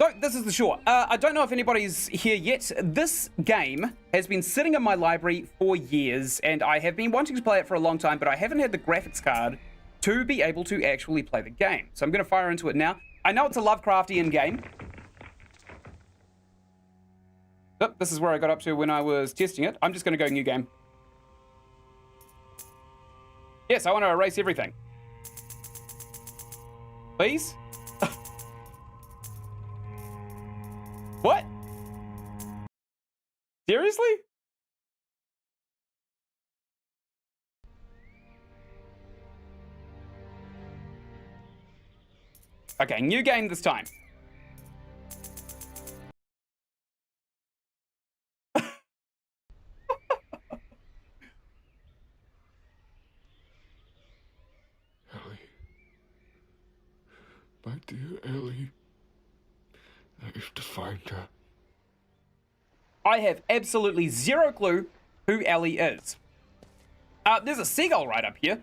So, this is the shore. I don't know if anybody's here yet. This game has been sitting in my library for years, and I have been wanting to play it for a long time, but I haven't had the graphics card to be able to actually play the game. So I'm going to fire into it now. I know it's a Lovecraftian game. Oh, this is where I got up to when I was testing it. I'm just going to go new game. Yes, I want to erase everything. Please? What? Seriously? Okay, new game this time. Ellie. My dear Ellie. I have to find her. I have absolutely zero clue who Ellie is. There's a seagull right up here.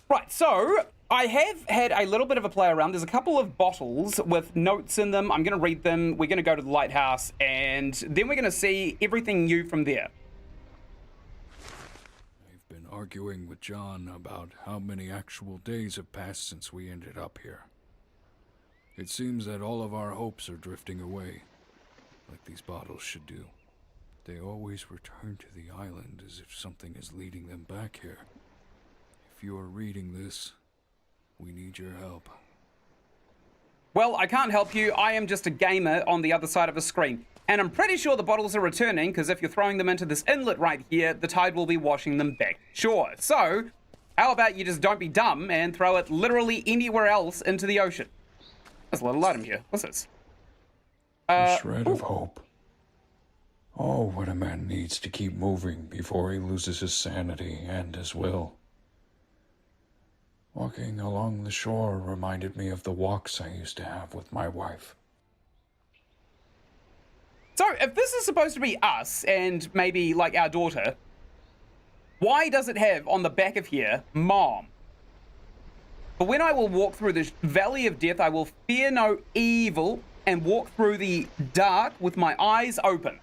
Right, so I have had a little bit of a play around. There's a couple of bottles with notes in them. I'm going to read them. We're going to go to the lighthouse, and then we're going to see everything new from there. I've been arguing with John about how many actual days have passed since we ended up here. It seems that all of our hopes are drifting away, like these bottles should do. They always return to the island as if something is leading them back here. If you are reading this, we need your help. Well, I can't help you. I am just a gamer on the other side of a screen. And I'm pretty sure the bottles are returning, because if you're throwing them into this inlet right here, the tide will be washing them back. Sure. So, how about you just don't be dumb and throw it literally anywhere else into the ocean? There's a little item here. What's this? A shred of hope. Oh, what a man needs to keep moving before he loses his sanity and his will. Walking along the shore reminded me of the walks I used to have with my wife. So, if this is supposed to be us, and maybe, like, our daughter, why does it have on the back of here, Mom? But when I will walk through the valley of death, I will fear no evil and walk through the dark with my eyes open.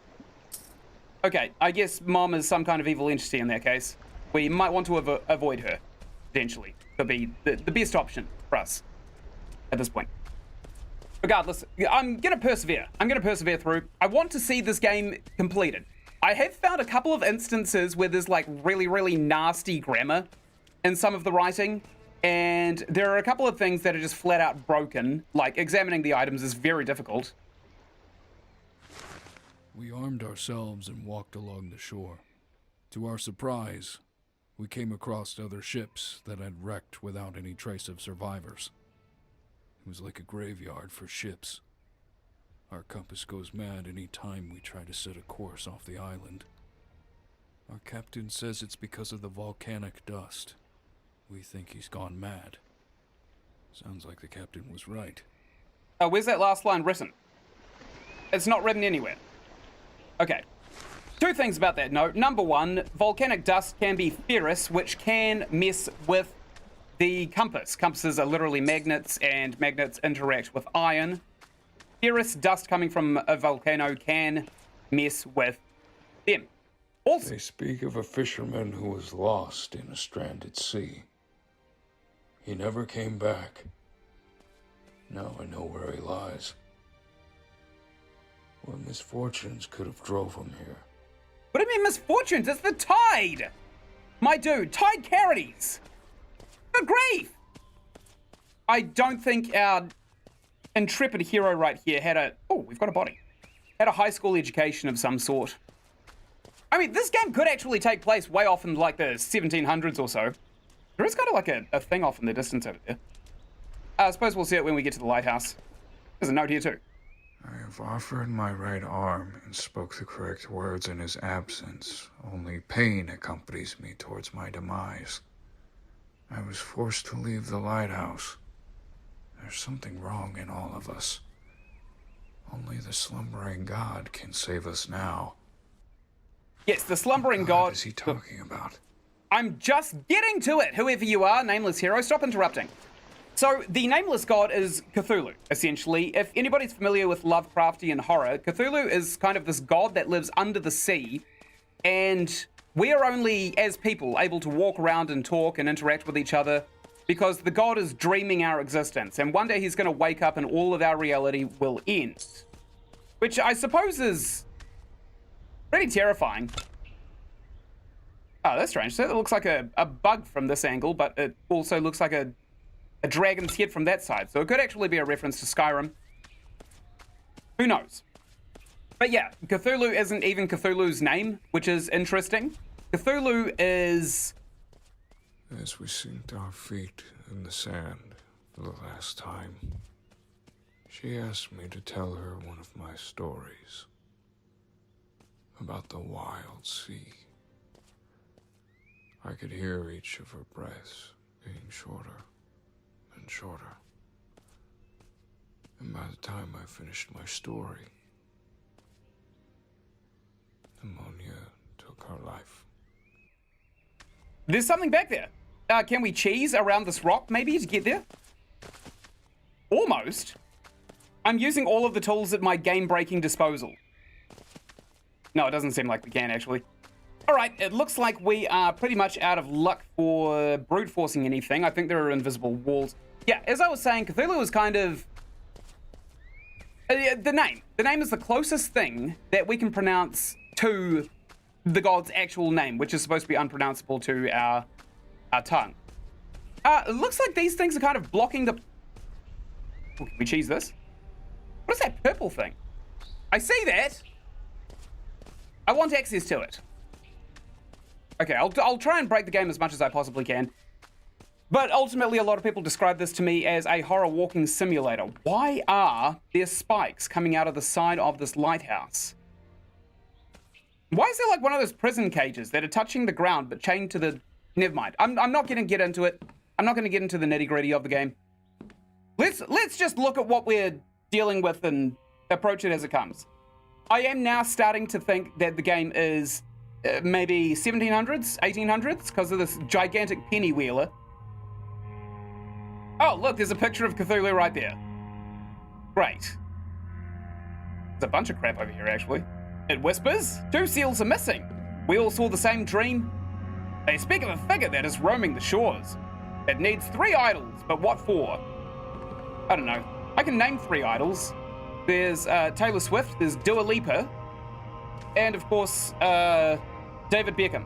Okay, I guess Mom is some kind of evil entity in that case. We might want to avoid her, potentially. Could be the best option for us at this point. Regardless, I'm going to persevere. I'm going to persevere through. I want to see this game completed. I have found a couple of instances where there's like really, really nasty grammar in some of the writing. And there are a couple of things that are just flat out broken. Like examining the items is very difficult. We armed ourselves and walked along the shore. To our surprise, we came across other ships that had wrecked without any trace of survivors. It was like a graveyard for ships. Our compass goes mad any time we try to set a course off the island. Our captain says it's because of the volcanic dust. We think he's gone mad. Sounds like the captain was right. Where's that last line written? It's not written anywhere. Okay. Two things about that note. Number one, volcanic dust can be ferrous, which can mess with the compass. Compasses are literally magnets, and magnets interact with iron. Ferrous dust coming from a volcano can mess with them. Also, they speak of a fisherman who was lost in a stranded sea. He never came back. Now I know where he lies. What misfortunes could have drove him here? What do you mean misfortunes? It's the tide! My dude, tide carries! Good grief! I don't think our intrepid hero right here had a... Oh, we've got a body. Had a high school education of some sort. I mean, this game could actually take place way off in like the 1700s or so. There is kind of like a thing off in the distance over there. I suppose we'll see it when we get to the lighthouse. There's a note here too. I have offered my right arm and spoke the correct words in his absence. Only pain accompanies me towards my demise. I was forced to leave the lighthouse. There's something wrong in all of us. Only the slumbering God can save us now. Yes, the slumbering God. What is he talking about? I'm just getting to it. Whoever you are, nameless hero, stop interrupting. So the nameless god is Cthulhu, essentially. If anybody's familiar with Lovecraftian horror, Cthulhu is kind of this god that lives under the sea, and we are only, as people, able to walk around and talk and interact with each other because the god is dreaming our existence, and one day he's going to wake up and all of our reality will end. Which I suppose is pretty terrifying. Oh, that's strange. So it looks like a bug from this angle, but it also looks like a dragon's head from that side. So it could actually be a reference to Skyrim. Who knows? But yeah, Cthulhu isn't even Cthulhu's name, which is interesting. Cthulhu is... As we sinked our feet in the sand for the last time, she asked me to tell her one of my stories about the wild sea. I could hear each of her breaths being shorter and shorter. And by the time I finished my story, pneumonia took her life. There's something back there. Can we cheese around this rock maybe to get there? Almost. I'm using all of the tools at my game-breaking disposal. No, it doesn't seem like we can, actually. Alright, it looks like we are pretty much out of luck for brute forcing anything. I think there are invisible walls. Yeah, as I was saying, Cthulhu is kind of... the name. The name is the closest thing that we can pronounce to the god's actual name, which is supposed to be unpronounceable to our tongue. It looks like these things are kind of blocking the... Oh, can we cheese this? What is that purple thing? I see that! I want access to it. Okay, I'll try and break the game as much as I possibly can. But ultimately, a lot of people describe this to me as a horror walking simulator. Why are there spikes coming out of the side of this lighthouse? Why is there like one of those prison cages that are touching the ground but chained to the... Never mind. I'm not going to get into it. I'm not going to get into the nitty-gritty of the game. Let's just look at what we're dealing with and approach it as it comes. I am now starting to think that the game is maybe 1700s, 1800s, because of this gigantic penny wheeler. Oh, look, there's a picture of Cthulhu right there. Great. There's a bunch of crap over here, actually. It whispers, 2 seals are missing. We all saw the same dream. They speak of a figure that is roaming the shores. It needs 3 idols, but what for? I don't know. I can name 3 idols. There's Taylor Swift, there's Dua Lipa, and of course, David Beckham.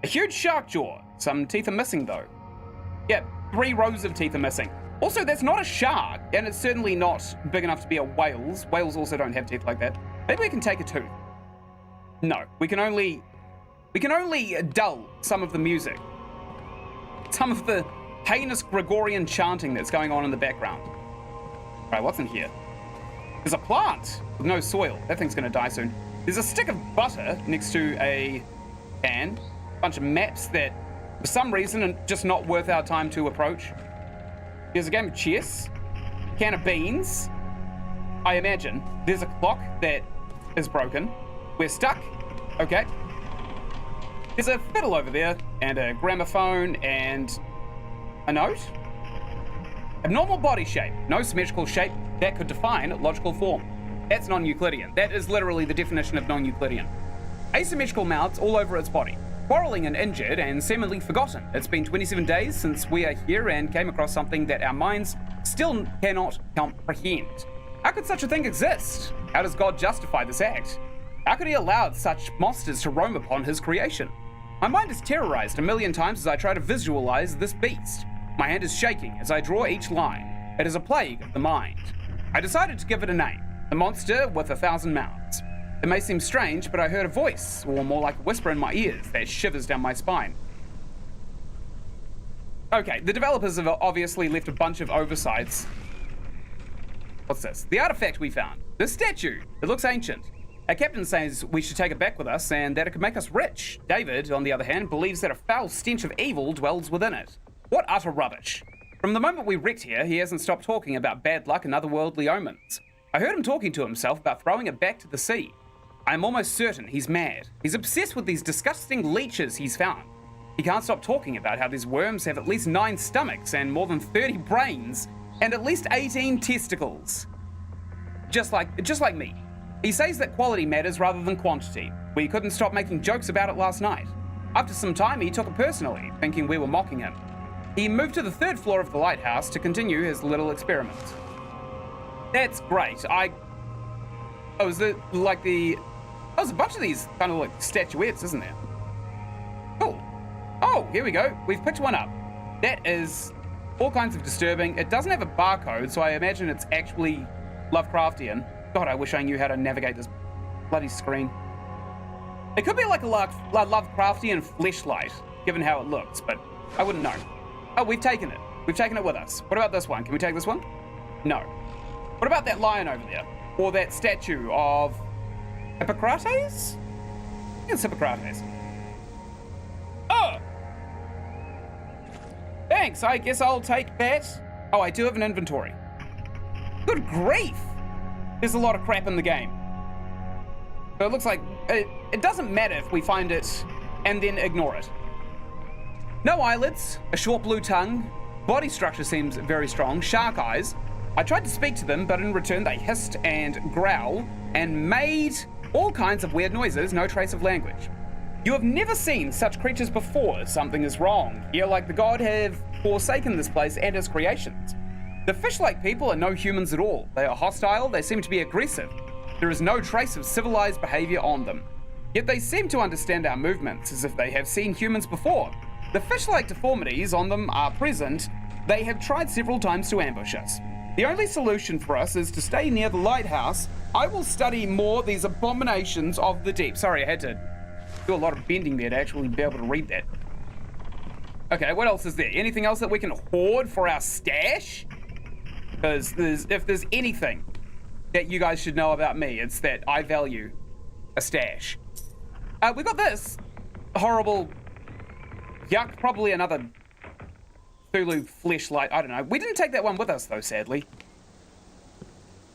A huge shark jaw. Some teeth are missing though. Yeah, 3 rows of teeth are missing. Also, that's not a shark, and it's certainly not big enough to be a whale's. Whales also don't have teeth like that. Maybe we can take a tooth. No, we can only dull some of the music. Some of the heinous Gregorian chanting that's going on in the background. All right, what's in here? There's a plant with no soil. That thing's gonna die soon. There's a stick of butter next to a pan. A bunch of maps that, for some reason, are just not worth our time to approach. Here's a game of chess. Can of beans. I imagine. There's a clock that is broken. We're stuck. Okay. There's a fiddle over there, and a gramophone, and a note. Abnormal body shape. No symmetrical shape that could define logical form. That's non-Euclidean. That is literally the definition of non-Euclidean. Asymmetrical mouths all over its body. Quarreling and injured and seemingly forgotten. It's been 27 days since we are here and came across something that our minds still cannot comprehend. How could such a thing exist? How does God justify this act? How could he allow such monsters to roam upon his creation? My mind is terrorized a million times as I try to visualize this beast. My hand is shaking as I draw each line. It is a plague of the mind. I decided to give it a name. The monster with 1,000 mouths. It may seem strange, but I heard a voice, or more like a whisper in my ears, that shivers down my spine. Okay, the developers have obviously left a bunch of oversights. What's this? The artifact we found. This statue. It looks ancient. Our captain says we should take it back with us and that it could make us rich. David, on the other hand, believes that a foul stench of evil dwells within it. What utter rubbish. From the moment we wrecked here, he hasn't stopped talking about bad luck and otherworldly omens. I heard him talking to himself about throwing it back to the sea. I'm almost certain he's mad. He's obsessed with these disgusting leeches he's found. He can't stop talking about how these worms have at least 9 stomachs and more than 30 brains and at least 18 testicles. Just like me. He says that quality matters rather than quantity. We couldn't stop making jokes about it last night. After some time, he took it personally, thinking we were mocking him. He moved to the 3rd floor of the lighthouse to continue his little experiment. That's great. Oh, there's a bunch of these kind of like statuettes, isn't there? Cool. Oh, here we go. We've picked one up. That is all kinds of disturbing. It doesn't have a barcode, so I imagine it's actually Lovecraftian. God, I wish I knew how to navigate this bloody screen. It could be like a Lovecraftian fleshlight, given how it looks, but I wouldn't know. Oh, we've taken it. We've taken it with us. What about this one? Can we take this one? No. What about that lion over there? Or that statue of Hippocrates? I think it's Hippocrates. Oh! Thanks, I guess I'll take that. Oh, I do have an inventory. Good grief! There's a lot of crap in the game. So it looks like it doesn't matter if we find it and then ignore it. No eyelids, a short blue tongue, body structure seems very strong, shark eyes. I tried to speak to them, but in return they hissed and growled and made all kinds of weird noises, no trace of language. You have never seen such creatures before. Something is wrong. Here, like the god, have forsaken this place and its creations. The fish-like people are no humans at all. They are hostile, they seem to be aggressive. There is no trace of civilized behavior on them. Yet they seem to understand our movements as if they have seen humans before. The fish-like deformities on them are present. They have tried several times to ambush us. The only solution for us is to stay near the lighthouse. I will study more these abominations of the deep. Sorry, I had to do a lot of bending there to actually be able to read that. Okay, what else is there? Anything else that we can hoard for our stash? Because if there's anything that you guys should know about me, it's that I value a stash. We got this horrible yuck, probably another Cthulhu fleshlight. I don't know. We didn't take that one with us though, sadly.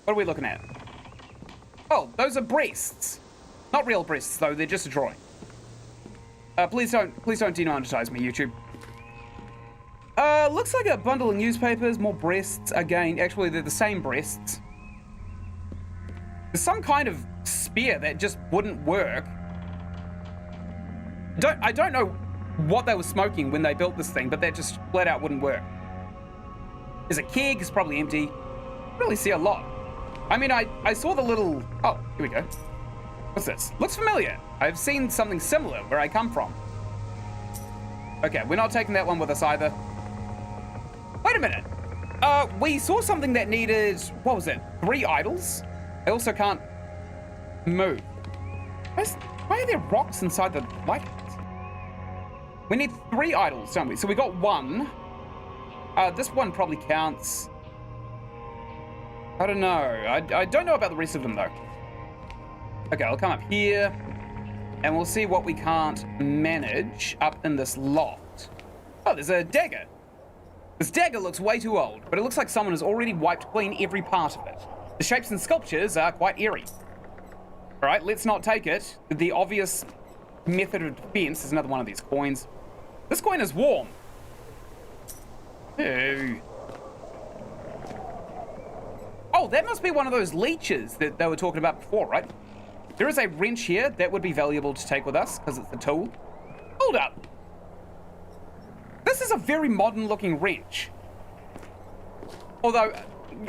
What are we looking at? Oh, those are breasts. Not real breasts though, they're just a drawing. Please don't demonetize me, YouTube. Looks like a bundle of newspapers, more breasts again. Actually, they're the same breasts. There's some kind of spear that just wouldn't work. I don't know what they were smoking when they built this thing, but that just flat out wouldn't work. There's a keg, it's probably empty. I really see a lot. I mean, I saw the little... Oh, here we go. What's this? Looks familiar. I've seen something similar where I come from. Okay, we're not taking that one with us either. Wait a minute. We saw something that needed, what was it? 3 idols? I also can't move. Why are there rocks inside the lighthouse? We need 3 idols, don't we? So we got 1. This one probably counts. I don't know. I don't know about the rest of them though. Okay, I'll come up here and we'll see what we can't manage up in this loft. Oh, there's a dagger. This dagger looks way too old, but it looks like someone has already wiped clean every part of it. The shapes and sculptures are quite eerie. All right, let's not take it. The obvious method of defense is another one of these coins. This coin is warm. Ew. Oh, that must be one of those leeches that they were talking about before, right? There is a wrench here that would be valuable to take with us because it's a tool. Hold up. This is a very modern looking wrench. Although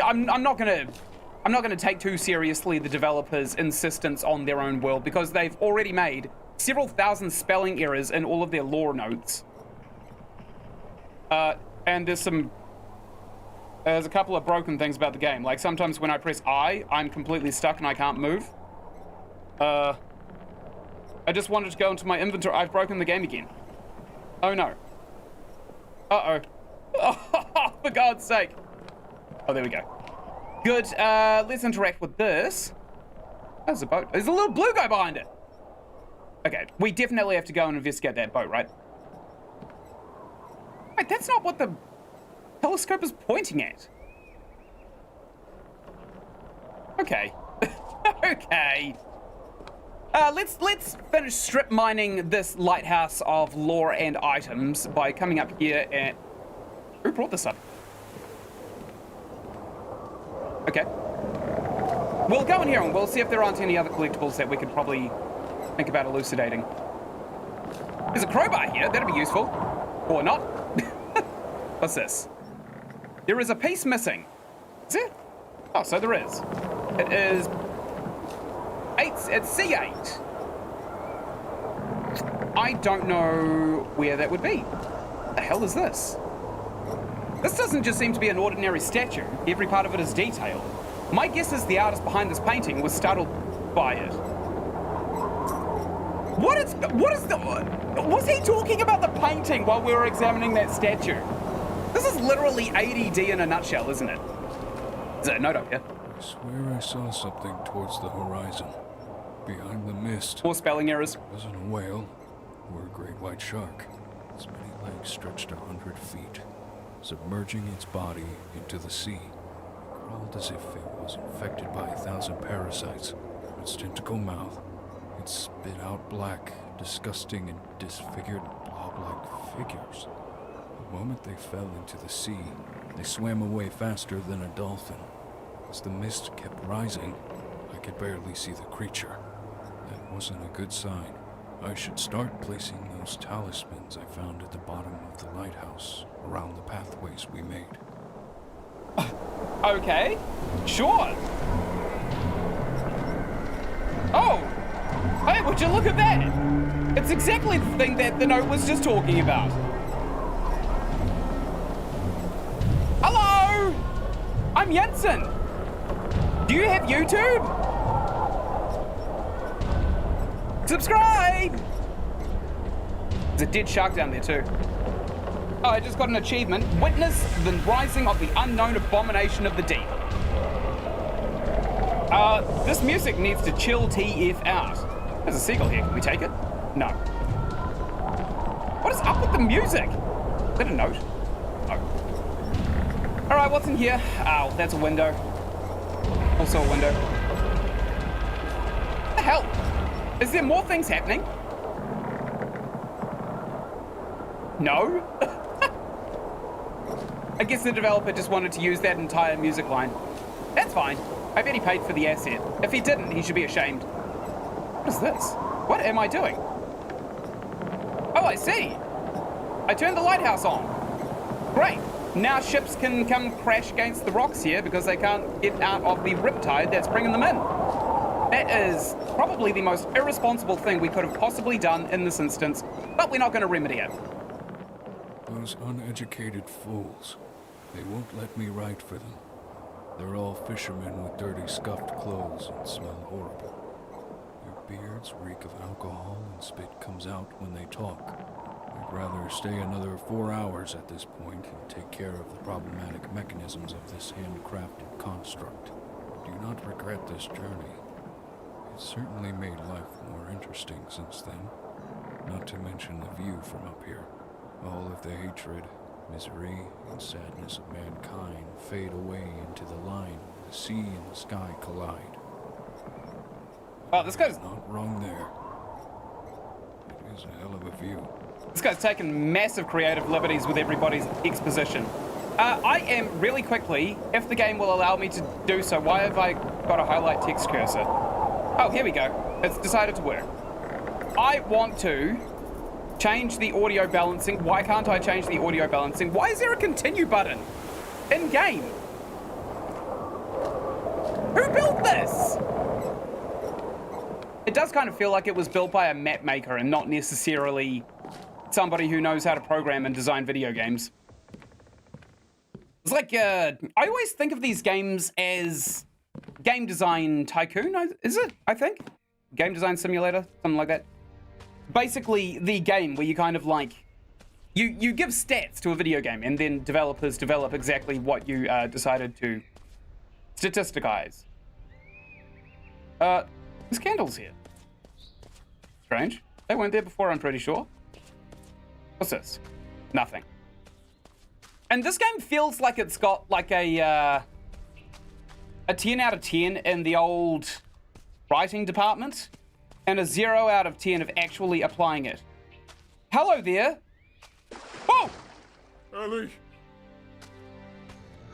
I'm not gonna take too seriously the developers' insistence on their own world because they've already made several thousand spelling errors in all of their lore notes. And there's a couple of broken things about the game. Like sometimes when I press I, I'm completely stuck and I can't move. I just wanted to go into my inventory. I've broken the game again. Oh no. Uh-oh. Oh, for God's sake. Oh, there we go. Good, let's interact with this. There's a boat. There's a little blue guy behind it. Okay, we definitely have to go and investigate that boat, right? Wait, that's not what the telescope is pointing at. Okay. Okay. Let's finish strip mining this lighthouse of lore and items by coming up here and... Who brought this up? Okay. We'll go in here and we'll see if there aren't any other collectibles that we could probably think about elucidating. There's a crowbar here. That'd be useful. Or not. What's this? There is a piece missing. Is it? Oh, so there is. It is... It's C8. I don't know where that would be. What the hell is this? This doesn't just seem to be an ordinary statue. Every part of it is detailed. My guess is the artist behind this painting was startled by it. Was he talking about the painting while we were examining that statue? This is literally ADD in a nutshell, isn't it? Is there a note up here? I swear I saw something towards the horizon, behind the mist. More spelling errors. It wasn't a whale or a great white shark. Its many legs stretched 100 feet, submerging its body into the sea. It crawled as if it was infected by 1,000 parasites. Its tentacle mouth, it spit out black, disgusting and disfigured blob-like figures. The moment they fell into the sea, they swam away faster than a dolphin. As the mist kept rising, I could barely see the creature. That wasn't a good sign. I should start placing those talismans I found at the bottom of the lighthouse around the pathways we made. Okay, sure. Oh, hey, would you look at that? It's exactly the thing that the note was just talking about. Hello, I'm Ynsin. Do you have YouTube? Subscribe! There's a dead shark down there too. Oh, I just got an achievement. Witness the rising of the unknown abomination of the deep. This music needs to chill TF out. There's a seagull here. Can we take it? No. What is up with the music? Is that a note? No. All right, what's in here? Oh, that's a window. Also a window. What the hell? Is there more things happening? No? I guess the developer just wanted to use that entire music line. That's fine. I bet he paid for the asset. If he didn't, he should be ashamed. What is this? What am I doing? Oh, I see. I turned the lighthouse on. Great. Now ships can come crash against the rocks here because they can't get out of the riptide that's bringing them in. That is probably the most irresponsible thing we could have possibly done in this instance, but we're not going to remedy it. Those uneducated fools. They won't let me write for them. They're all fishermen with dirty, scuffed clothes and smell horrible. Their beards reek of alcohol and spit comes out when they talk. I'd rather stay another 4 hours at this point and take care of the problematic mechanisms of this handcrafted construct. Do not regret this journey. It's certainly made life more interesting since then. Not to mention the view from up here. All of the hatred, misery, and sadness of mankind fade away into the line where the sea and the sky collide. Oh, this guy's Not wrong there. It is a hell of a view. This guy's taken massive creative liberties with everybody's exposition. I am really quickly, if the game will allow me to do so, why have I got a highlight text cursor? Oh, here we go. It's decided to work. I want to change the audio balancing. Why can't I change the audio balancing? Why is there a continue button in game? Who built this? It does kind of feel like it was built by a map maker and not necessarily somebody who knows how to program and design video games. It's like, I always think of these games as Game Design Tycoon, is it? I think? Game Design Simulator, something like that. Basically, the game where you kind of like, you give stats to a video game and then developers develop exactly what you decided to statisticize. There's candles here. Strange. They weren't there before, I'm pretty sure. What's this? Nothing. And this game feels like it's got like a 10 out of 10 in the old writing department. and a 0 out of 10 of actually applying it. Hello there. Oh! Ellie!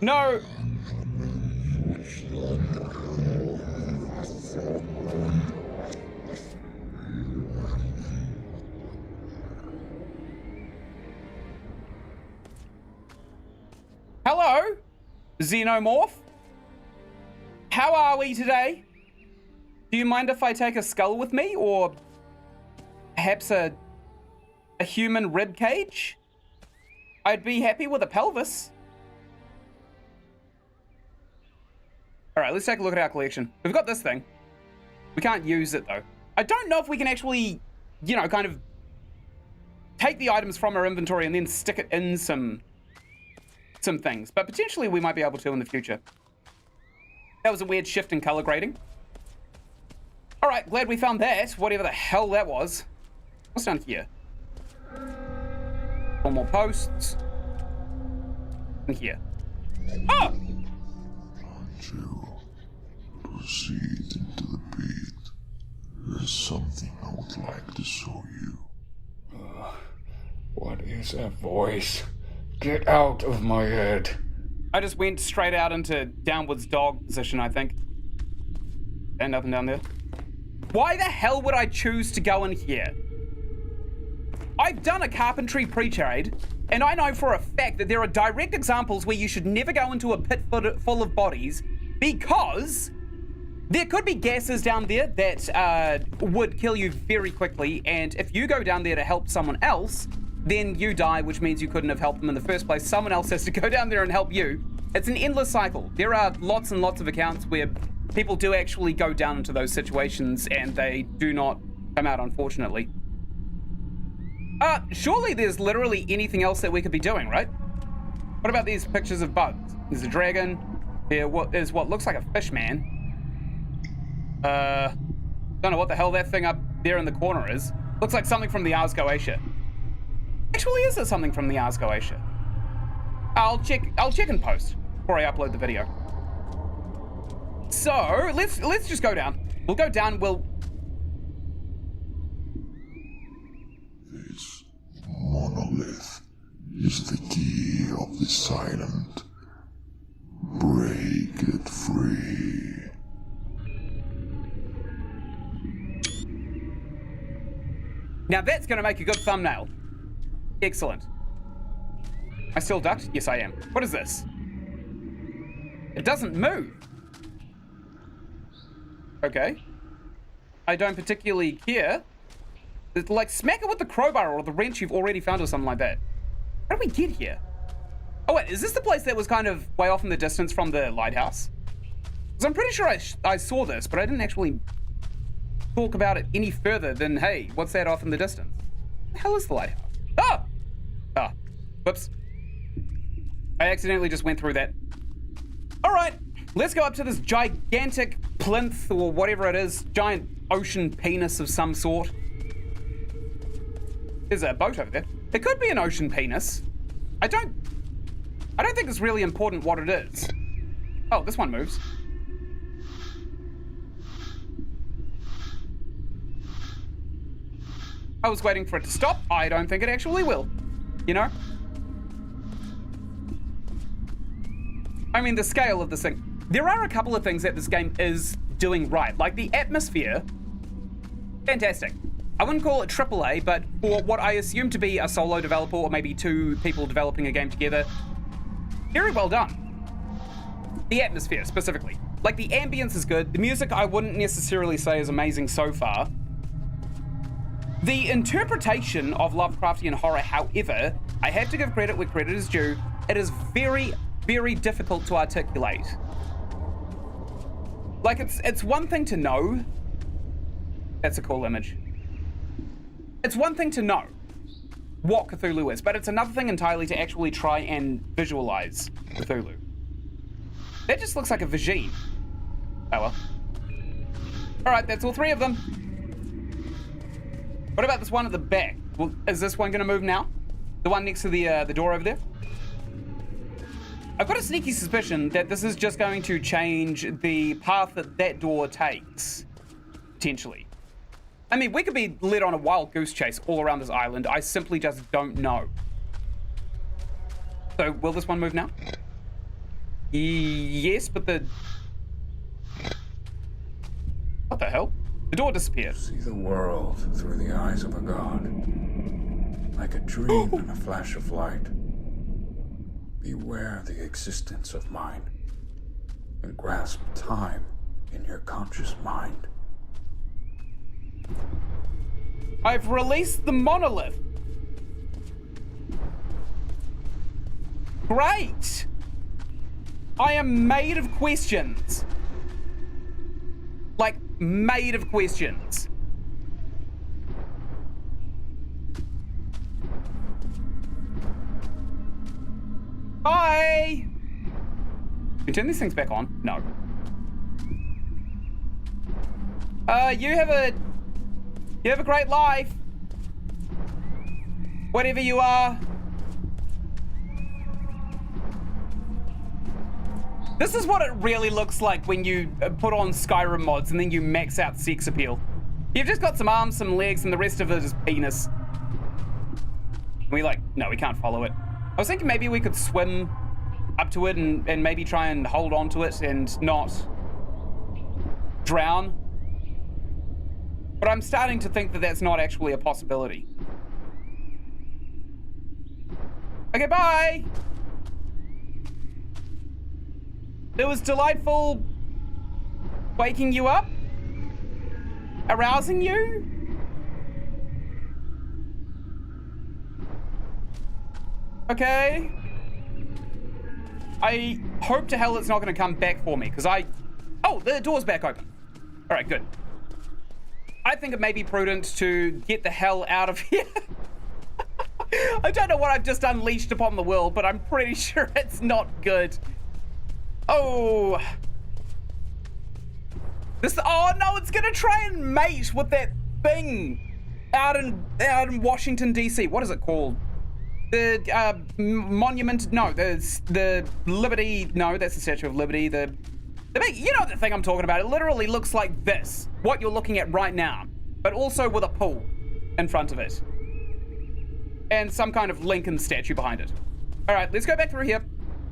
No. Hello, Xenomorph. How are we today? Do you mind if I take a skull with me, or perhaps a human rib cage? I'd be happy with a pelvis. All right, let's take a look at our collection. We've got this thing. We can't use it though. I don't know if we can actually, you know, kind of take the items from our inventory and then stick it in some things, but potentially we might be able to in the future. That was a weird shift in color grading. All right, glad we found that, whatever the hell that was. What's down here? One more posts. And here. Oh! You proceed into the pit. There's something I would like to show you. What is that voice? Get out of my head. I just went straight out into downwards dog position, I think. And up and down there. Why the hell would I choose to go in here? I've done a carpentry pre-trade, and I know for a fact that there are direct examples where you should never go into a pit full of bodies because there could be gases down there that would kill you very quickly, and if you go down there to help someone else, then you die, which means you couldn't have helped them in the first place. Someone else has to go down there and help you. It's an endless cycle. There are lots and lots of accounts where people do actually go down into those situations and they do not come out, unfortunately. Surely there's literally anything else that we could be doing, right? What about these pictures of bugs? There's a dragon. There is what looks like a fish man. Don't know what the hell that thing up there in the corner is. Looks like something from the Ars Goetia. Actually, is it something from the Ars Goetia? I'll check in post before I upload the video. So let's just go down. We'll go down. This monolith is the key of the silent. Break it free. Now that's gonna make a good thumbnail. Excellent. Am I still ducked? Yes, I am. What is this? It doesn't move. Okay. I don't particularly care. It's like smack it with the crowbar or the wrench you've already found or something like that. How did we get here? Oh wait, is this the place that was kind of way off in the distance from the lighthouse? Because I'm pretty sure I saw this, but I didn't actually talk about it any further than, hey, what's that off in the distance? What the hell is the lighthouse? Ah! Ah. Whoops. I accidentally just went through that. All right, let's go up to this gigantic plinth or whatever it is, giant ocean penis of some sort. There's a boat over there. It could be an ocean penis. I don't think it's really important what it is. Oh, this one moves. I was waiting for it to stop. I don't think it actually will. You know? I mean, the scale of this thing. There are a couple of things that this game is doing right. Like the atmosphere. Fantastic. I wouldn't call it AAA, but for what I assume to be a solo developer or maybe two people developing a game together, very well done. The atmosphere, specifically. Like, the ambience is good. The music, I wouldn't necessarily say is amazing so far. The interpretation of Lovecraftian horror, however, I have to give credit where credit is due. It is very, very difficult to articulate. Like, it's one thing to know. That's a cool image. It's one thing to know what Cthulhu is, but it's another thing entirely to actually try and visualize Cthulhu. That just looks like a vagine. Oh well. All right, that's all three of them. What about this one at the back? Well, is this one gonna move now? The one next to the door over there? I've got a sneaky suspicion that this is just going to change the path that that door takes, potentially. I mean, we could be led on a wild goose chase all around this island. I simply just don't know. So, will this one move now? Yes, but the... What the hell? The door disappeared. See the world through the eyes of a god, like a dream and a flash of light. Beware the existence of mind, and grasp time in your conscious mind. I've released the monolith. Great! I am made of questions. Like, made of questions. Bye! Can we turn these things back on? No. You have a great life. Whatever you are. This is what it really looks like when you put on Skyrim mods and then you max out sex appeal. You've just got some arms, some legs, and the rest of it is penis. No, we can't follow it. I was thinking maybe we could swim up to it and maybe try and hold on to it and not drown. But I'm starting to think that that's not actually a possibility. Okay, bye! It was delightful waking you up, arousing you. Okay. I hope to hell it's not going to come back for me, because oh, the door's back open. All right, good. I think it may be prudent to get the hell out of here. I don't know what I've just unleashed upon the world, but I'm pretty sure it's not good. Oh. Oh no, it's gonna try and mate with that thing out in Washington, D.C. What is it called? The monument? No, the Liberty. No, that's the Statue of Liberty. The big, you know the thing I'm talking about. It literally looks like this, what you're looking at right now, but also with a pool in front of it. And some kind of Lincoln statue behind it. All right, let's go back through here.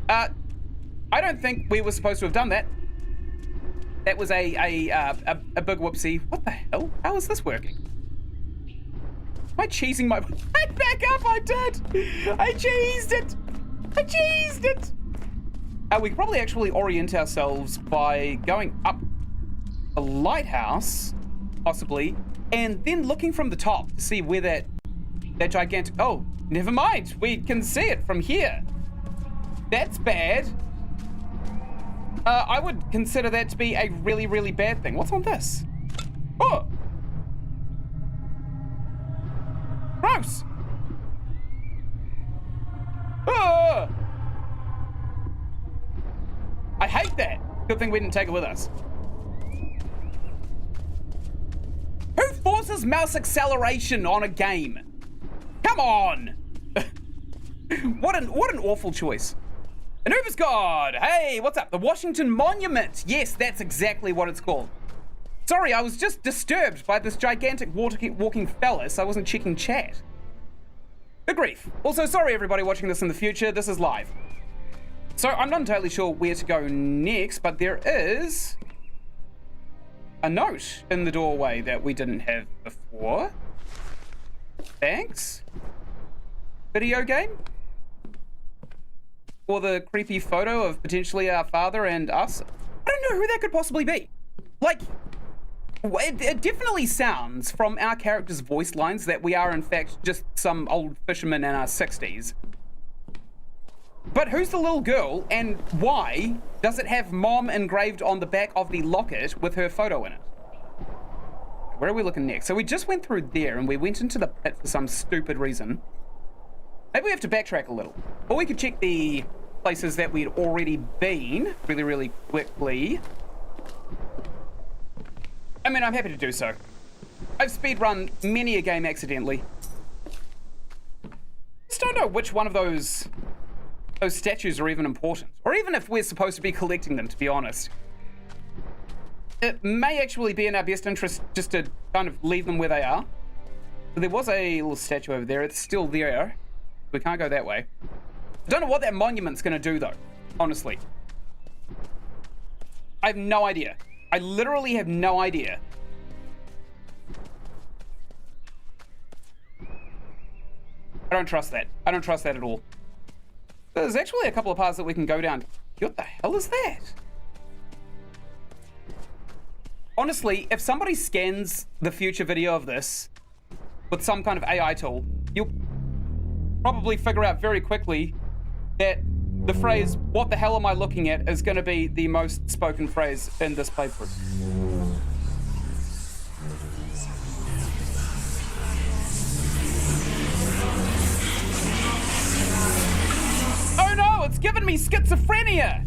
I don't think we were supposed to have done that. That was a big whoopsie. What the hell? How is this working? Am I cheesing my... Back up, I did! I cheesed it! I cheesed it! We could probably actually orient ourselves by going up a lighthouse, possibly, and then looking from the top to see where that gigantic... Oh, never mind. We can see it from here. That's bad. I would consider that to be a really, really bad thing. What's on this? Oh! Gross! Oh! I hate that. Good thing we didn't take it with us. Who forces mouse acceleration on a game? Come on! What an awful choice. Anubis God! Hey, what's up? The Washington Monument! Yes, that's exactly what it's called. Sorry, I was just disturbed by this gigantic walking phallus. I wasn't checking chat. Good grief. Also, sorry everybody watching this in the future, this is live. So, I'm not entirely sure where to go next, but there is a note in the doorway that we didn't have before. Thanks. Video game? Or the creepy photo of potentially our father and us. I don't know who that could possibly be. Like, it definitely sounds from our characters' voice lines that we are in fact just some old fisherman in our 60s. But who's the little girl and why does it have mom engraved on the back of the locket with her photo in it? Where are we looking next? So we just went through there and we went into the pit for some stupid reason. Maybe we have to backtrack a little. Or we could check the places that we'd already been really, really quickly. I mean, I'm happy to do so. I've speedrun many a game accidentally. Just don't know which one of those statues are even important. Or even if we're supposed to be collecting them, to be honest. it may actually be in our best interest just to kind of leave them where they are. So there was a little statue over there. It's still there. We can't go that way. I don't know what that monument's going to do, though, honestly. I have no idea. I literally have no idea. I don't trust that. I don't trust that at all. There's actually a couple of paths that we can go down. What the hell is that? Honestly, if somebody scans the future video of this with some kind of AI tool, you'll probably figure out very quickly that the phrase, "what the hell am I looking at?" is going to be the most spoken phrase in this playthrough. Oh no, it's given me schizophrenia!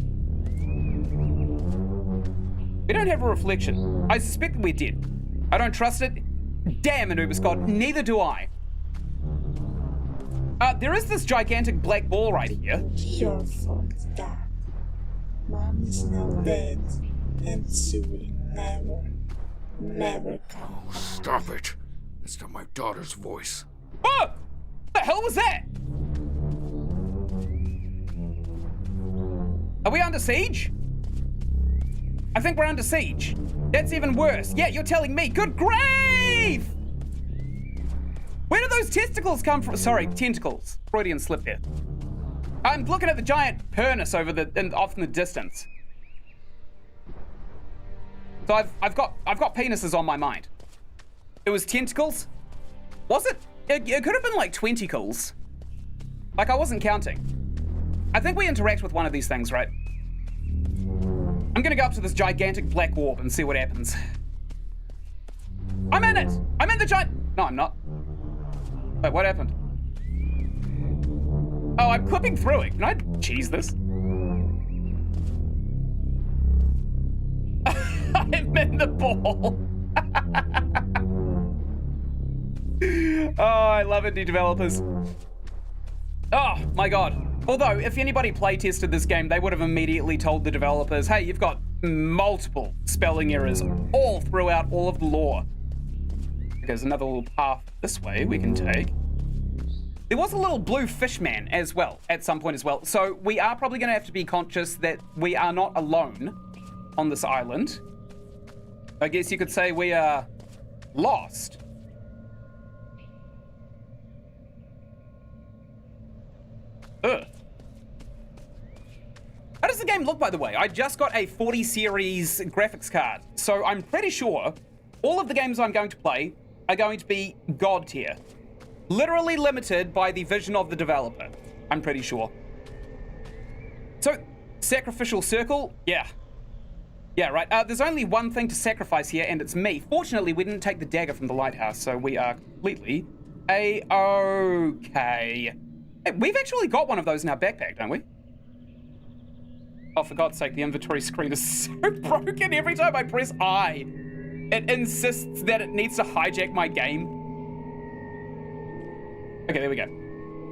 We don't have a reflection. I suspect that we're dead. I don't trust it. Damn, Anubis God, neither do I. There is this gigantic black ball right here. Your fault, Dad. Mom is now dead, and soon never come. Stop it. It's not my daughter's voice. Oh! What the hell was that? Are we under siege? I think we're under siege. That's even worse. Yeah, you're telling me. Good grief! Where do those testicles come from? Sorry, tentacles. Freudian slip there. I'm looking at the giant pernus off in the distance. So I've got penises on my mind. It was tentacles. Was it? It could have been like 20cles. Like I wasn't counting. I think we interact with one of these things, right? I'm gonna go up to this gigantic black orb and see what happens. I'm in it! I'm in the giant... No, I'm not. Wait, what happened? Oh, I'm clipping through it. Can I cheese this? I'm in the ball. Oh, I love indie developers. Oh, my God. Although, if anybody playtested this game, they would have immediately told the developers, hey, you've got multiple spelling errors all throughout all of the lore. There's another little path this way we can take. There was a little blue fish man as well, at some point as well. So we are probably going to have to be conscious that we are not alone on this island. I guess you could say we are lost. Ugh. How does the game look, by the way? I just got a 40 series graphics card, so I'm pretty sure all of the games I'm going to play are going to be God tier. Literally limited by the vision of the developer, I'm pretty sure. So, sacrificial circle? Yeah. Yeah, right. There's only one thing to sacrifice here, and it's me. Fortunately, we didn't take the dagger from the lighthouse, so we are completely A-okay. Hey, we've actually got one of those in our backpack, don't we? Oh, for God's sake, the inventory screen is so broken every time I press I. It insists that it needs to hijack my game. Okay, there we go.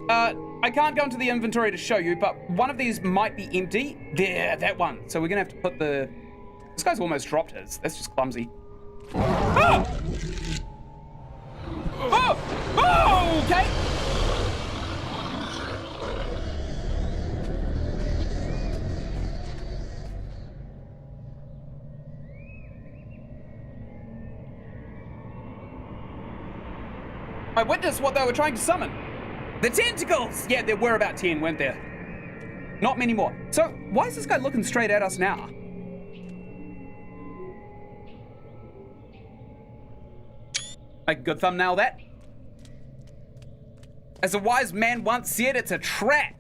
I can't go into the inventory to show you, but one of these might be empty. There, that one. So we're gonna have to put the... This guy's almost dropped his. That's just clumsy. Ah! Oh! Oh, okay. I witnessed what they were trying to summon. The tentacles! Yeah, there were about 10, weren't there? Not many more. So, why is this guy looking straight at us now? A good thumbnail, that. As a wise man once said, it's a trap.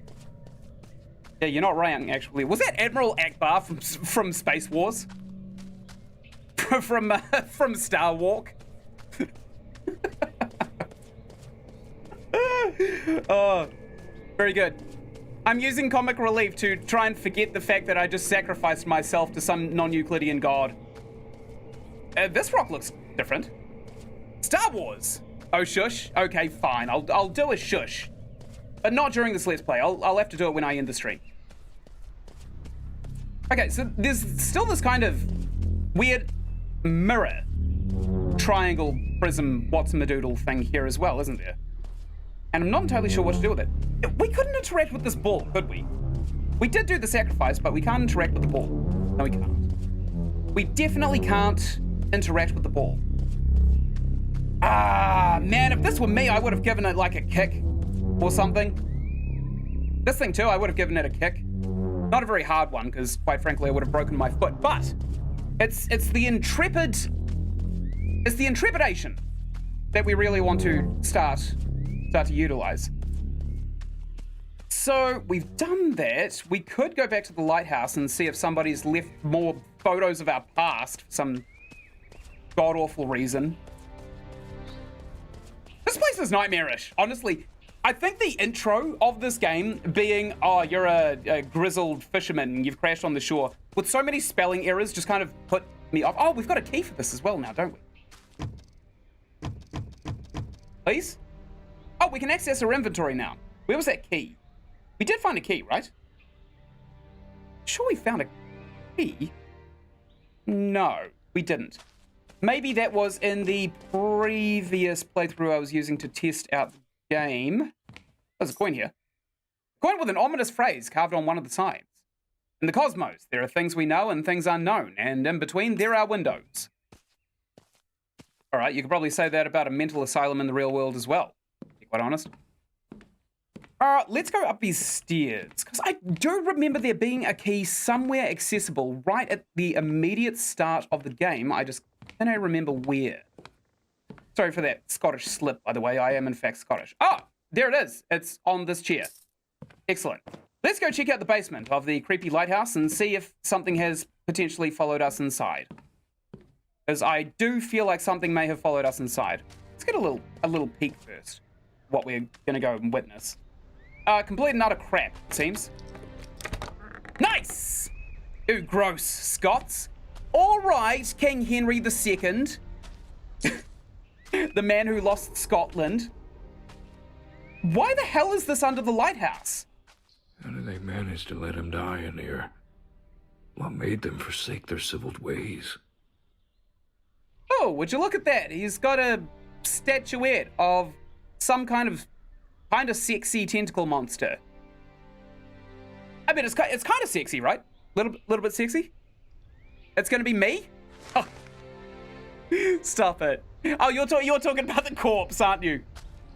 Yeah, you're not wrong, actually. Was that Admiral Akbar from Space Wars? from Star Walk? Oh, very good. I'm using comic relief to try and forget the fact that I just sacrificed myself to some non-Euclidean god. This rock looks different. Star Wars! Oh, shush? Okay, fine. I'll do a shush. But not during this Let's Play. I'll have to do it when I end the stream. Okay, so there's still this kind of weird mirror triangle prism what's-a-madoodle thing here as well, isn't there? And I'm not entirely sure what to do with it. We couldn't interact with this ball, could we? We did do the sacrifice, but we can't interact with the ball. No, we can't. We definitely can't interact with the ball. Ah, man, if this were me, I would have given it like a kick or something. This thing too, I would have given it a kick. Not a very hard one, because quite frankly, I would have broken my foot, but it's the intrepidation that we really want to start to utilize. So we've done that. We could go back to the lighthouse and see if somebody's left more photos of our past for some god-awful reason. This place is nightmarish, honestly. I think the intro of this game being, oh, you're a grizzled fisherman and you've crashed on the shore, with so many spelling errors just kind of put me off. Oh, we've got a key for this as well now, don't we? Please? Oh, we can access our inventory now. Where was that key? We did find a key, right? Sure we found a key? No, we didn't. Maybe that was in the previous playthrough I was using to test out the game. There's a coin here. A coin with an ominous phrase carved on one of the sides. In the cosmos, there are things we know and things unknown, and in between, there are windows. All right, you could probably say that about a mental asylum in the real world as well, to be quite honest. Let's go up these stairs, because I do remember there being a key somewhere accessible right at the immediate start of the game. I just can't remember where. Sorry for that Scottish slip, by the way. I am, in fact, Scottish. Oh, there it is. It's on this chair. Excellent. Let's go check out the basement of the creepy lighthouse and see if something has potentially followed us inside. Because I do feel like something may have followed us inside. Let's get a little peek first. What we're going to go and witness. Complete and utter crap, it seems. Nice! Ooh, gross, Scots. All right, King Henry II. The man who lost Scotland. Why the hell is this under the lighthouse? How did they manage to let him die in here? What made them forsake their civiled ways? Oh, would you look at that? He's got a statuette of some kind of sexy tentacle monster. I mean, it's kind of sexy, right? Little bit sexy. It's gonna be me. Oh. Stop it. Oh, you're talking about the corpse, aren't you?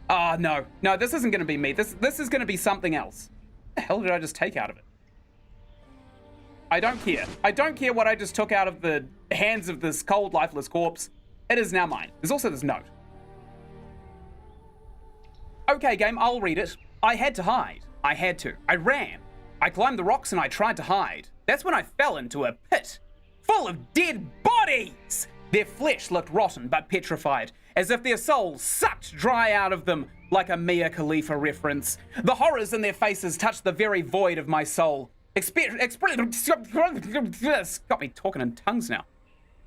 Oh no, this isn't gonna be me. This is gonna be something else. What the hell did I just take out of it? I don't care. I don't care what I just took out of the hands of this cold, lifeless corpse. It is now mine. There's also this note. Okay, game, I'll read it. I had to hide. I had to. I ran. I climbed the rocks and I tried to hide. That's when I fell into a pit full of dead bodies. Their flesh looked rotten but petrified, as if their souls sucked dry out of them, like a Mia Khalifa reference. The horrors in their faces touched the very void of my soul. Got me talking in tongues now.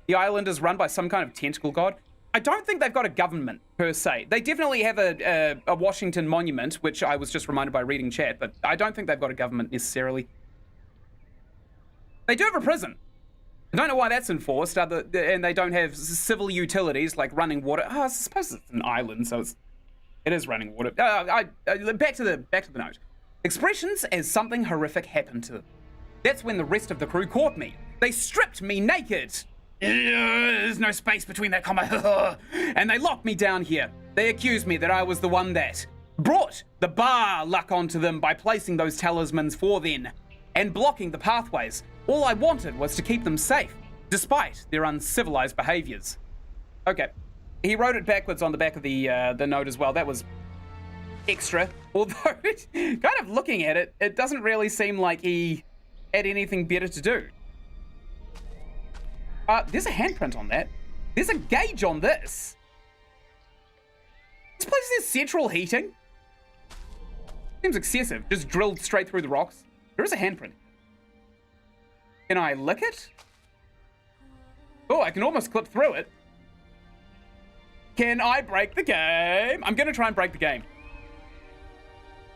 The island is run by some kind of tentacle god. I don't think they've got a government, per se. They definitely have a Washington monument, which I was just reminded by reading chat, but I don't think they've got a government necessarily. They do have a prison. I don't know why that's enforced, and they don't have civil utilities like running water. Oh, I suppose it's an island, so it is running water. Back to the note. Expressions as something horrific happened to them. That's when the rest of the crew caught me. They stripped me naked. There's no space between that comma. And they locked me down here. They accused me that I was the one that brought the bar luck onto them by placing those talismans for them and blocking the pathways. All I wanted was to keep them safe, despite their uncivilized behaviors. Okay, he wrote it backwards on the back of the note as well. That was extra. Although, kind of looking at it, it doesn't really seem like he had anything better to do. There's a handprint on that. There's a gauge on this. This place has central heating. Seems excessive. Just drilled straight through the rocks. There is a handprint. Can I lick it? Oh, I can almost clip through it. Can I break the game? I'm gonna try and break the game.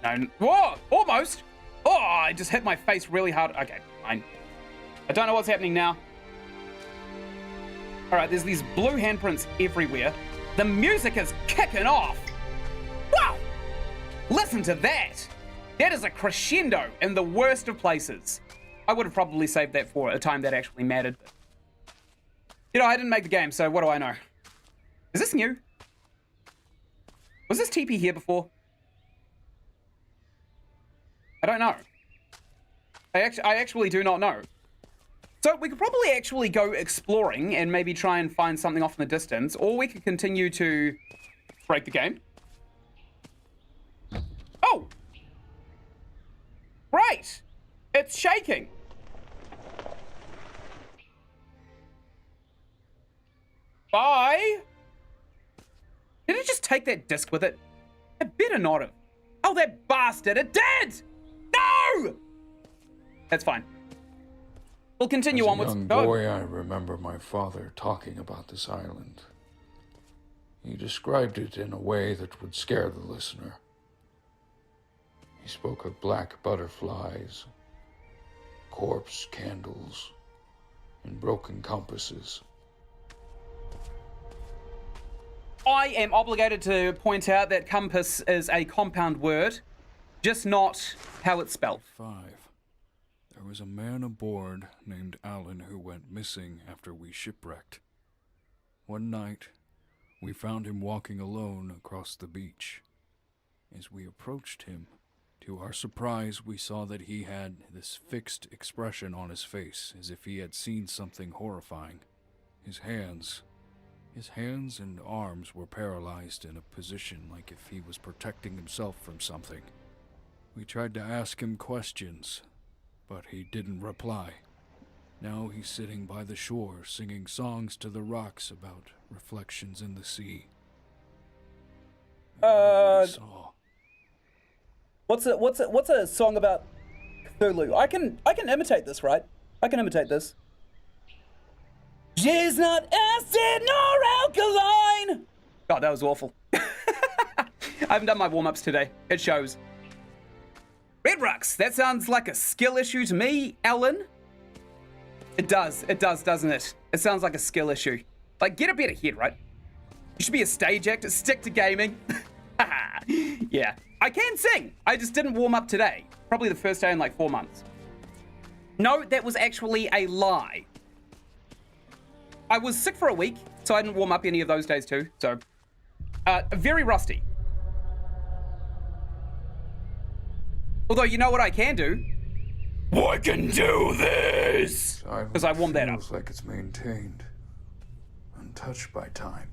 No, whoa, almost. Oh, I just hit my face really hard. Okay, fine. I don't know what's happening now. All right, there's these blue handprints everywhere. The music is kicking off. Wow! Listen to that. That is a crescendo in the worst of places. I would have probably saved that for a time that actually mattered. But, you know, I didn't make the game, so what do I know? Is this new? Was this TP here before? I don't know. I actually do not know. So we could probably actually go exploring and maybe try and find something off in the distance, or we could continue to break the game. Oh! Right! It's shaking! Bye! Did it just take that disc with it? It better not have. Oh, that bastard! It did! No! That's fine. We'll continue As onwards. a young Go. boy, I remember my father talking about this island. He described it in a way that would scare the listener. He spoke of black butterflies, corpse candles, and broken compasses. I am obligated to point out that compass is a compound word, just not how it's spelled. 5. There was a man aboard named Alan who went missing after we shipwrecked. One night, we found him walking alone across the beach. As we approached him, to our surprise, we saw that he had this fixed expression on his face, as if he had seen something horrifying. His hands and arms were paralyzed in a position like if he was protecting himself from something. We tried to ask him questions, but he didn't reply. Now he's sitting by the shore, singing songs to the rocks about reflections in the sea. What's a song about Cthulhu? I can imitate this, right? I can imitate this. She's not acid nor alkaline. God, that was awful. I haven't done my warm-ups today. It shows. Red Rux, that sounds like a skill issue to me, Alan. It does, doesn't it? It sounds like a skill issue. Like, get a better head, right? You should be a stage actor, stick to gaming. Yeah, I can sing. I just didn't warm up today. Probably the first day in like 4 months. No, that was actually a lie. I was sick for a week, so I didn't warm up any of those days too, so. Very rusty. Although, you know what I can do? I can do this! Because I warmed that up. Feels like it's maintained, untouched by time.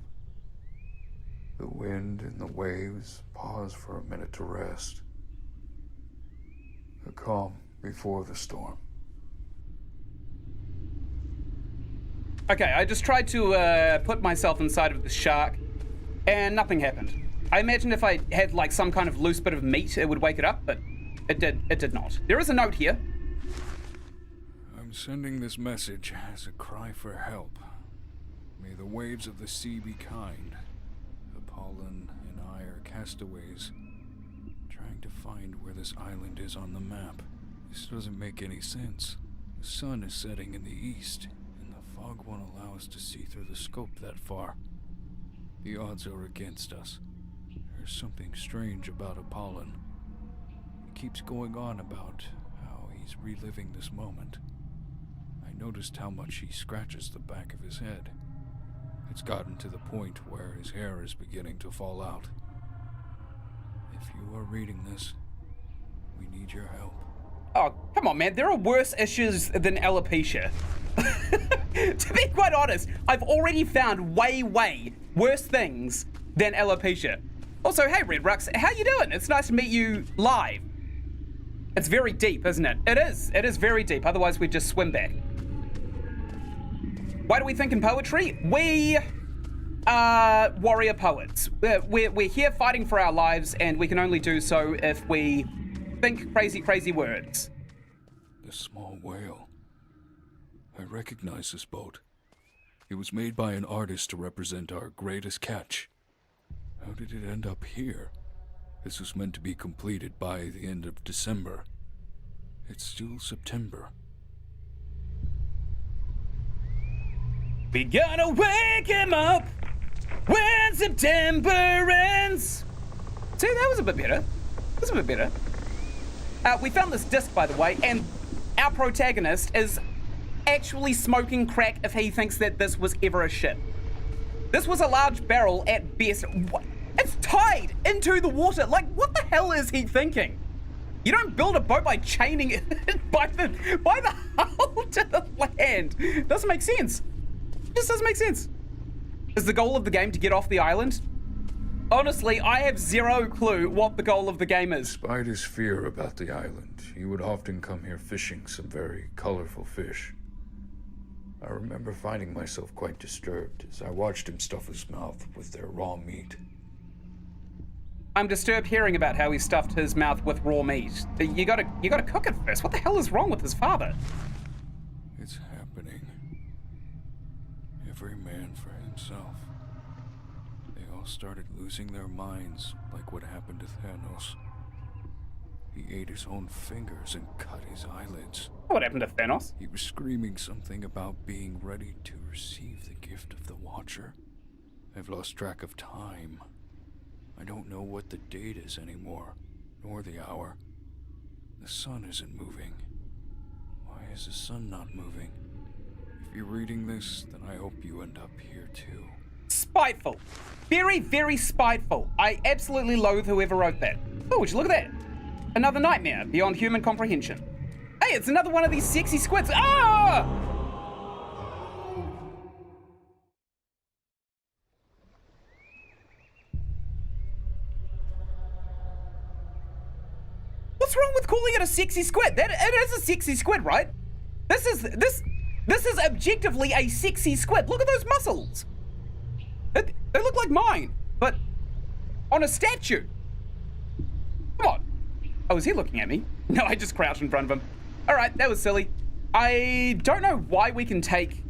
The wind and the waves pause for a minute to rest. The calm before the storm. Okay, I just tried to put myself inside of the shark, and nothing happened. I imagine if I had like some kind of loose bit of meat, it would wake it up, but it did not. There is a note here. I'm sending this message as a cry for help. May the waves of the sea be kind. Apollon and I are castaways, trying to find where this island is on the map. This doesn't make any sense. The sun is setting in the east, and the fog won't allow us to see through the scope that far. The odds are against us. There's something strange about Apollon. He keeps going on about how he's reliving this moment. I noticed how much he scratches the back of his head. It's gotten to the point where his hair is beginning to fall out. If you are reading this, we need your help. Oh, come on, man. There are worse issues than alopecia. To be quite honest, I've already found way worse things than alopecia. Also, hey, Red Rux, how you doing? It's nice to meet you live. It's very deep, isn't it? It is very deep. Otherwise, we'd just swim back. Why do we think in poetry? We are warrior poets. We're here fighting for our lives, and we can only do so if we think crazy words. The small whale. I recognize this boat. It was made by an artist to represent our greatest catch. How did it end up here? This was meant to be completed by the end of December. It's still September. We gonna wake him up when September ends. See, that was a bit better. That was a bit better. We found this disc, by the way, and our protagonist is actually smoking crack if he thinks that this was ever a ship. This was a large barrel at best. What? It's tied into the water. Like, what the hell is he thinking? You don't build a boat by chaining it by the hull to the land. Doesn't make sense. It just doesn't make sense. Is the goal of the game to get off the island? Honestly, I have zero clue what the goal of the game is. Despite his fear about the island, he would often come here fishing some very colorful fish. I remember finding myself quite disturbed as I watched him stuff his mouth with their raw meat. I'm disturbed hearing about how he stuffed his mouth with raw meat. You gotta cook it first. What the hell is wrong with his father? It's happening. Every man for himself. They all started losing their minds, like what happened to Thanos. He ate his own fingers and cut his eyelids. What happened to Thanos? He was screaming something about being ready to receive the gift of the Watcher. I've lost track of time. I don't know what the date is anymore, nor the hour. The sun isn't moving. Why is the sun not moving? If you're reading this, then I hope you end up here too. Spiteful. Very, very spiteful. I absolutely loathe whoever wrote that. Oh, would you look at that? Another nightmare beyond human comprehension. Hey, it's another one of these sexy squids. Ah! What's wrong with calling it a sexy squid? It is a sexy squid, right? This is objectively a sexy squid. Look at those muscles. They look like mine, but on a statue. Come on. Oh, is he looking at me? No, I just crouched in front of him. All right, that was silly. I don't know why we can take...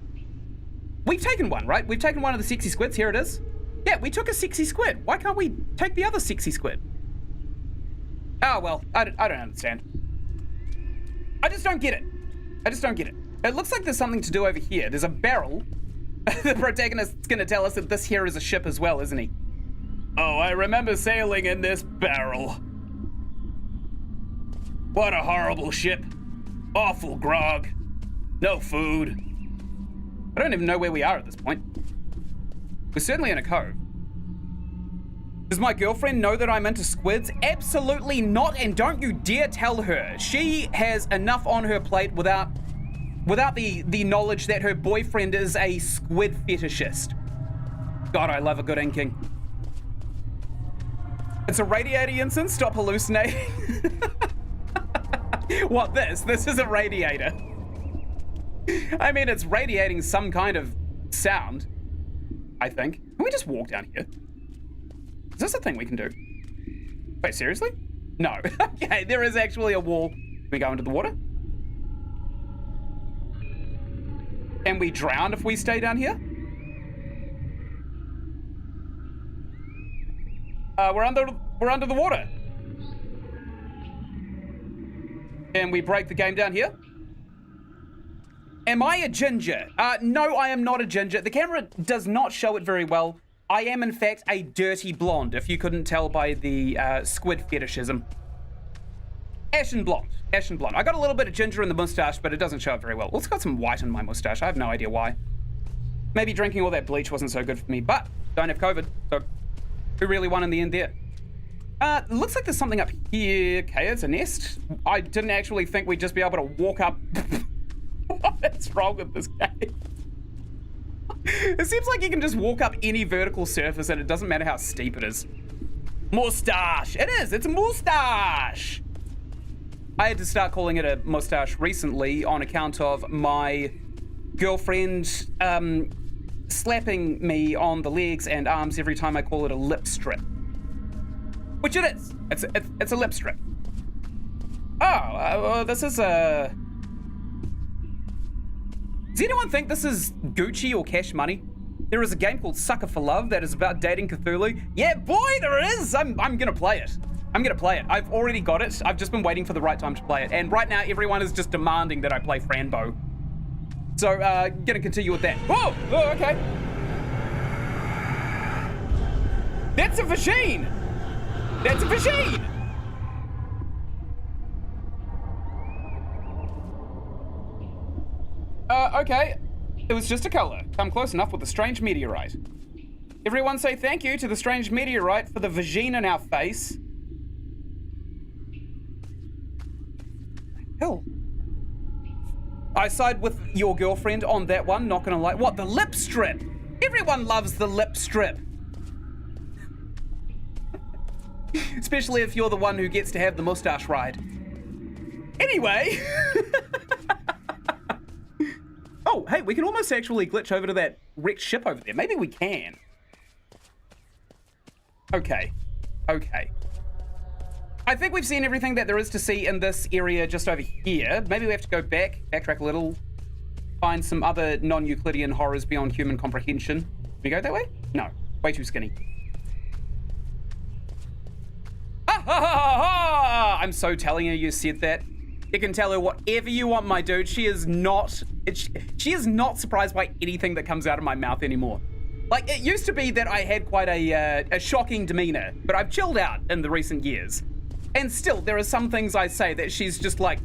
We've taken one, right? We've taken one of the sexy squids. Here it is. Yeah, we took a sexy squid. Why can't we take the other sexy squid? Oh, well, I don't understand. I just don't get it. I just don't get it. It looks like there's something to do over here. There's a barrel. The protagonist's gonna tell us that this here is a ship as well, isn't he? Oh, I remember sailing in this barrel. What a horrible ship. Awful grog. No food. I don't even know where we are at this point. We're certainly in a cove. Does my girlfriend know that I'm into squids? Absolutely not, and don't you dare tell her. She has enough on her plate without the knowledge that her boyfriend is a squid fetishist. God, I love a good inking. It's a radiator, Ynsin. Stop hallucinating. What, this? This is a radiator. I mean, it's radiating some kind of sound, I think. Can we just walk down here? Is this a thing we can do? Wait, seriously? No. Okay, there is actually a wall. Can we go into the water? Can we drown if we stay down here? We're under the water. Can we break the game down here? Am I a ginger? No, I am not a ginger. The camera does not show it very well. I am, in fact, a dirty blonde, if you couldn't tell by the squid fetishism. Ashen blonde. Ashen blonde. I got a little bit of ginger in the mustache, but it doesn't show up very well. It's got some white in my mustache. I have no idea why. Maybe drinking all that bleach wasn't so good for me, but don't have COVID, so who really won in the end there? Looks like there's something up here. Okay, it's a nest. I didn't actually think we'd just be able to walk up. What's wrong with this game? It seems like you can just walk up any vertical surface and it doesn't matter how steep it is. Mustache. It is. It's a mustache. I had to start calling it a mustache recently on account of my girlfriend slapping me on the legs and arms every time I call it a lip strip. Which it is. It's a lip strip. Oh, this is a... Does anyone think this is Gucci or Cash Money? There is a game called Sucker for Love that is about dating Cthulhu. Yeah, boy, there is! I'm gonna play it. I'm gonna play it. I've already got it. I've just been waiting for the right time to play it. And right now, everyone is just demanding that I play Franbo. So, gonna continue with that. Whoa! Oh, okay. That's a machine! That's a machine! Okay. It was just a color. Come close enough with a strange meteorite. Everyone say thank you to the strange meteorite for the vagine in our face. Hell. I side with your girlfriend on that one, not gonna lie. What, the lip strip? Everyone loves the lip strip. Especially if you're the one who gets to have the mustache ride. Anyway. Oh, hey, we can almost actually glitch over to that wrecked ship over there. Maybe we can. Okay. Okay. I think we've seen everything that there is to see in this area just over here. Maybe we have to go backtrack a little, find some other non-Euclidean horrors beyond human comprehension. Can we go that way? No, way too skinny. Ah, ha, ha, ha, ha! I'm so telling her you said that. You can tell her whatever you want, my dude. She is not surprised by anything that comes out of my mouth anymore. Like, it used to be that I had quite a shocking demeanor, but I've chilled out in the recent years. And still, there are some things I say that she's just like,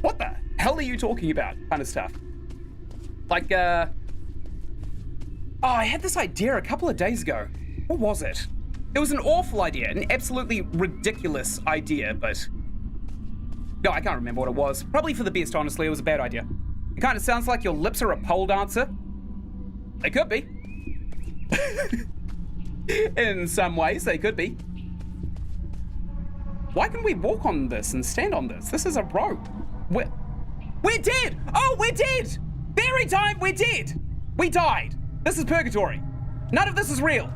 what the hell are you talking about? Kind of stuff. Like, oh, I had this idea a couple of days ago. What was it? It was an awful idea, an absolutely ridiculous idea, but... No, I can't remember what it was. Probably for the best, honestly. It was a bad idea. It kind of sounds like your lips are a pole dancer. They could be. In some ways, they could be. Why can we walk on this and stand on this? This is a rope. We're dead! Oh, we're dead! Very time, we're dead! We died. This is purgatory. None of this is real.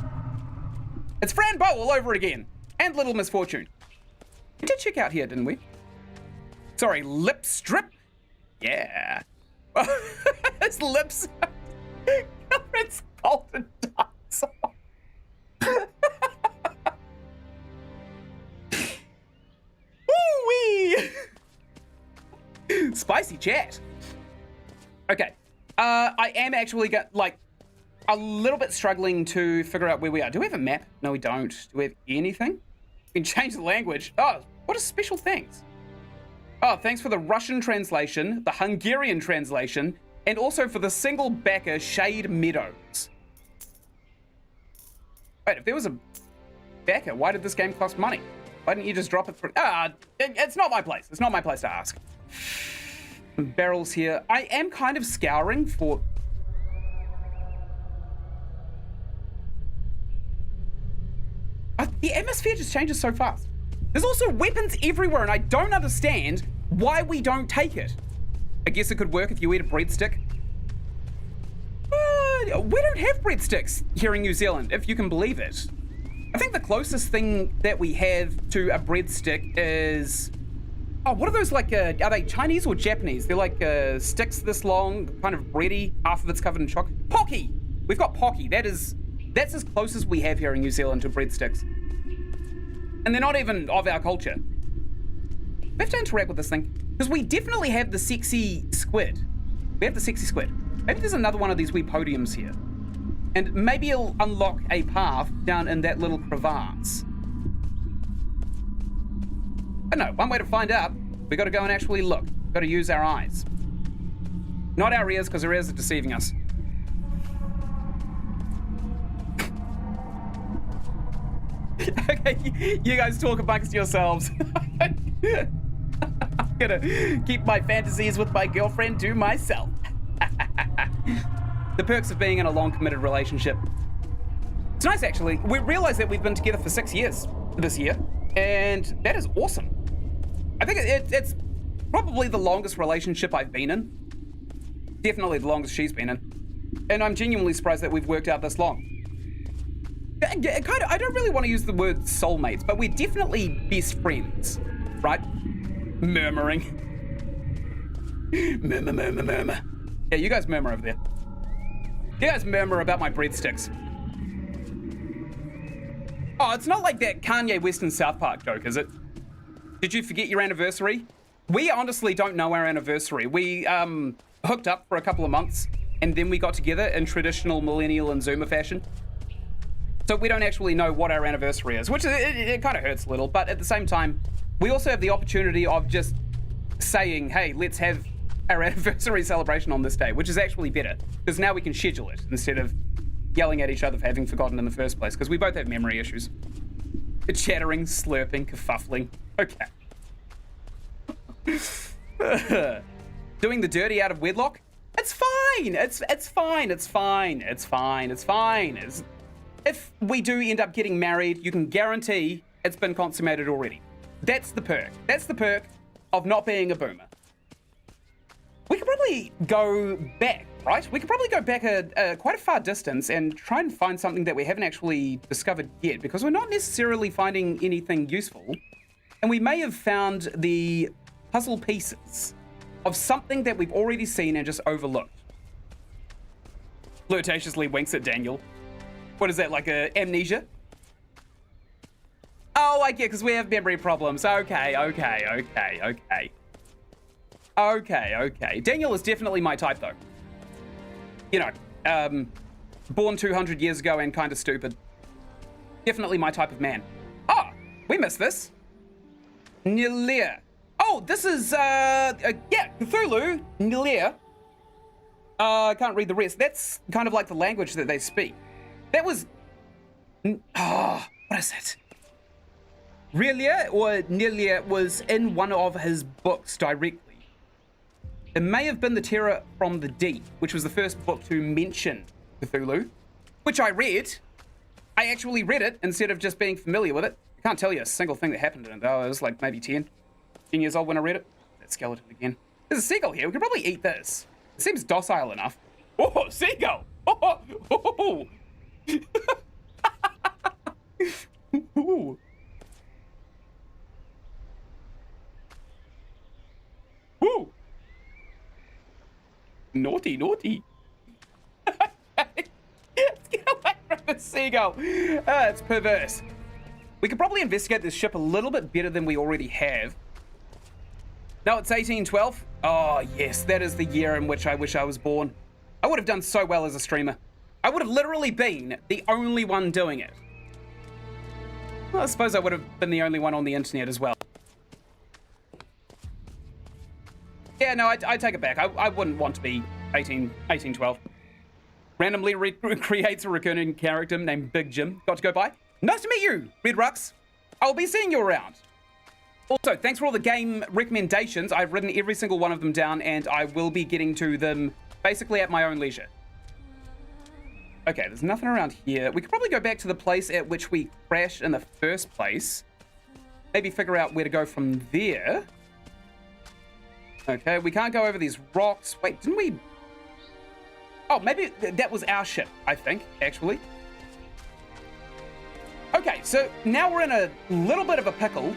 It's Fran Bow all over again. And Little Misfortune. We did check out here, didn't we? Sorry, lip strip? Yeah. His lips. It's golden dinosaur. Woo-wee! Spicy chat. Okay. I am actually a little bit struggling to figure out where we are. Do we have a map? No, we don't. Do we have anything? We can change the language. Oh, what are special things? Oh, thanks for the Russian translation, the Hungarian translation, and also for the single backer Shade Meadows. Wait, if there was a backer, why did this game cost money? Why didn't you just drop it for... it's not my place. It's not my place to ask. Barrels here. I am kind of scouring for... The atmosphere just changes so fast. There's also weapons everywhere, and I don't understand why we don't take it. I guess it could work if you eat a breadstick. We don't have breadsticks here in New Zealand, if you can believe it. I think the closest thing that we have to a breadstick is... Oh, what are those like, are they Chinese or Japanese? They're like sticks this long, kind of bready, half of it's covered in chocolate. Pocky! We've got Pocky. That's as close as we have here in New Zealand to breadsticks. And they're not even of our culture. We have to interact with this thing. Because we definitely have the sexy squid. We have the sexy squid. Maybe there's another one of these wee podiums here. And maybe it'll unlock a path down in that little crevasse. I don't know, one way to find out, we gotta go and actually look. We've gotta use our eyes. Not our ears, because our ears are deceiving us. Okay, you guys talk amongst yourselves. I'm gonna keep my fantasies with my girlfriend to myself. The perks of being in a long committed relationship. It's nice, actually. We realized that we've been together for 6 years this year, and that is awesome. I think it's probably the longest relationship I've been in. Definitely the longest she's been in. And I'm genuinely surprised that we've worked out this long. I don't really want to use the word soulmates, but we're definitely best friends, right? Murmuring. Murmur. Yeah, you guys murmur over there. You guys murmur about my breadsticks. Oh, it's not like that Kanye West and South Park joke, is it? Did you forget your anniversary? We honestly don't know our anniversary. We hooked up for a couple of months, and then we got together in traditional millennial and Zoomer fashion. So we don't actually know what our anniversary is, which it kind of hurts a little, but at the same time, we also have the opportunity of just saying, hey, let's have our anniversary celebration on this day, which is actually better, because now we can schedule it instead of yelling at each other for having forgotten in the first place, because we both have memory issues. Chattering, slurping, kerfuffling. Okay. Doing the dirty out of wedlock? It's fine. It's fine. It's fine. It's fine. It's fine. If we do end up getting married, you can guarantee it's been consummated already. That's the perk. That's the perk of not being a boomer. We could probably go back, right? We could probably go back quite a far distance and try and find something that we haven't actually discovered yet, because we're not necessarily finding anything useful. And we may have found the puzzle pieces of something that we've already seen and just overlooked. Flirtatiously winks at Daniel. What is that, like amnesia? Oh, I get, because we have memory problems. Okay. Daniel is definitely my type, though. You know, born 200 years ago and kind of stupid. Definitely my type of man. Oh, we missed this. Nilir. Oh, this is, yeah, Cthulhu. Nilir. I can't read the rest. That's kind of like the language that they speak. That was... what is it? Relia or Nilir was in one of his books directly. It may have been The Terror from the Deep, which was the first book to mention Cthulhu, which I read. I actually read it instead of just being familiar with it. I can't tell you a single thing that happened in it, though. I was like maybe 10 years old when I read it. That skeleton again. There's a seagull here. We could probably eat this. It seems docile enough. Oh, seagull! Oh. Ooh. Woo! Naughty. Let's get away from the seagull. It's perverse. We could probably investigate this ship a little bit better than we already have. No, it's 1812. Oh, yes, that is the year in which I wish I was born. I would have done so well as a streamer. I would have literally been the only one doing it. Well, I suppose I would have been the only one on the internet as well. Yeah, no, I take it back. I wouldn't want to be 1812. Randomly creates a recurring character named Big Jim. Got to go by. Nice to meet you, Red Rux. I'll be seeing you around. Also, thanks for all the game recommendations. I've written every single one of them down, and I will be getting to them basically at my own leisure. Okay, there's nothing around here. We could probably go back to the place at which we crashed in the first place. Maybe figure out where to go from there. Okay, we can't go over these rocks. Wait, didn't we... Oh, maybe that was our ship, I think, actually. Okay, so now we're in a little bit of a pickle.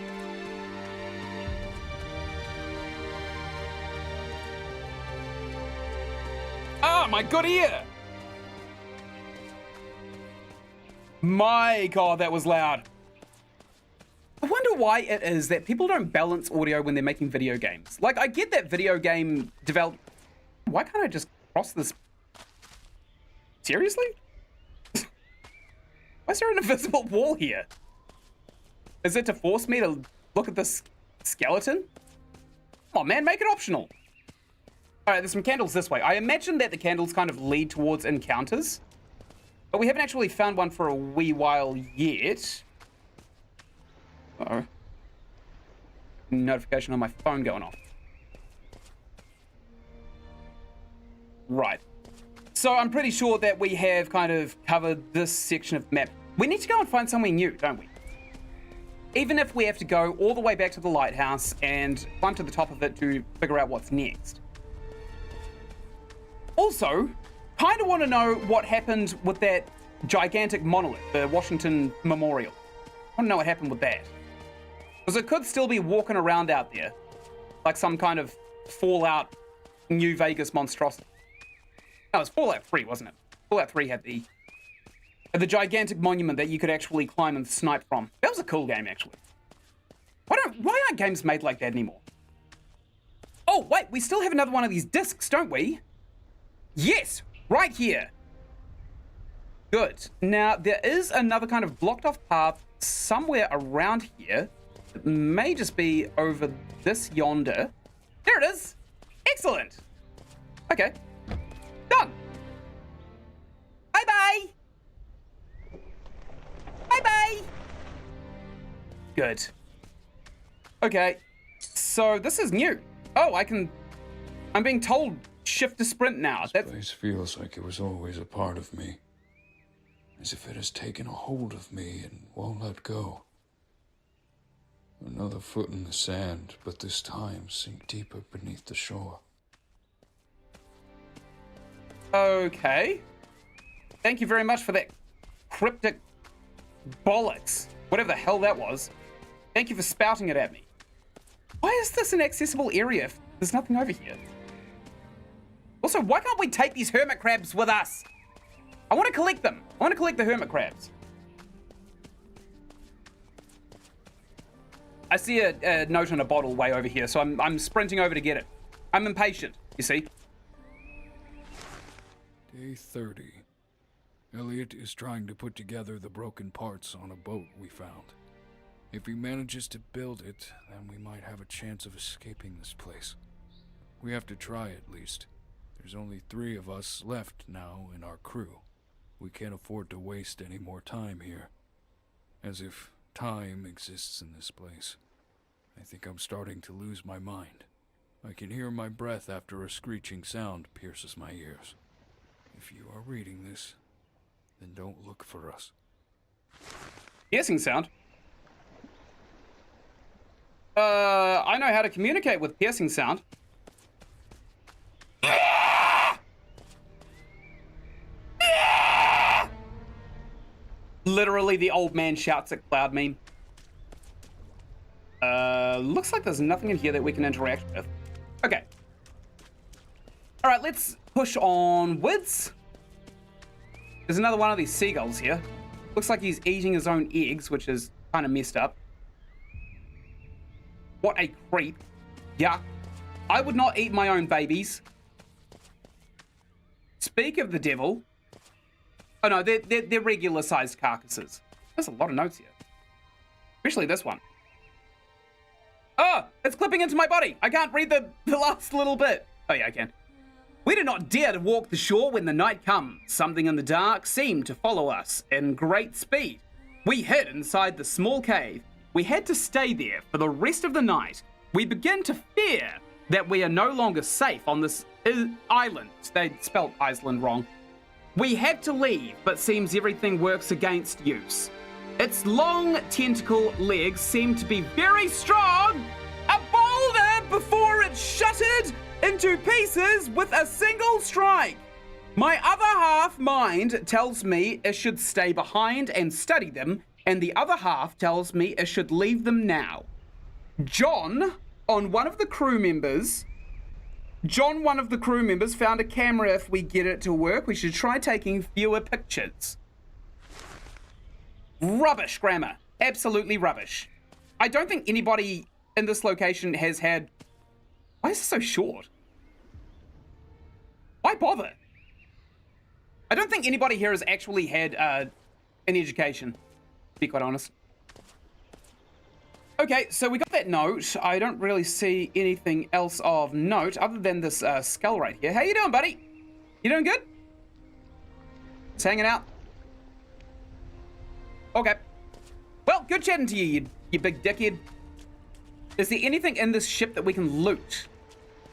Ah, my good ear! My God, that was loud. I wonder why it is that people don't balance audio when they're making video games. Like, I get that video game develop... Why can't I just cross this? Seriously? Why is there an invisible wall here? Is it to force me to look at this skeleton? Come on, man, make it optional. All right, there's some candles this way. I imagine that the candles kind of lead towards encounters, but we haven't actually found one for a wee while yet. Uh-oh. Notification on my phone going off. Right. So I'm pretty sure that we have kind of covered this section of the map. We need to go and find somewhere new, don't we? Even if we have to go all the way back to the lighthouse and climb to the top of it to figure out what's next. Also, kind of want to know what happened with that gigantic monolith, the Washington Memorial. I want to know what happened with that. Because it could still be walking around out there, like some kind of Fallout New Vegas monstrosity. No, it was Fallout 3, wasn't it? Fallout 3 had the gigantic monument that you could actually climb and snipe from. That was a cool game, actually. Why aren't games made like that anymore? Oh, wait, we still have another one of these discs, don't we? Yes, right here. Good. Now, there is another kind of blocked off path somewhere around here. It may just be over this yonder. There it is. Excellent. Okay. Done. Bye-bye. Bye-bye. Good. Okay. So this is new. Oh, I'm being told shift to sprint now. This place feels like it was always a part of me. As if it has taken a hold of me and won't let go. Another foot in the sand, but this time sink deeper beneath the shore. Okay. Thank you very much for that cryptic bollocks. Whatever the hell that was. Thank you for spouting it at me. Why is this an accessible area if there's nothing over here? Also, why can't we take these hermit crabs with us? I want to collect them. I want to collect the hermit crabs. I see a note on a bottle way over here, so I'm sprinting over to get it. I'm impatient, you see. Day 30. Elliot is trying to put together the broken parts on a boat we found. If he manages to build it, then we might have a chance of escaping this place. We have to try at least. There's only 3 of us left now in our crew. We can't afford to waste any more time here. As if time exists in this place. I think I'm starting to lose my mind. I can hear my breath after a screeching sound pierces my ears. If you are reading this, then don't look for us. Piercing sound? I know how to communicate with piercing sound. Literally, the old man shouts at Cloud meme. Looks like there's nothing in here that we can interact with. Okay. All right, let's push onwards. There's another one of these seagulls here. Looks like he's eating his own eggs, which is kind of messed up. What a creep. Yuck. I would not eat my own babies. Speak of the devil. Oh no, they're regular sized carcasses. There's a lot of notes here. Especially this one. Oh, it's clipping into my body. I can't read the last little bit. Oh yeah, I can. We did not dare to walk the shore when the night comes. Something in the dark seemed to follow us in great speed. We hid inside the small cave. We had to stay there for the rest of the night. We begin to fear that we are no longer safe on this island. They spelled Iceland wrong. We had to leave, but seems everything works against use. Its long tentacle legs seem to be very strong. A boulder before it shattered into pieces with a single strike. My other half mind tells me I should stay behind and study them, and the other half tells me I should leave them now. John, one of the crew members, found a camera. If we get it to work, we should try taking fewer pictures. Rubbish grammar. Absolutely rubbish. I don't think anybody in this location has had... Why is it so short? Why bother? I don't think anybody here has actually had an education, to be quite honest. Okay, so we got that note. I don't really see anything else of note other than this skull right here. How you doing, buddy? You doing good? Just hanging out? Okay. Well, good chatting to you, you big dickhead. Is there anything in this ship that we can loot?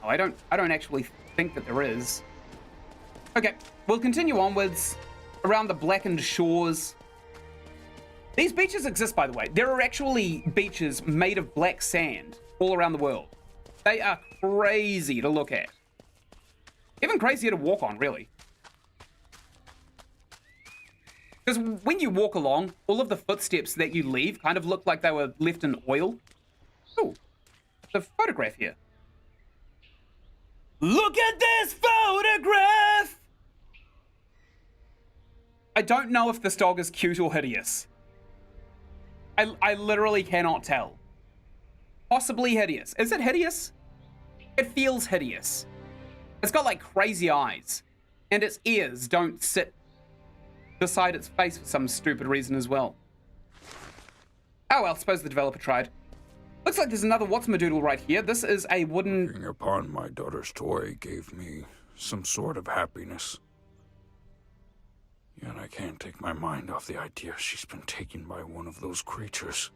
Oh, I don't actually think that there is. Okay, we'll continue onwards around the blackened shores. These beaches exist, by the way. There are actually beaches made of black sand all around the world. They are crazy to look at. Even crazier to walk on, really. Because when you walk along, all of the footsteps that you leave kind of look like they were left in oil. Oh, the photograph here. Look at this photograph! I don't know if this dog is cute or hideous. I literally cannot tell. Possibly hideous. Is it hideous? It feels hideous. It's got like crazy eyes, and its ears don't sit beside its face for some stupid reason as well. Oh well, suppose the developer tried. Looks like there's another What's-My-Doodle right here. This is a wooden... Looking upon my daughter's toy gave me some sort of happiness. Yet I can't take my mind off the idea she's been taken by one of those creatures.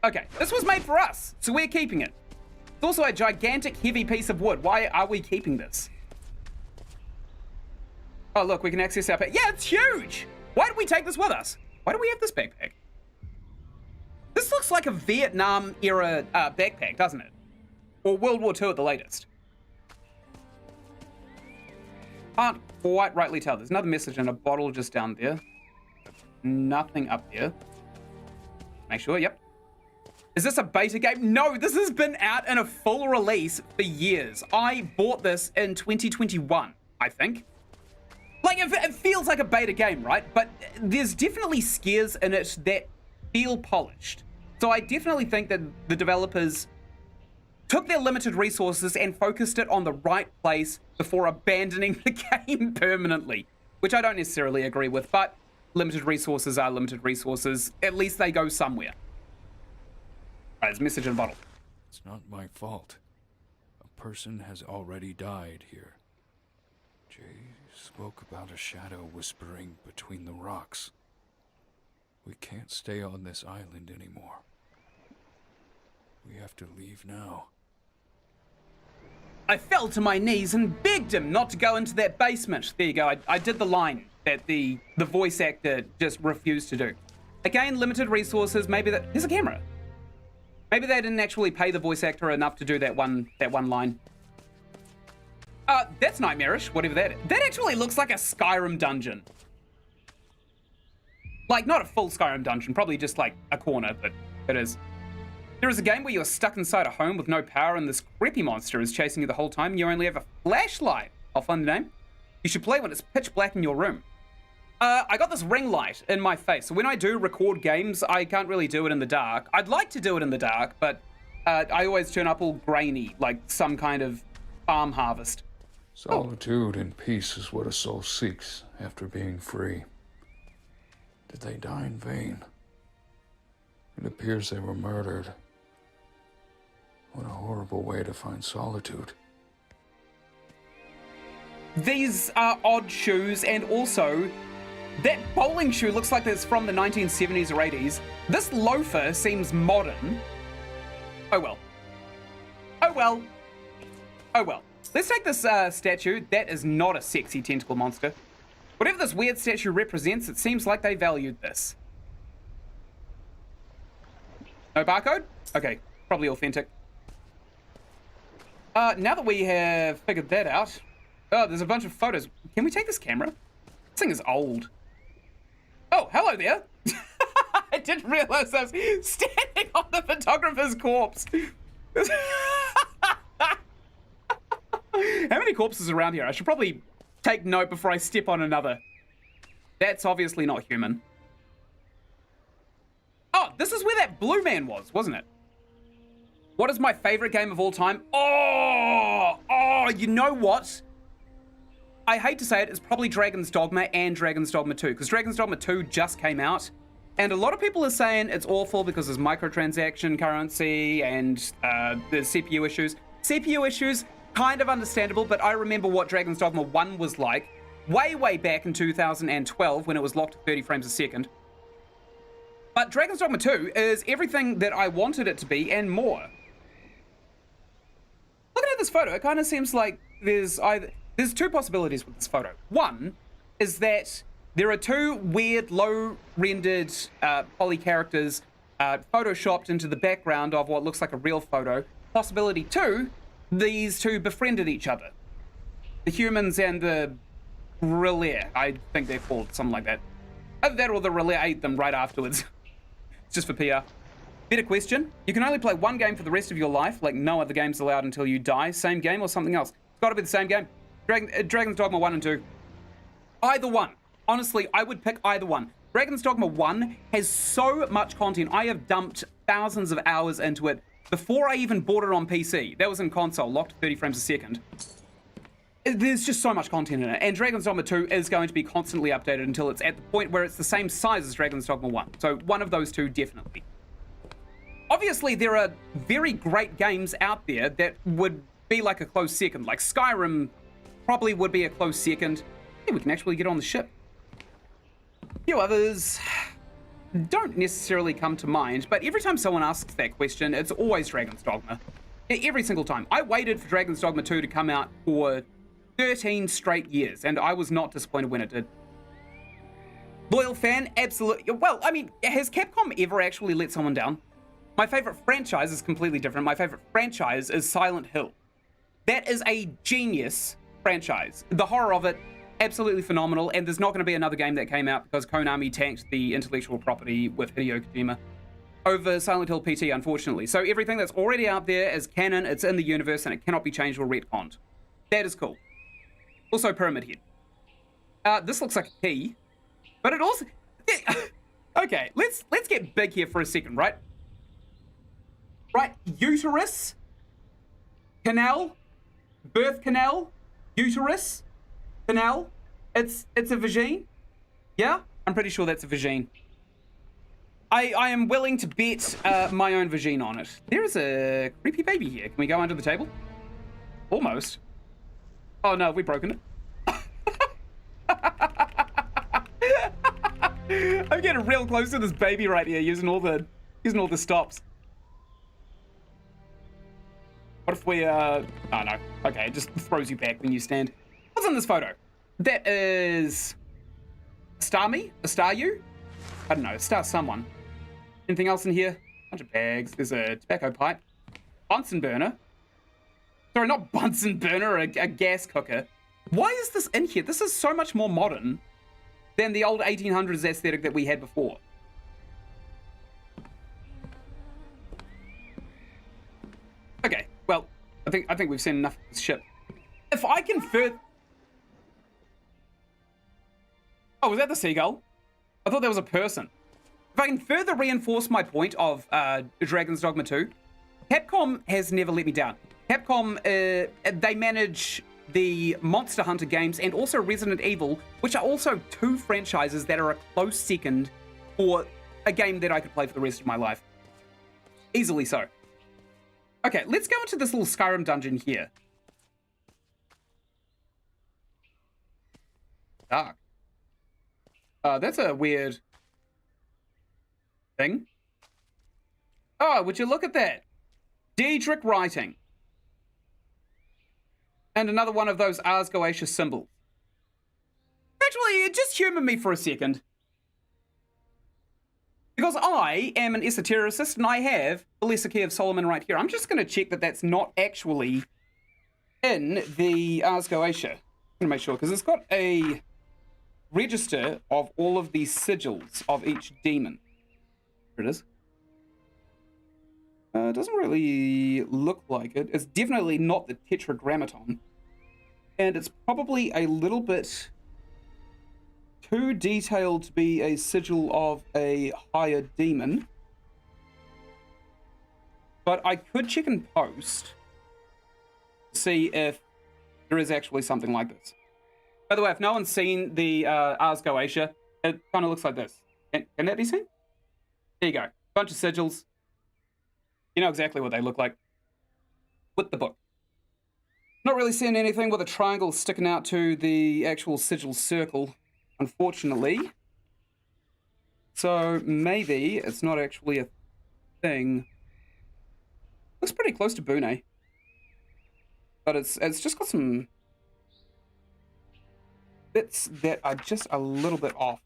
Okay, this was made for us, so we're keeping it. It's also a gigantic, heavy piece of wood. Why are we keeping this? Oh, look, we can access our pet. Yeah, it's huge! Why did we take this with us? Why do we have this backpack? This looks like a Vietnam-era backpack, doesn't it? Or World War II at the latest. Can't quite rightly tell. There's another message in a bottle just down there. Nothing up there. Make sure, yep. Is this a beta game? No, this has been out in a full release for years. I bought this in 2021, I think. Like, it feels like a beta game, right? But there's definitely scares in it that feel polished. So I definitely think that the developers took their limited resources and focused it on the right place before abandoning the game permanently, which I don't necessarily agree with, but limited resources are limited resources. At least they go somewhere. All right, there's a message in a bottle. It's not my fault. A person has already died here. Jay spoke about a shadow whispering between the rocks. We can't stay on this island anymore. We have to leave now. I fell to my knees and begged him not to go into that basement. There you go. I did the line that the voice actor just refused to do. Again, limited resources. Maybe there's a camera. Maybe they didn't actually pay the voice actor enough to do that one line. That's nightmarish, whatever that is. That actually looks like a Skyrim dungeon. Like, not a full Skyrim dungeon, probably just like a corner, but it is. There is a game where you're stuck inside a home with no power and this creepy monster is chasing you the whole time and you only have a flashlight. I'll find the name. You should play when it's pitch black in your room. I got this ring light in my face, so when I do record games, I can't really do it in the dark. I'd like to do it in the dark, but I always turn up all grainy, like some kind of farm harvest. Solitude and peace is what a soul seeks after being free. Did they die in vain? It appears they were murdered. What a horrible way to find solitude. These are odd shoes, and also, that bowling shoe looks like it's from the 1970s or 80s. This loafer seems modern. Oh well. Oh well. Oh well. Let's take this statue. That is not a sexy tentacle monster. Whatever this weird statue represents, it seems like they valued this. No barcode? Okay, probably authentic. Now that we have figured that out, oh, there's a bunch of photos. Can we take this camera? This thing is old. Oh, hello there. I didn't realize I was standing on the photographer's corpse. How many corpses are around here? I should probably take note before I step on another. That's obviously not human. Oh, this is where that blue man was, wasn't it? What is my favorite game of all time? Oh, you know what? I hate to say it, it's probably Dragon's Dogma and Dragon's Dogma 2, because Dragon's Dogma 2 just came out, and a lot of people are saying it's awful because there's microtransaction currency and there's CPU issues. CPU issues, kind of understandable, but I remember what Dragon's Dogma 1 was like way back in 2012 when it was locked at 30 frames a second. But Dragon's Dogma 2 is everything that I wanted it to be and more. Looking at this photo, it kind of seems like there's two possibilities with this photo. One is that there are two weird, low-rendered poly characters photoshopped into the background of what looks like a real photo. Possibility two, these two befriended each other. The humans and the Relay, I think they're called, something like that. Either that or the Relay ate them right afterwards. It's just for PR. Better question. You can only play one game for the rest of your life, like no other game's allowed until you die. Same game or something else? It's gotta be the same game. Dragon's Dogma 1 and 2. Either one. Honestly, I would pick either one. Dragon's Dogma 1 has so much content. I have dumped thousands of hours into it before I even bought it on PC. That was in console, locked at 30 frames a second. There's just so much content in it, and Dragon's Dogma 2 is going to be constantly updated until it's at the point where it's the same size as Dragon's Dogma 1. So one of those two, definitely. Obviously, there are very great games out there that would be like a close second. Like Skyrim probably would be a close second. Yeah, we can actually get on the ship. A few others don't necessarily come to mind, but every time someone asks that question, it's always Dragon's Dogma. Every single time. I waited for Dragon's Dogma 2 to come out for 13 straight years, and I was not disappointed when it did. Loyal fan, absolutely. Well, I mean, has Capcom ever actually let someone down? My favorite franchise is completely different. My favorite franchise is Silent Hill. That is a genius franchise. The horror of it, absolutely phenomenal, and there's not going to be another game that came out because Konami tanked the intellectual property with Hideo Kojima over Silent Hill PT, unfortunately. So everything that's already out there is canon, it's in the universe, and it cannot be changed or retconned. That is cool. Also, Pyramid Head. This looks like a key, but it also... Okay, let's get big here for a second, right? Right, uterus, canal, birth canal, uterus, canal. It's a vagine. Yeah, I'm pretty sure that's a vagine. I am willing to bet my own vagine on it. There is a creepy baby here. Can we go under the table? Almost. Oh no, we've broken it. I'm getting real close to this baby right here, using all the stops. What if we oh no. Okay, it just throws you back when you stand. What's in this photo? That is a star me? A star you? I don't know, a star someone. Anything else in here? Bunch of bags. There's a tobacco pipe. Bunsen burner. Sorry, not Bunsen burner, a gas cooker. Why is this in here? This is so much more modern than the old 1800s aesthetic that we had before. Okay, well, I think we've seen enough of this ship. If I can further... Oh, was that the seagull? I thought that was a person. If I can further reinforce my point of Dragon's Dogma 2, Capcom has never let me down. Capcom, they manage the Monster Hunter games and also Resident Evil, which are also two franchises that are a close second for a game that I could play for the rest of my life. Easily so. Okay, let's go into this little Skyrim dungeon here. Dark. That's a weird thing. Oh, would you look at that? Daedric writing. And another one of those Ars Goetia symbols. Actually, just humor me for a second. Because I am an esotericist and I have the Lesser Key of Solomon right here. I'm just going to check that that's not actually in the Ars Goetia. I'm going to make sure, because it's got a register of all of the sigils of each demon. Here it is. It doesn't really look like it. It's definitely not the Tetragrammaton. And it's probably a little bit too detailed to be a sigil of a higher demon. But I could check in post to see if there is actually something like this. By the way, if no one's seen the Ars Goetia, it kind of looks like this. Can that be seen? There you go. Bunch of sigils. You know exactly what they look like with the book. Not really seeing anything with a triangle sticking out to the actual sigil circle, unfortunately. So maybe it's not actually a thing. Looks pretty close to Bune. But it's just got some bits that are just a little bit off.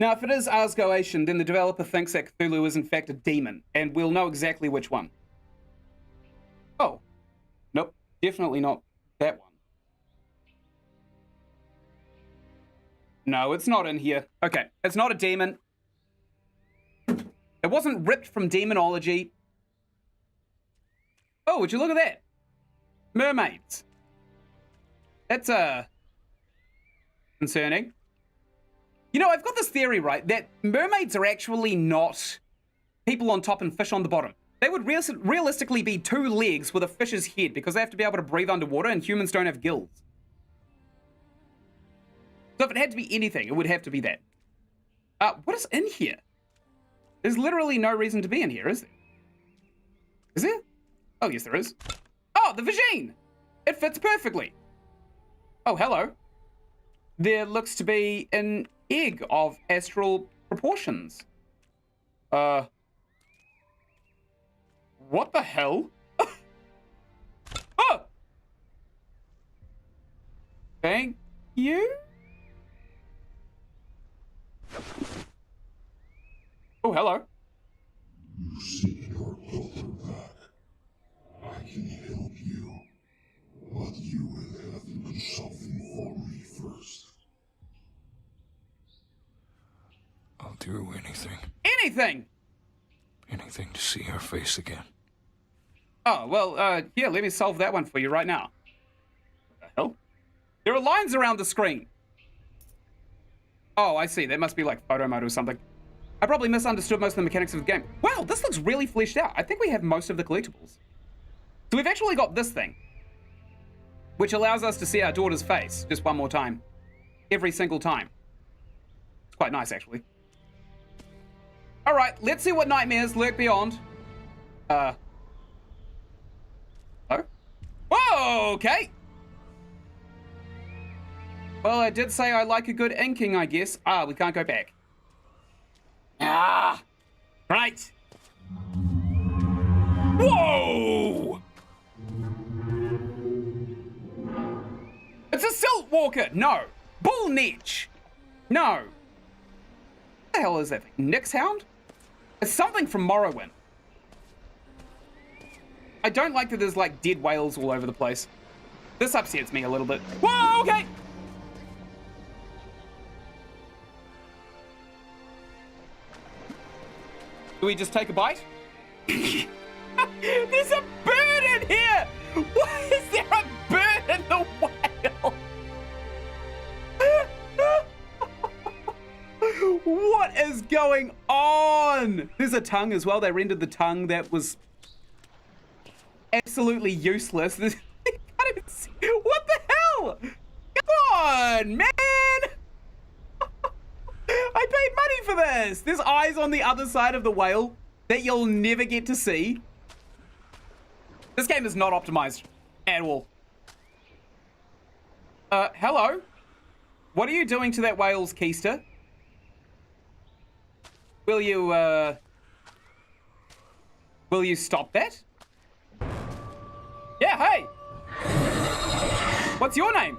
Now, if it is Ars Goetian, then the developer thinks that Cthulhu is in fact a demon, and we'll know exactly which one. Oh. Nope. Definitely not that one. No, it's not in here. Okay, it's not a demon. It wasn't ripped from demonology. Oh, would you look at that? Mermaids. That's, concerning. You know, I've got this theory, right, that mermaids are actually not people on top and fish on the bottom. They would realistically be 2 legs with a fish's head because they have to be able to breathe underwater and humans don't have gills. So if it had to be anything, it would have to be that. What is in here? There's literally no reason to be in here, is there? Is there? Oh, yes, there is. Oh, the vagine! It fits perfectly. Oh, hello. There looks to be an egg of astral proportions. What the hell? Oh! Thank you? Oh, hello. You seek your brother back. I can help you, but you will have to do something for me first. I'll do anything. Anything! Anything to see her face again. Oh, well, yeah, let me solve that one for you right now. What the hell? There are lines around the screen. Oh, I see. That must be like photo mode or something. I probably misunderstood most of the mechanics of the game. Wow, this looks really fleshed out. I think we have most of the collectibles. So we've actually got this thing, which allows us to see our daughter's face just one more time. Every single time. It's quite nice, actually. All right, let's see what nightmares lurk beyond. Oh? Whoa, okay. Well, I did say I like a good inking, I guess. Ah, we can't go back. Ah, right. Whoa! It's a silt walker. No. Bull Netch. No. What the hell is that thing? Nyx Hound? It's something from Morrowind. I don't like that there's like dead whales all over the place. This upsets me a little bit. Whoa, okay. Do we just take a bite? There's a bird in here! Why is there a bird in the whale? What is going on? There's a tongue as well. They rendered the tongue that was absolutely useless. What the hell? Come on, man! I paid money for this. There's eyes on the other side of the whale that you'll never get to see. This game is not optimized at all. Hello? What are you doing to that whale's keister? Will you stop that? Yeah, hey! What's your name?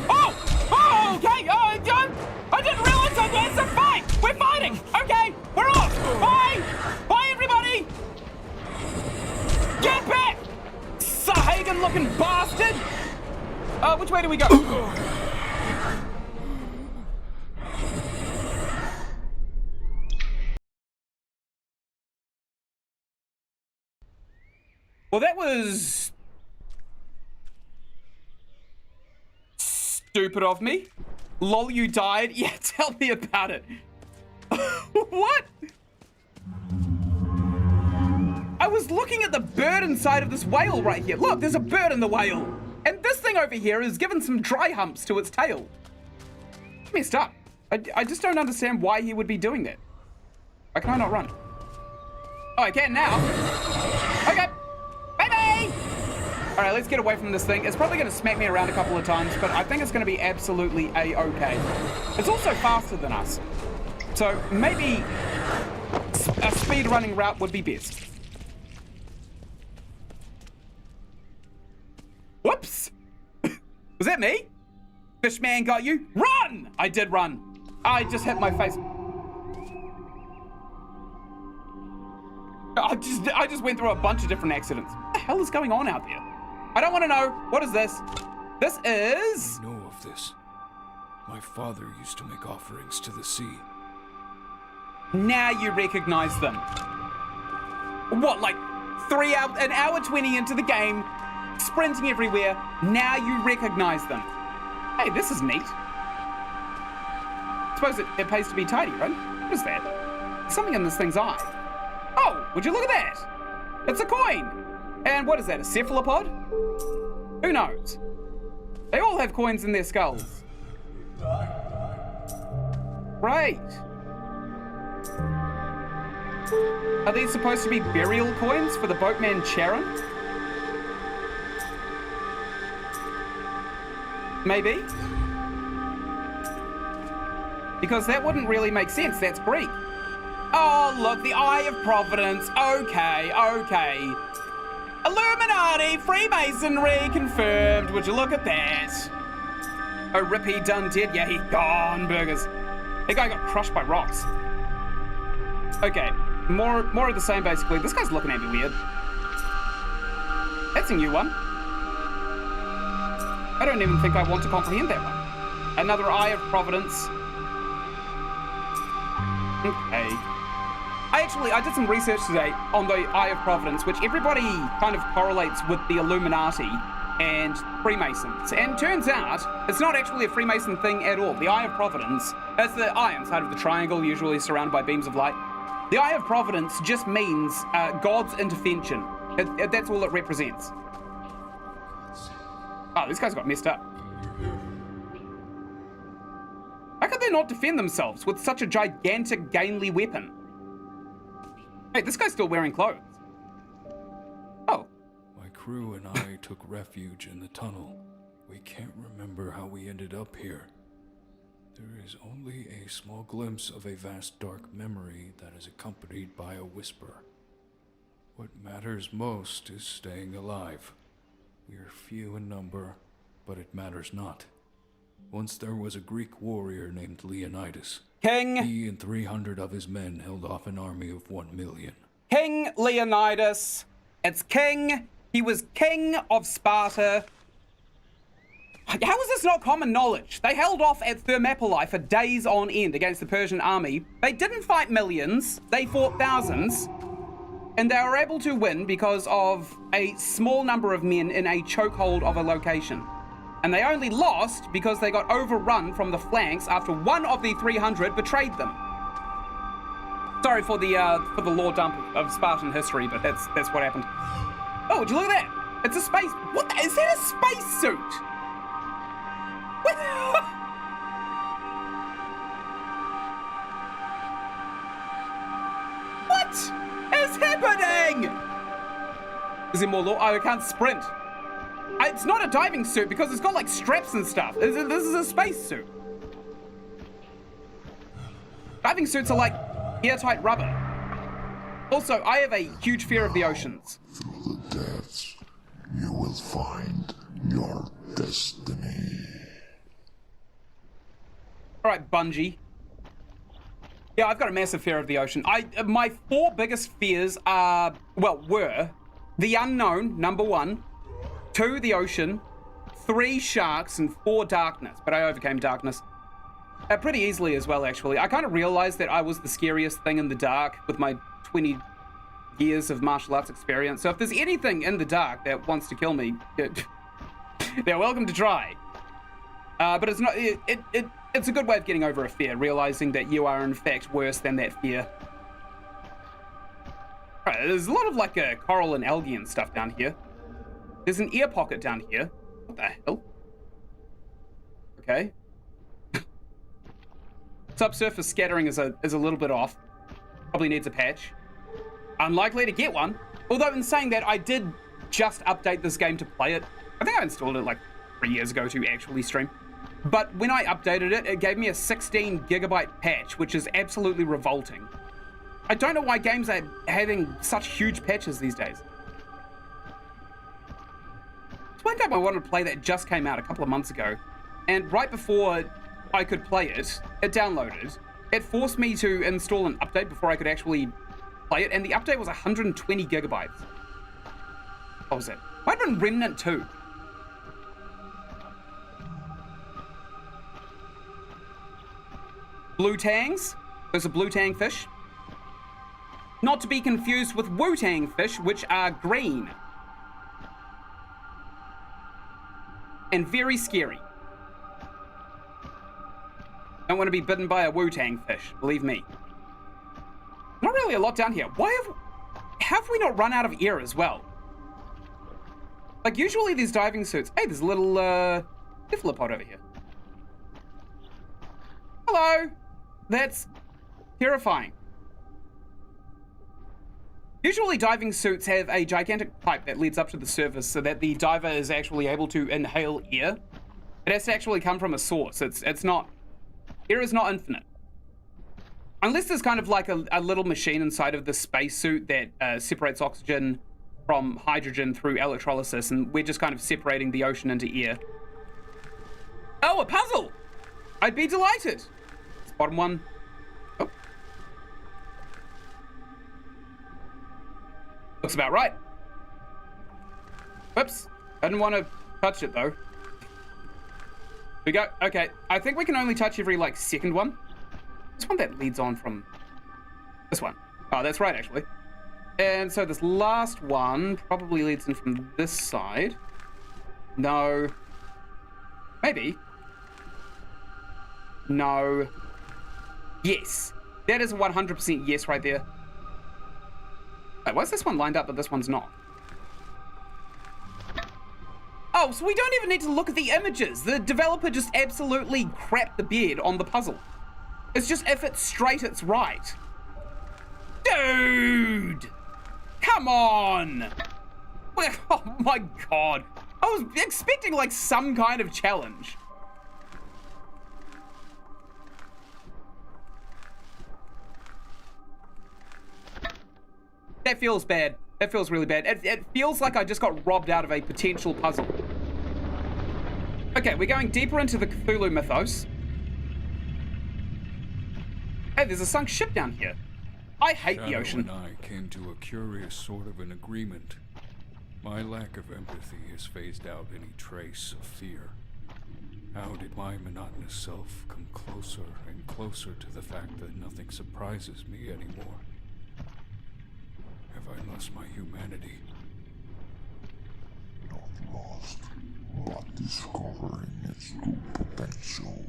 Oh! Oh, okay! I didn't realize that there's a fight! We're fighting! Okay, we're off! Bye! Bye, everybody! Get back! Sahagan-looking bastard! Which way do we go? Well, that was stupid of me. Lol, you died? Yeah, tell me about it. What? I was looking at the bird inside of this whale right here. Look, there's a bird in the whale. And this thing over here is given some dry humps to its tail. It's messed up. I just don't understand why he would be doing that. Why can I not run? Oh, I can now. Okay. Bye-bye! All right, let's get away from this thing. It's probably going to smack me around a couple of times, but I think it's going to be absolutely A-okay. It's also faster than us. So maybe a speed running route would be best. Whoops! Was that me? Fishman got you? Run! I did run. I just hit my face. I just went through a bunch of different accidents. What the hell is going on out there? I don't want to know. What is this? This is... I know of this. My father used to make offerings to the sea. Now you recognize them. What, like an hour 20 into the game, sprinting everywhere, now you recognize them. Hey, this is neat. I suppose it pays to be tidy, right? What is that? Something in this thing's eye. Would you look at that? It's a coin. And what is that, a cephalopod? Who knows? They all have coins in their skulls. Right. Are these supposed to be burial coins for the boatman Charon? Maybe. Because that wouldn't really make sense. That's Greek. Oh, look, the Eye of Providence. Okay, okay. Illuminati, Freemasonry confirmed. Would you look at that? Oh, rip, he done did. Yeah, he gone burgers. That guy got crushed by rocks. Okay, more of the same, basically. This guy's looking at me weird. That's a new one. I don't even think I want to comprehend that one. Another Eye of Providence. Okay. I did some research today on the Eye of Providence, which everybody kind of correlates with the Illuminati and Freemasons. And turns out, it's not actually a Freemason thing at all. The Eye of Providence, that's the eye inside of the triangle, usually surrounded by beams of light. The Eye of Providence just means God's intervention. That's all it represents. Oh, this guy's got messed up. How could they not defend themselves with such a gigantic, gainly weapon? Hey, this guy's still wearing clothes. Oh. My crew and I took refuge in the tunnel. We can't remember how we ended up here. There is only a small glimpse of a vast dark memory that is accompanied by a whisper. What matters most is staying alive. We are few in number, but it matters not. Once there was a Greek warrior named Leonidas. King. He and 300 of his men held off an army of 1 million. King Leonidas. It's king. He was king of Sparta. How is this not common knowledge? They held off at Thermopylae for days on end against the Persian army. They didn't fight millions. They fought thousands. And they were able to win because of a small number of men in a chokehold of a location. And they only lost because they got overrun from the flanks after one of the 300 betrayed them. Sorry for the lore dump of Spartan history, but that's what happened. Oh, would you look at that? It's a space. What is that? A space suit? What? What is happening? Is there more lore? Oh, I can't sprint. It's not a diving suit because it's got like straps and stuff. This is a space suit. Diving suits are like airtight rubber. Also, I have a huge fear of the oceans. Through the depths, you will find your destiny. All right, Bungie. Yeah, I've got a massive fear of the ocean. My 4 biggest fears were the unknown, number 1. 2, the ocean. 3, sharks. And 4, darkness. But I overcame darkness. Pretty easily as well, actually. I kind of realized that I was the scariest thing in the dark with my 20 years of martial arts experience. So if there's anything in the dark that wants to kill me, they're welcome to try. But it's not. It's a good way of getting over a fear, realizing that you are in fact worse than that fear. Alright, there's a lot of like coral and algae and stuff down here. There's an ear pocket down here. What the hell? Okay. Subsurface scattering is a little bit off. Probably needs a patch. Unlikely to get one. Although in saying that, I did just update this game to play it. I think I installed it like 3 years ago to actually stream. But when I updated it, it gave me a 16 gigabyte patch, which is absolutely revolting. I don't know why games are having such huge patches these days. There's one game I wanted to play that just came out a couple of months ago, and right before I could play it, it downloaded. It forced me to install an update before I could actually play it, and the update was 120 gigabytes. What was it? Might have been Remnant 2. Blue tangs. Those are blue tang fish. Not to be confused with Wu-Tang fish, which are green. And very scary. Don't want to be bitten by a Wu-Tang fish, believe me. Not really a lot down here. Why have we not run out of air as well? Like, usually these diving suits... Hey, there's a little, cephalopod over here. Hello! That's terrifying. Usually diving suits have a gigantic pipe that leads up to the surface so that the diver is actually able to inhale air. It has to actually come from a source. It's not... Air is not infinite. Unless there's kind of like a little machine inside of the spacesuit that separates oxygen from hydrogen through electrolysis, and we're just kind of separating the ocean into air. Oh, a puzzle! I'd be delighted. It's bottom one. Oh. Looks about right. Whoops. I didn't want to touch it, though. We go. Okay, I think we can only touch every, like, second one. This one that leads on from this one. Oh, that's right, actually. And so this last one probably leads in from this side. No. Maybe. No. Yes. That is a 100% yes right there. Wait, why is this one lined up but this one's not? Oh, so we don't even need to look at the images. The developer just absolutely crapped the bed on the puzzle. It's just if it's straight, it's right. Dude! Come on! Oh my god. I was expecting like some kind of challenge. That feels bad. That feels really bad. It feels like I just got robbed out of a potential puzzle. Okay, we're going deeper into the Cthulhu mythos. Hey, there's a sunk ship down here. I hate the ocean. Shadow and I came to a curious sort of an agreement. My lack of empathy has phased out any trace of fear. How did my monotonous self come closer and closer to the fact that nothing surprises me anymore? Have I lost my humanity? Not lost, but discovering its true potential.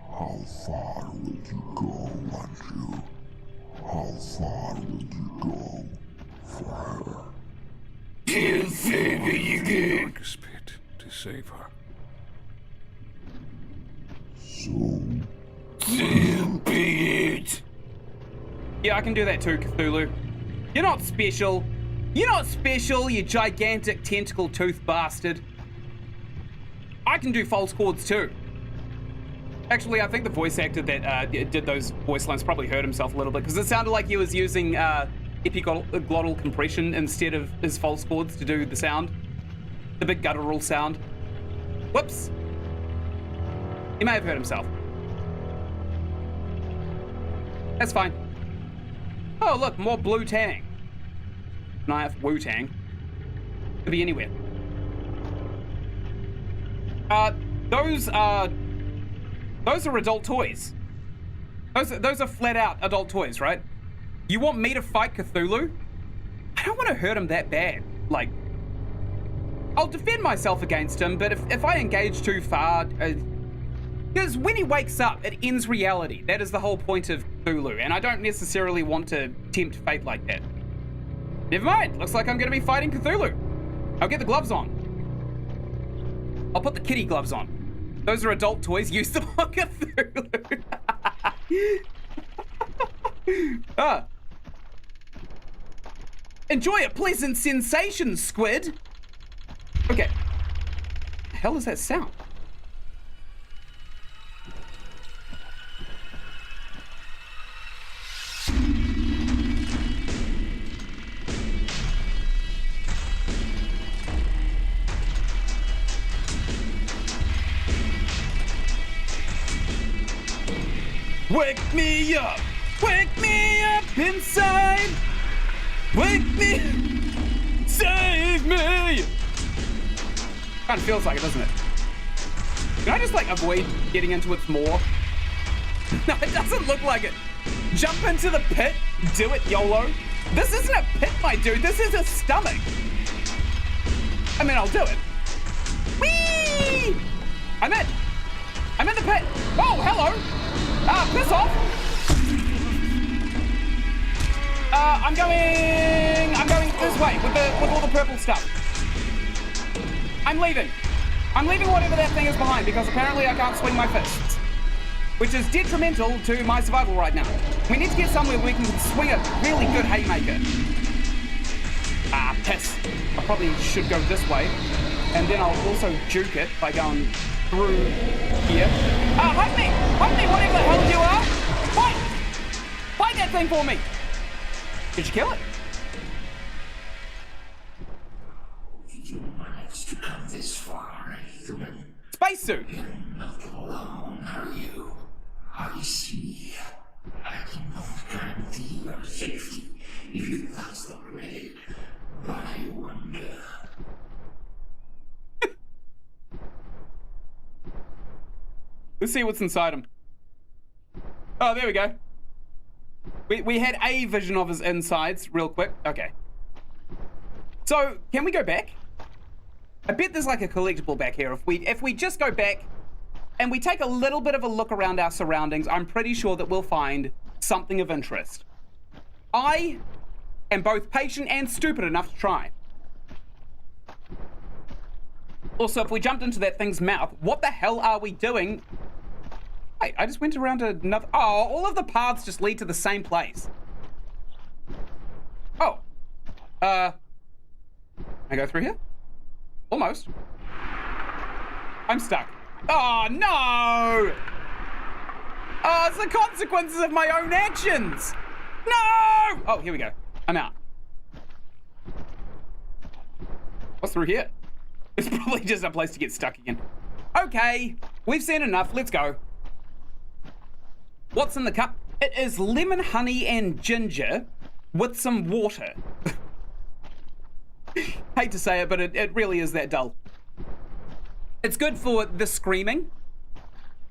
How far will you go, Andrew? How far will you go for her? Till save her you go. Darkest pit to save her. So be it. Yeah, I can do that too, Cthulhu. You're not special. You're not special, you gigantic tentacle tooth bastard. I can do false chords too. Actually, I think the voice actor that did those voice lines probably hurt himself a little bit because it sounded like he was using epiglottal compression instead of his false chords to do the sound. The big guttural sound. Whoops. He may have hurt himself. That's fine. Oh, look, more blue tang. Knife, Wu-Tang. Could be anywhere. Those are adult toys. Those are flat out adult toys, right? You want me to fight Cthulhu? I don't want to hurt him that bad. Like, I'll defend myself against him, but if I engage too far, because when he wakes up, it ends reality. That is the whole point of Cthulhu, and I don't necessarily want to tempt fate like that. Never mind, looks like I'm going to be fighting Cthulhu. I'll get the gloves on. I'll put the kitty gloves on. Those are adult toys, use them on Cthulhu. Enjoy a pleasant sensation, squid. Okay. The hell is that sound? Wake me up! Wake me up inside! Wake me! Save me! Kind of feels like it, doesn't it? Can I just like avoid getting into its maw? No, it doesn't look like it. Jump into the pit, do it, YOLO. This isn't a pit, my dude, this is a stomach. I mean, I'll do it. Whee! I'm in the pit. Oh, hello. Piss off. I'm going way with all the purple stuff. I'm leaving. I'm leaving whatever that thing is behind because apparently I can't swing my fists, which is detrimental to my survival right now. We need to get somewhere where we can swing a really good haymaker. Ah, piss. I probably should go this way, and then I'll also juke it by going through here. Ah, hug me! Hug me, whatever the hell you are! Fight! Fight that thing for me! Did you kill it? You managed to come this far, Ynsin. Spacesuit! You're not alone, are you? I see. I cannot guarantee your safety if you touch the blade, but I wonder. Let's see what's inside him. Oh, there we go. We had a vision of his insides real quick. Okay. So, can we go back? I bet there's like a collectible back here. If we just go back and we take a little bit of a look around our surroundings, I'm pretty sure that we'll find something of interest. I am both patient and stupid enough to try. Also, if we jumped into that thing's mouth, what the hell are we doing? Wait, I just went around another... Oh, all of the paths just lead to the same place. Oh. Can I go through here? Almost. I'm stuck. Oh, no! Oh, it's the consequences of my own actions! No! Oh, here we go. I'm out. What's through here? It's probably just a place to get stuck again. Okay, we've seen enough. Let's go. What's in the cup? It is lemon, honey, and ginger with some water. Hate to say it, but it really is that dull. It's good for the screaming.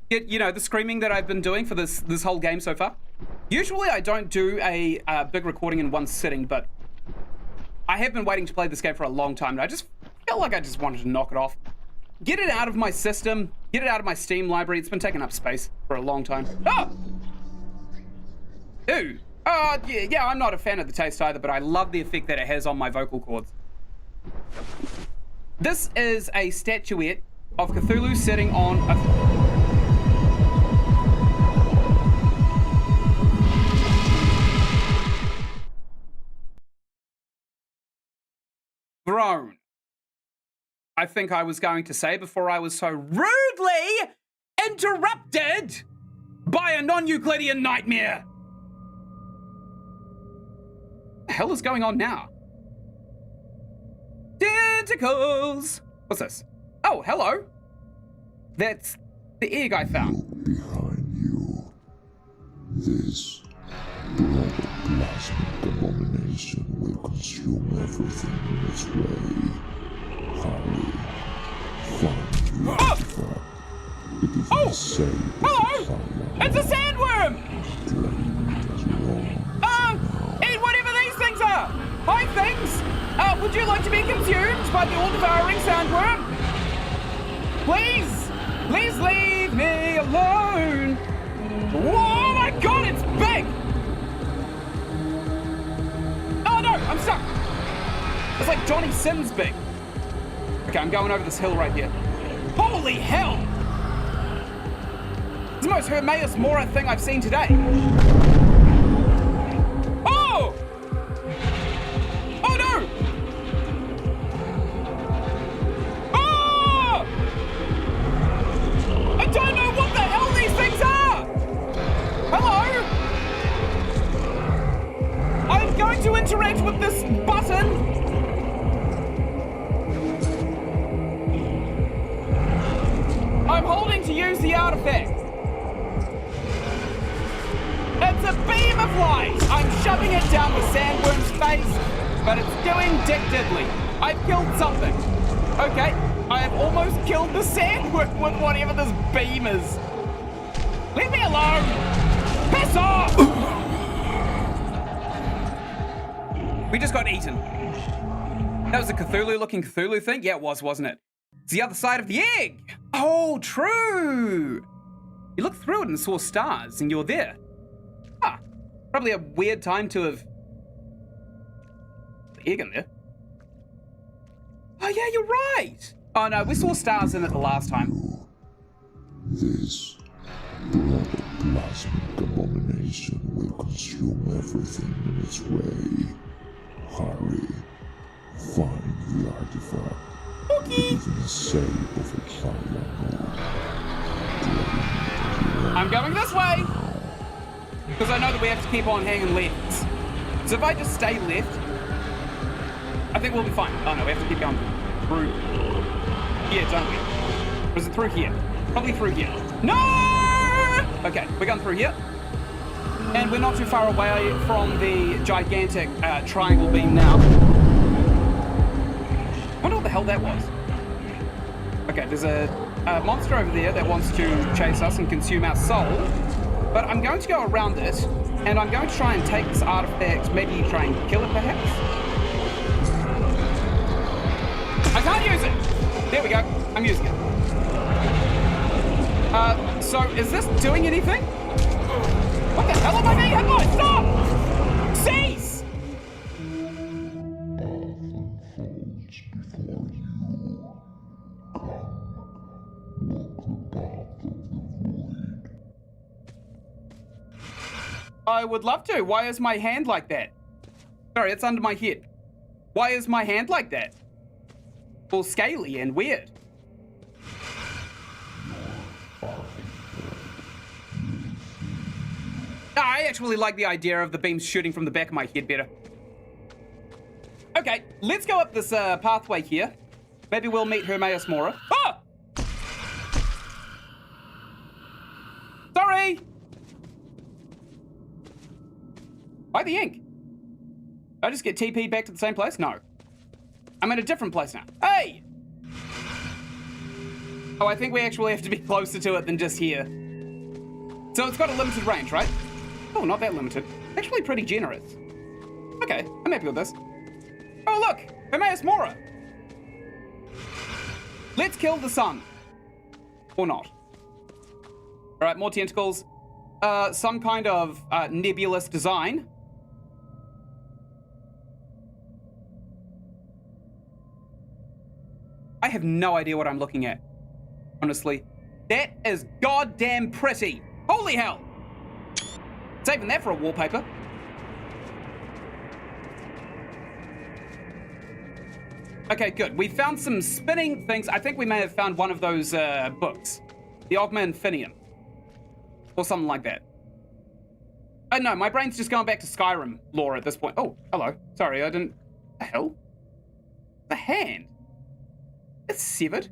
You know, the screaming that I've been doing for this whole game so far. Usually I don't do a big recording in one sitting, but I have been waiting to play this game for a long time, and I just felt like I just wanted to knock it off. Get it out of my system, get it out of my Steam library. It's been taking up space for a long time. Oh! Ew. Yeah, I'm not a fan of the taste either, but I love the effect that it has on my vocal cords. This is a statuette of Cthulhu sitting on a... throne. I think I was going to say before I was so rudely interrupted by a non-Euclidean nightmare. What the hell is going on now? Tentacles! What's this? Oh, hello. That's the egg I found. Look behind you. This protoplasmic abomination will consume everything in its way. Hurry. Find you. Oh! It is Oh! the same. Hello! It's a sandworm! Eat whatever these things are! Hi, things! Would you like to be consumed by the all-devouring sandworm? Please! Please leave me alone! Oh my god, it's big! Oh no, I'm stuck! It's like Johnny Sins big. Okay, I'm going over this hill right here. Holy hell! It's the most Hermaeus Mora thing I've seen today. Oh! Oh no! Oh! I don't know what the hell these things are! Hello? I'm going to interact with this button. I'm holding to use the artifact. It's a beam of light! I'm shoving it down the sandworm's face, but it's doing dick diddly. I've killed something. Okay, I have almost killed the sandworm with whatever this beam is. Leave me alone! Piss off! We just got eaten. That was a Cthulhu-looking Cthulhu thing? Yeah, it was, wasn't it? It's the other side of the egg! Oh, true! You looked through it and saw stars, and you're there. Ah, probably a weird time to have... the egg in there. Oh, yeah, you're right. Oh, no, we saw stars in it the last time. This protoplasmic abomination will consume everything in its way. Hurry, find the artifact. Okay. Within a save of a triangle. I'm going this way. Because I know that we have to keep on hanging left. So if I just stay left, I think we'll be fine. Oh no, we have to keep going through here, don't we? Or is it through here? Probably through here. No! Okay, we're going through here. And we're not too far away from the gigantic triangle beam now. I wonder what the hell that was. Okay, there's a monster over there that wants to chase us and consume our soul. But I'm going to go around it, and I'm going to try and take this artifact, maybe try and kill it perhaps? I can't use it! There we go, I'm using it. So is this doing anything? What the hell am I being hit by? Stop! Cease! I would love to. Why is my hand like that? Sorry, it's under my head. Why is my hand like that? All scaly and weird. I actually like the idea of the beams shooting from the back of my head better. Okay, let's go up this pathway here. Maybe we'll meet Hermaeus Mora. Oh! Sorry! Why the ink? Did I just get TP'd back to the same place? No. I'm in a different place now. Hey! Oh, I think we actually have to be closer to it than just here. So it's got a limited range, right? Oh, not that limited. Actually pretty generous. Okay, I'm happy with this. Oh, look! Hermaeus Mora! Let's kill the sun. Or not. Alright, more tentacles. Some kind of nebulous design. I have no idea what I'm looking at. Honestly. That is goddamn pretty. Holy hell! Saving that for a wallpaper. Okay, good. We found some spinning things. I think we may have found one of those books. The Ogma Infinium. Or something like that. No, my brain's just going back to Skyrim lore at this point. Oh, hello. Sorry, I didn't... The hell? The hand? It's severed?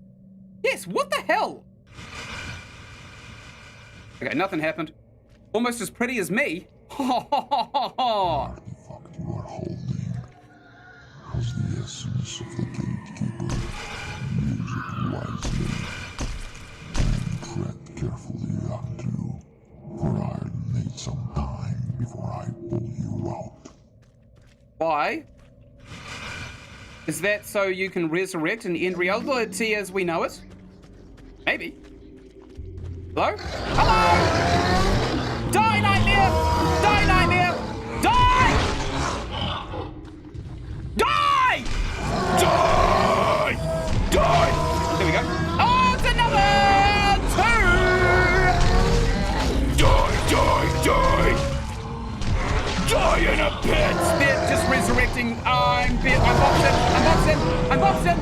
Yes, what the hell? Okay, nothing happened. Almost as pretty as me. Ha ha ha ha ha! Artifact you are holding has the essence of the gatekeeper. Use it wisely and tread carefully unto, for I'll need some time before I pull you out. Why? Is that so you can resurrect and end reality as we know it? Maybe. Hello? Hello! Die, Nightmare! Die, Nightmare! Die! Die! Die! Die! There we go. Oh, it's another two! Die! Die in a pit! They're just resurrecting. I'm boxing! I'm boxing!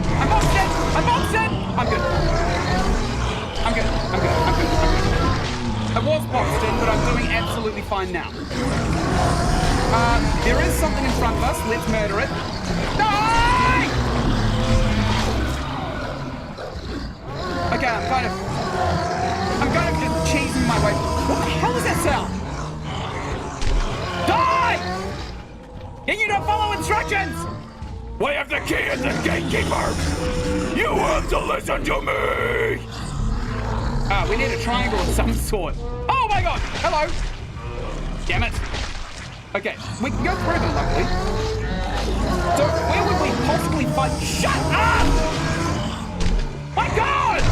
I'm good. I was boxed in, but I'm doing absolutely fine now. There is something in front of us. Let's murder it. Die! Okay, I'm kind of just cheesing my way. What the hell is that sound? Die! Can you not follow instructions? We have the key as the gatekeeper! You have to listen to me! We need a triangle of some sort. Oh my god! Hello! Damn it. Okay, we can go through them, luckily. So, where would we possibly find... Shut up! My god!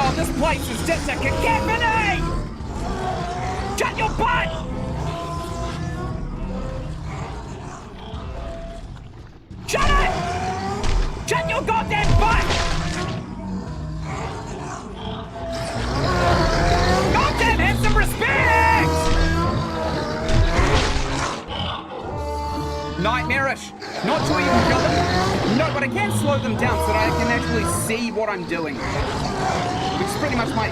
Oh, this place is just a cacophony! Shut your butt! slow them down so that I can actually see what I'm doing. Which is pretty much my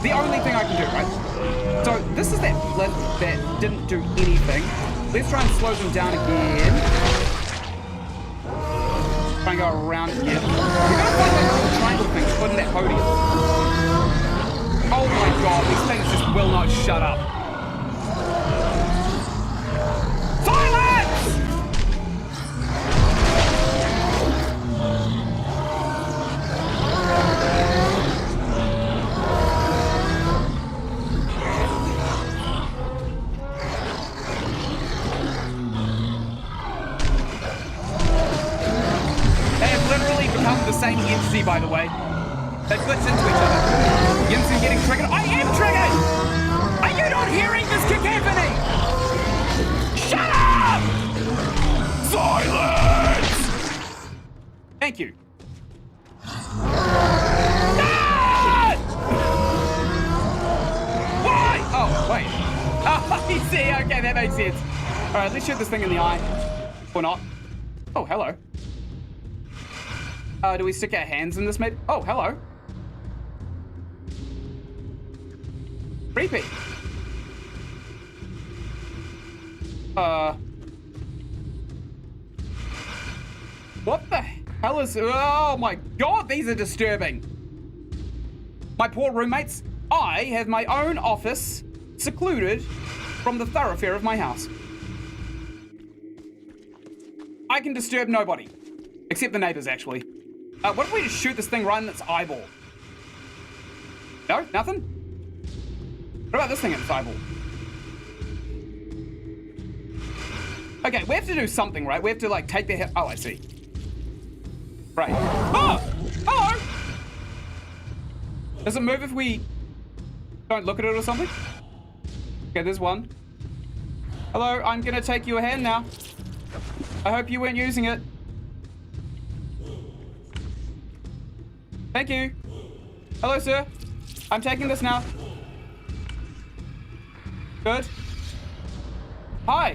the only thing I can do, right? So this is that blip that didn't do anything. Let's try and slow them down again. Try and go around here. We're gonna find like little triangle things to put in that podium. Oh my god, these things just will not shut up. Silence! They have literally become the same entity, by the way. They glitch into each other. Ynsin getting triggered. I am triggered! Are you not hearing this cacophony? Shut up! Silence! Thank you. Why? Oh, wait. Oh, I see. Okay, that makes sense. All right, let's shoot this thing in the eye. Or not. Oh, hello. Do we stick our hands in this maybe? Oh, hello. Creepy. What the hell is... Oh my god, these are disturbing. My poor roommates. I have my own office, secluded from the thoroughfare of my house. I can disturb nobody. Except the neighbors, actually. What if we just shoot this thing right in its eyeball? No? Nothing? What about this thing in its eyeball? Okay, we have to do something, right? We have to, like, take the hit. Oh, I see. Right. Oh! Hello! Does it move if we don't look at it or something? Okay, there's one. Hello, I'm gonna take your hand now. I hope you weren't using it. Thank you. Hello, sir. I'm taking this now. Good. Hi.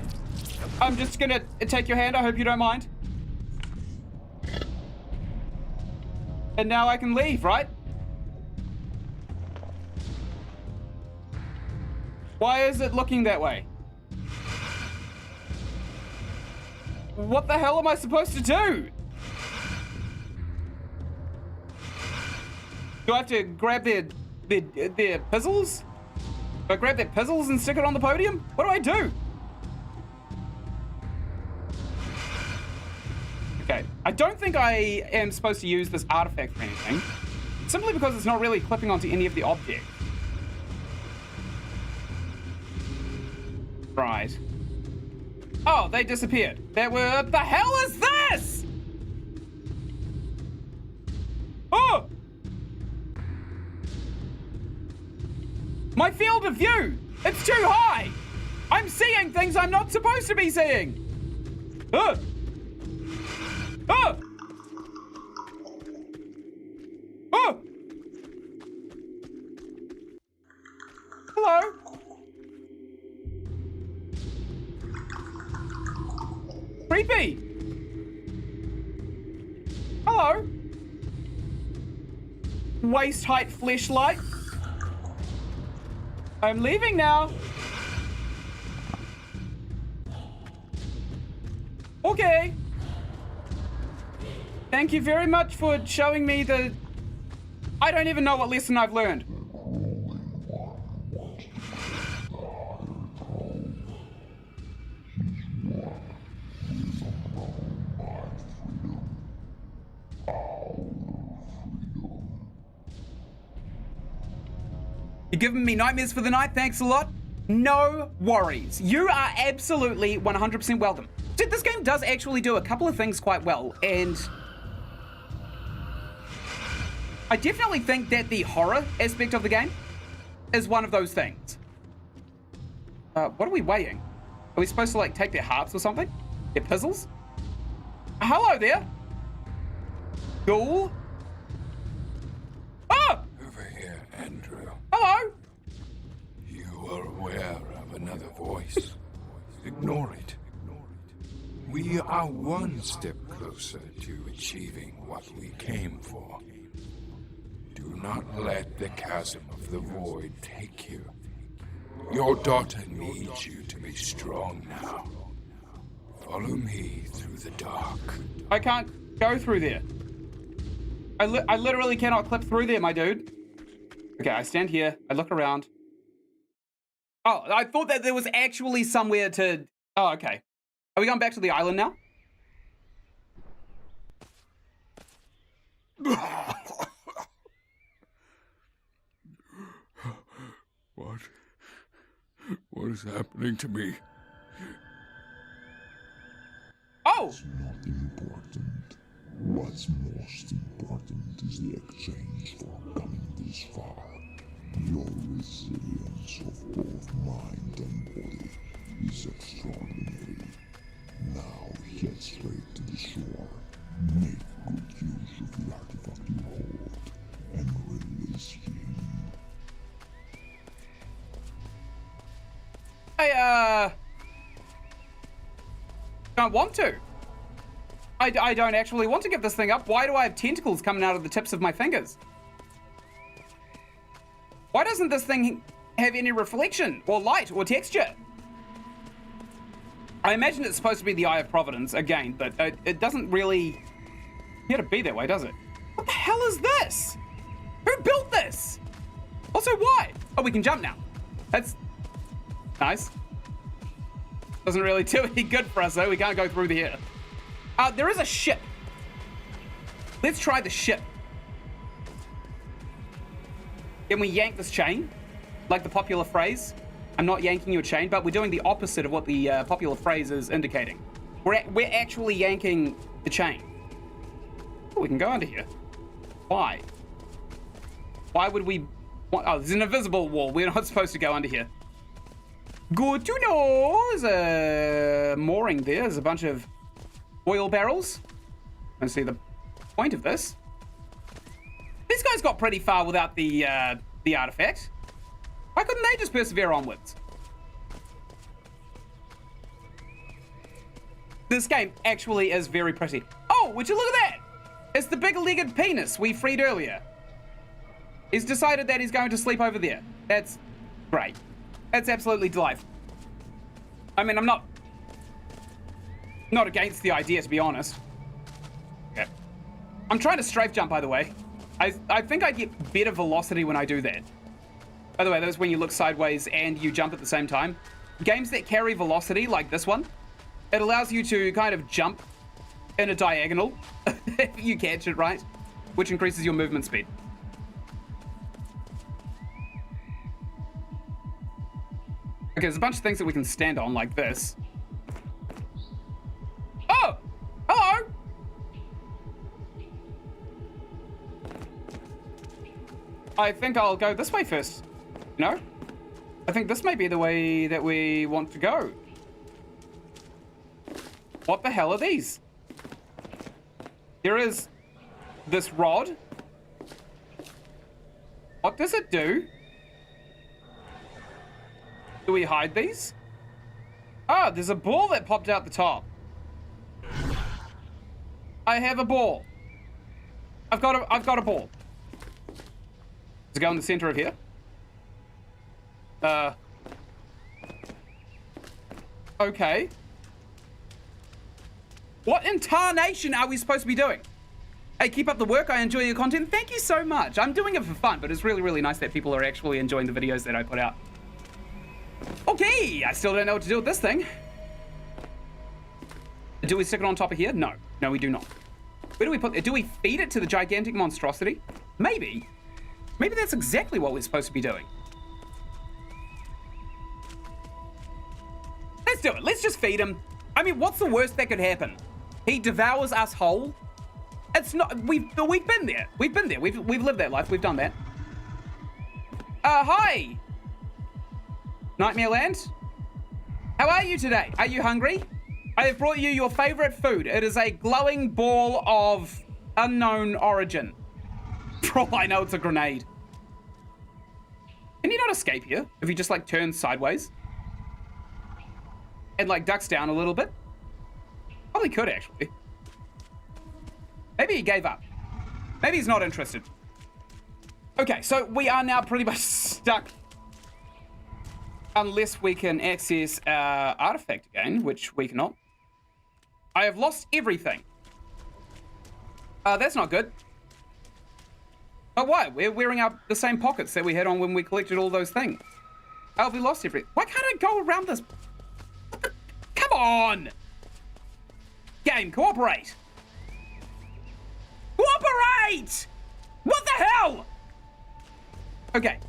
I'm just gonna take your hand. I hope you don't mind. And now I can leave, right? Why is it looking that way? What the hell am I supposed to do? Do I have to grab their pizzles? Do I grab their pizzles and stick it on the podium? What do I do? Okay, I don't think I am supposed to use this artifact for anything. Simply because it's not really clipping onto any of the objects. Right. Oh, they disappeared. What the hell is this? Oh! My field of view! It's too high! I'm seeing things I'm not supposed to be seeing! Oh! Oh! Oh! Hello? Creepy! Hello? Waist height fleshlight? I'm leaving now. Okay. Thank you very much for showing me the... I don't even know what lesson I've learned. You're giving me nightmares for the night, thanks a lot. No worries. You are absolutely 100% welcome. Dude, this game does actually do a couple of things quite well, and I definitely think that the horror aspect of the game is one of those things. What are we weighing? Are we supposed to, like, take their hearts or something? Their pizzles? Hello there. Ghoul? Oh! Over here, Andrew. Hello? You are aware of another voice. Ignore it. We are one step closer to achieving what we came for. Do not let the chasm of the void take you. Your daughter needs you to be strong now. Follow me through the dark. I can't go through there. I literally cannot clip through there, my dude. Okay, I stand here. I look around. Oh, I thought that there was actually somewhere to... Oh, okay. Are we going back to the island now? What is happening to me? Oh! It's not important. What's most important is the exchange for coming this far. Your resilience of both mind and body is extraordinary. Now head straight to the shore. Make good use of the artifact you hold and release him. I don't want to. I don't actually want to give this thing up. Why do I have tentacles coming out of the tips of my fingers? Why doesn't this thing have any reflection or light or texture? I imagine it's supposed to be the Eye of Providence again, but it doesn't really get to be that way, does it? What the hell is this? Who built this? Also, why? Oh, we can jump now. That's nice. Doesn't really do any good for us, though. We can't go through here. There is a ship. Let's try the ship. Can we yank this chain? Like the popular phrase? I'm not yanking your chain, but we're doing the opposite of what the popular phrase is indicating. We're actually yanking the chain. Oh, we can go under here. Why? Why would we... Oh, there's an invisible wall. We're not supposed to go under here. Good to know. There's a mooring there. There's a bunch of oil barrels. I don't see the point of this. These guys got pretty far without the artifact. Why couldn't they just persevere onwards? This game actually is very pretty. Oh, would you look at that? It's the big-legged penis we freed earlier. He's decided that he's going to sleep over there. That's great. That's absolutely delightful. I mean, I'm not against the idea, to be honest. Okay. I'm trying to strafe jump, by the way. I think I get better velocity when I do that. By the way, that's when you look sideways and you jump at the same time. Games that carry velocity, like this one, it allows you to kind of jump in a diagonal, if you catch it right, which increases your movement speed. Okay, there's a bunch of things that we can stand on, like this. Oh! Hello! I think I'll go this way first. No? I think this may be the way that we want to go. What the hell are these? There is this rod. What does it do? Do we hide these? Ah, there's a ball that popped out the top. I have a ball. I've got a ball. Does it go in the center of here? Okay. What in tarnation are we supposed to be doing? Hey, keep up the work. I enjoy your content. Thank you so much. I'm doing it for fun, but it's really, really nice that people are actually enjoying the videos that I put out. Okay, I still don't know what to do with this thing. Do we stick it on top of here? No. No, we do not. Where do we put it? Do we feed it to the gigantic monstrosity? Maybe. Maybe that's exactly what we're supposed to be doing. Let's do it. Let's just feed him. I mean, what's the worst that could happen? He devours us whole? It's not... We've been there. We've been there. We've lived that life. We've done that. Hi! Nightmare Land? How are you today? Are you hungry? I have brought you your favorite food. It is a glowing ball of unknown origin. For all I know, it's a grenade. Can you not escape here if you just like turn sideways? And like ducks down a little bit? Probably could, actually. Maybe he gave up. Maybe he's not interested. Okay, so we are now pretty much stuck. Unless we can access our artifact again, which we cannot. I have lost everything. That's not good. Oh, why? We're wearing up the same pockets that we had on when we collected all those things. How have we lost everything? Why can't I go around this? Come on! Game, cooperate! Cooperate! What the hell? Okay.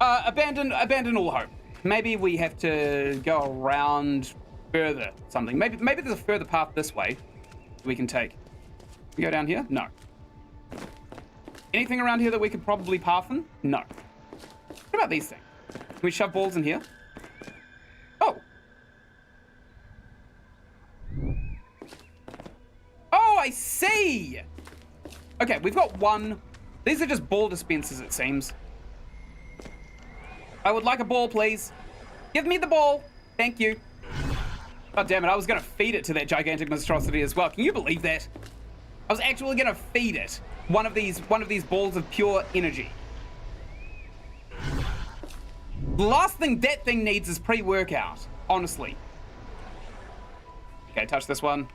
Abandon all hope. Maybe we have to go around further something. Maybe there's a further path this way we can take. We go down here? No. Anything around here that we could probably path in? No. What about these things? Can we shove balls in here? Oh. Oh, I see! Okay, we've got one. These are just ball dispensers, it seems. I would like a ball, please. Give me the ball. Thank you. God damn it, I was gonna feed it to that gigantic monstrosity as well. Can you believe that? I was actually gonna feed it one of these balls of pure energy. The last thing that thing needs is pre-workout, honestly. Okay, touch this one.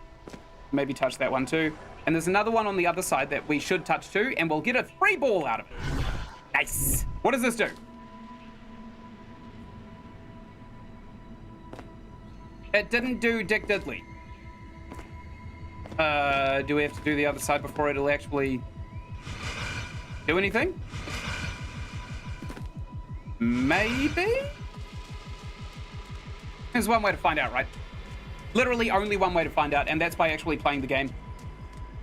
Maybe touch that one too. And there's another one on the other side that we should touch too, and we'll get a free ball out of it. Nice. What does this do? It didn't do Dick Diddley. Do we have to do the other side before it'll actually do anything? Maybe? There's one way to find out, right? Literally only one way to find out, and that's by actually playing the game.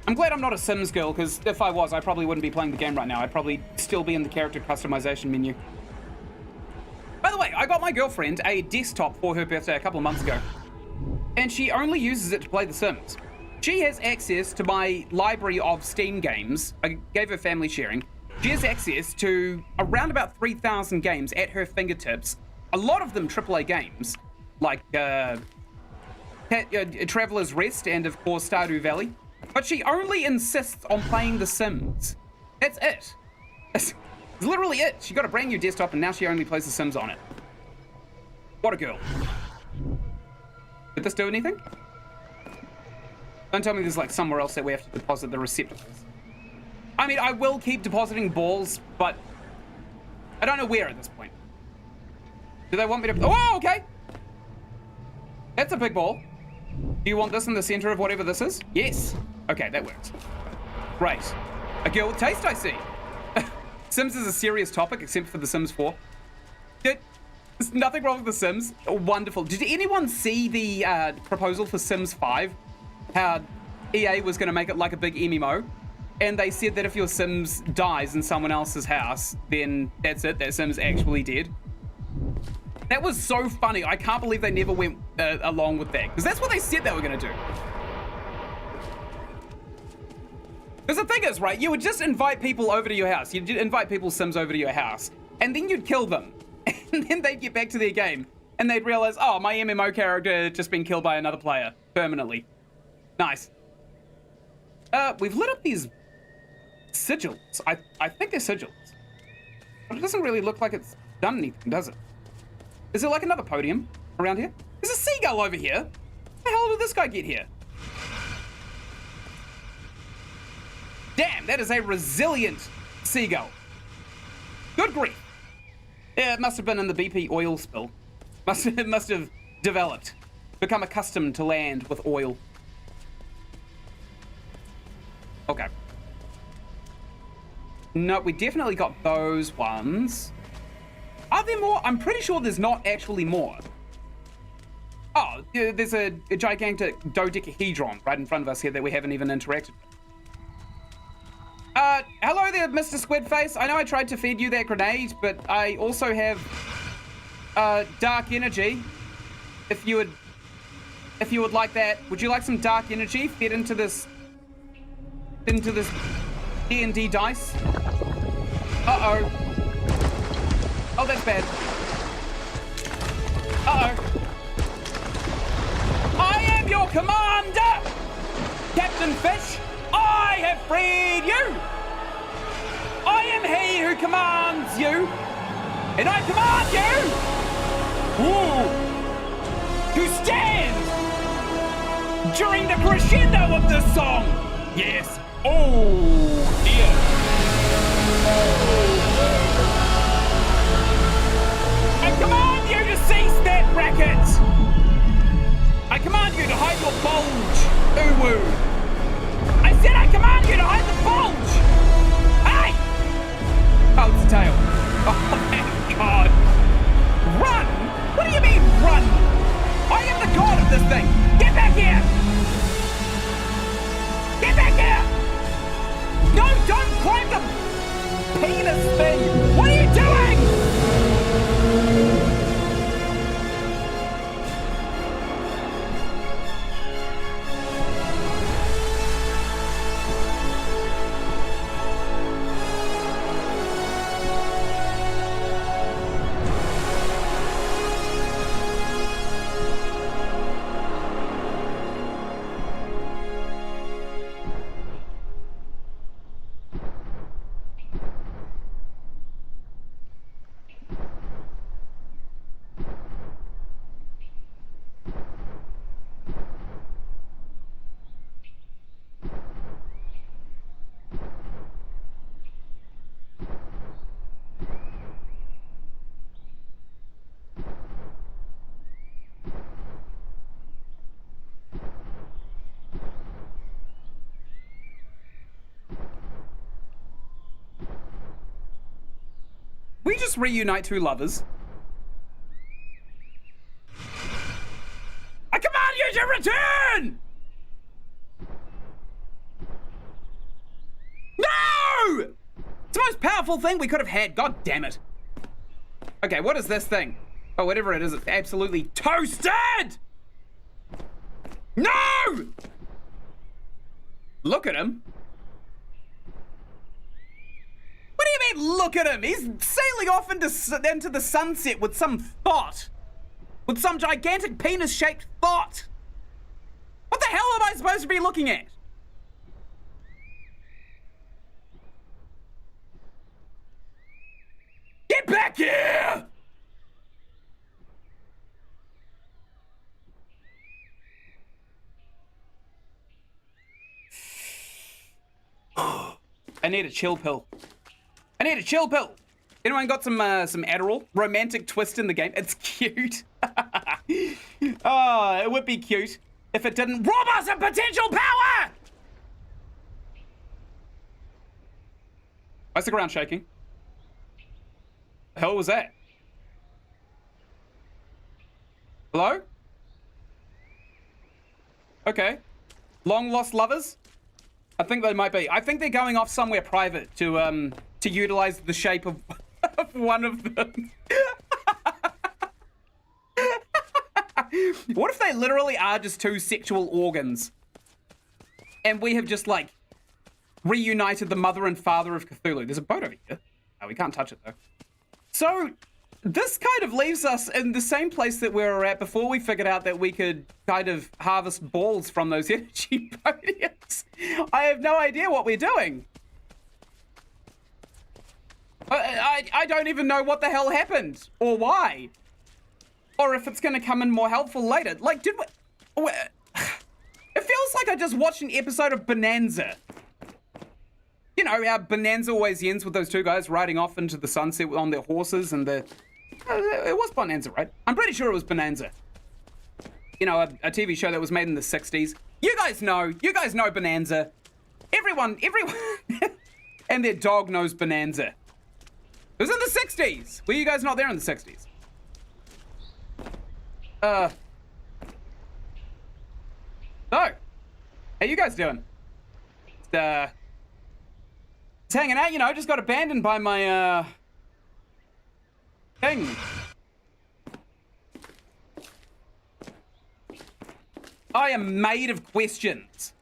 I'm glad I'm not a Sims girl, because if I was, I probably wouldn't be playing the game right now. I'd probably still be in the character customization menu. By the way, I got my girlfriend a desktop for her birthday a couple of months ago, and she only uses it to play The Sims. She has access to my library of Steam games. I gave her family sharing. She has access to around about 3,000 games at her fingertips. A lot of them AAA games, like Traveler's Rest and, of course, Stardew Valley. But she only insists on playing The Sims. That's it. It's literally it. She got a brand new desktop and now she only plays The Sims on it. What a girl. Did this do anything? Don't tell me there's like somewhere else that we have to deposit the receptacles. I mean, I will keep depositing balls, but I don't know where at this point. Do they want me to... Oh, okay. That's a big ball. Do you want this in the center of whatever this is? Yes. Okay, that works. Great. A girl with taste, I see. Sims is a serious topic, except for The Sims 4. There's nothing wrong with The Sims. Wonderful. Did anyone see the proposal for Sims 5? How EA was going to make it like a big MMO? And they said that if your Sims dies in someone else's house, then that's it. That Sim's actually dead. That was so funny. I can't believe they never went along with that. Because that's what they said they were going to do. Because the thing is, right, you would just invite people over to your house. You'd invite people's Sims over to your house. And then you'd kill them. And then they'd get back to their game. And they'd realize, oh, my MMO character had just been killed by another player. Permanently. Nice. We've lit up these sigils. I think they're sigils. But it doesn't really look like it's done anything, does it? Is there like another podium around here? There's a seagull over here. How the hell did this guy get here? Damn, that is a resilient seagull. Good grief. Yeah, it must have been in the BP oil spill. It must have developed. Become accustomed to land with oil. Okay. No, we definitely got those ones. Are there more? I'm pretty sure there's not actually more. Oh, there's a gigantic dodecahedron right in front of us here that we haven't even interacted with. Hello there, Mr. Squidface. I know I tried to feed you that grenade, but I also have dark energy. If you would like that, would you like some dark energy fed into this D&D dice? Uh-oh. Oh, that's bad. Uh-oh. I am your commander! Captain Fish, I have freed you! I am he who commands you! And I command you to stand during the crescendo of the song! Yes. Oh, dear. I command you to cease that racket! I command you to hide your bulge, Uwu! I said I command you to hide the bulge! Hey! Oh, it's a tail. Oh, thank God. Run? What do you mean, run? I am the god of this thing! Get back here! Get back here! No, don't climb the penis thing! What are you doing? We just reunite two lovers. I command you to return! No! It's the most powerful thing we could have had. God damn it. Okay, what is this thing? Oh, whatever it is, it's absolutely toasted! No! Look at him. What do you mean, look at him? He's sailing off into the sunset with some thought. With some gigantic penis-shaped thought. What the hell am I supposed to be looking at? Get back here! I need a chill pill. I need a chill pill. Anyone got some Adderall? Romantic twist in the game. It's cute. Oh, it would be cute if it didn't rob us of potential power! Why's the ground shaking? The hell was that? Hello? Okay. Long lost lovers? I think they might be. I think they're going off somewhere private to utilize the shape of, of one of them. What if they literally are just two sexual organs? And we have just, like, reunited the mother and father of Cthulhu. There's a boat over here. Oh, we can't touch it, though. So, this kind of leaves us in the same place that we were at before we figured out that we could kind of harvest balls from those energy podiums. I have no idea what we're doing. I don't even know what the hell happened or why. Or if it's going to come in more helpful later. Like, did we... It feels like I just watched an episode of Bonanza. You know, how Bonanza always ends with those two guys riding off into the sunset on their horses and the... it was Bonanza, right? I'm pretty sure it was Bonanza. You know, a TV show that was made in the 60s. You guys know Bonanza. Everyone, and their dog knows Bonanza. It was in the 60s. Were you guys not there in the 60s? So, how you guys doing? Just hanging out, you know, just got abandoned by my, thing. I am made of questions.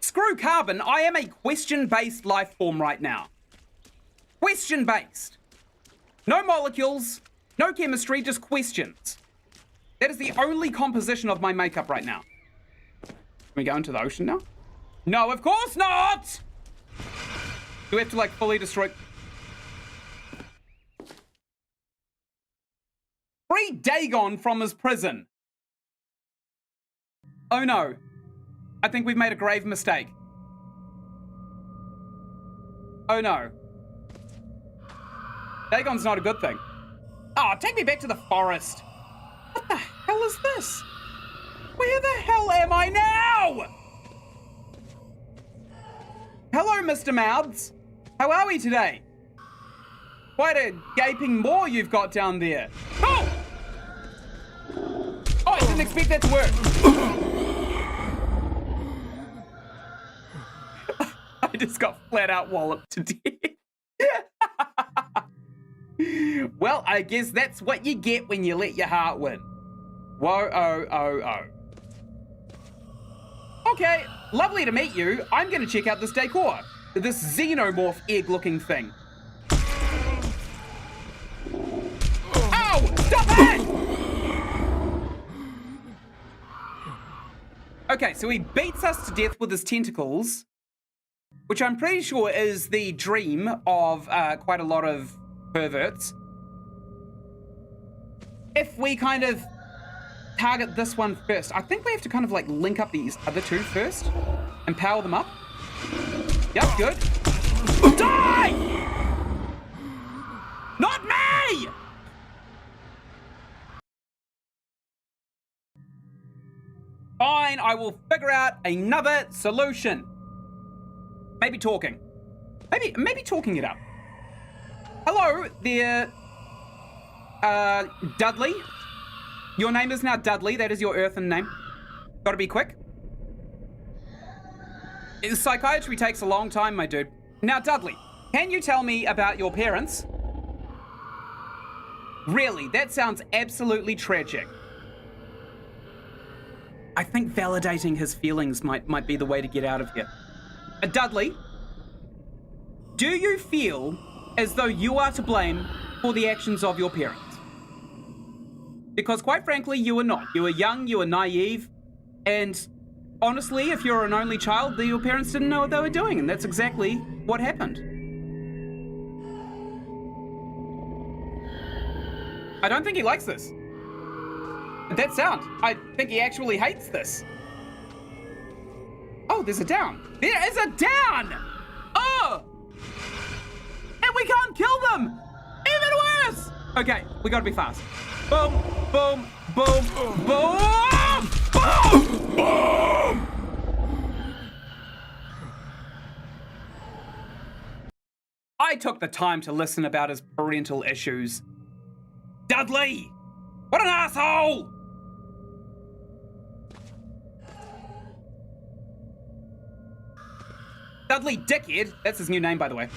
Screw carbon, I am a question-based life form right now. Question-based. No molecules, no chemistry, just questions. That is the only composition of my makeup right now. Can we go into the ocean now? No, of course not! Do we have to, like, fully destroy... Free Dagon from his prison. Oh no. I think we've made a grave mistake. Oh no. Dagon's not a good thing. Oh, take me back to the forest. What the hell is this? Where the hell am I now? Hello, Mr. Mouths. How are we today? Quite a gaping maw you've got down there. Oh! Oh, I didn't expect that to work. I just got flat out walloped to death. Well, I guess that's what you get when you let your heart win. Whoa, oh, oh, oh. Okay, lovely to meet you. I'm gonna check out this decor. This xenomorph egg-looking thing. Ow! Stop it! Okay, so he beats us to death with his tentacles, which I'm pretty sure is the dream of quite a lot of perverts. If we kind of target this one first, I think we have to kind of like link up these other two first and power them up. Yep, good. Die! Not me! Fine, I will figure out another solution. Maybe talking. Maybe talking it up. Hello there, Dudley. Your name is now Dudley. That is your earthen name. Gotta be quick. Psychiatry takes a long time, my dude. Now, Dudley, can you tell me about your parents? Really, that sounds absolutely tragic. I think validating his feelings might be the way to get out of here. Dudley, do you feel as though you are to blame for the actions of your parents? Because quite frankly, you are not. You are young, you are naive, and honestly, if you're an only child, your parents didn't know what they were doing, and that's exactly what happened. I don't think he likes this. That sound. I think he actually hates this. Oh, there's a down. There is a down! Oh! And we can't kill them! Even worse! Okay, we gotta be fast. Boom, boom, boom, boom, boom, boom! I took the time to listen about his parental issues. Dudley! What an asshole! Dudley Dickhead. That's his new name, by the way.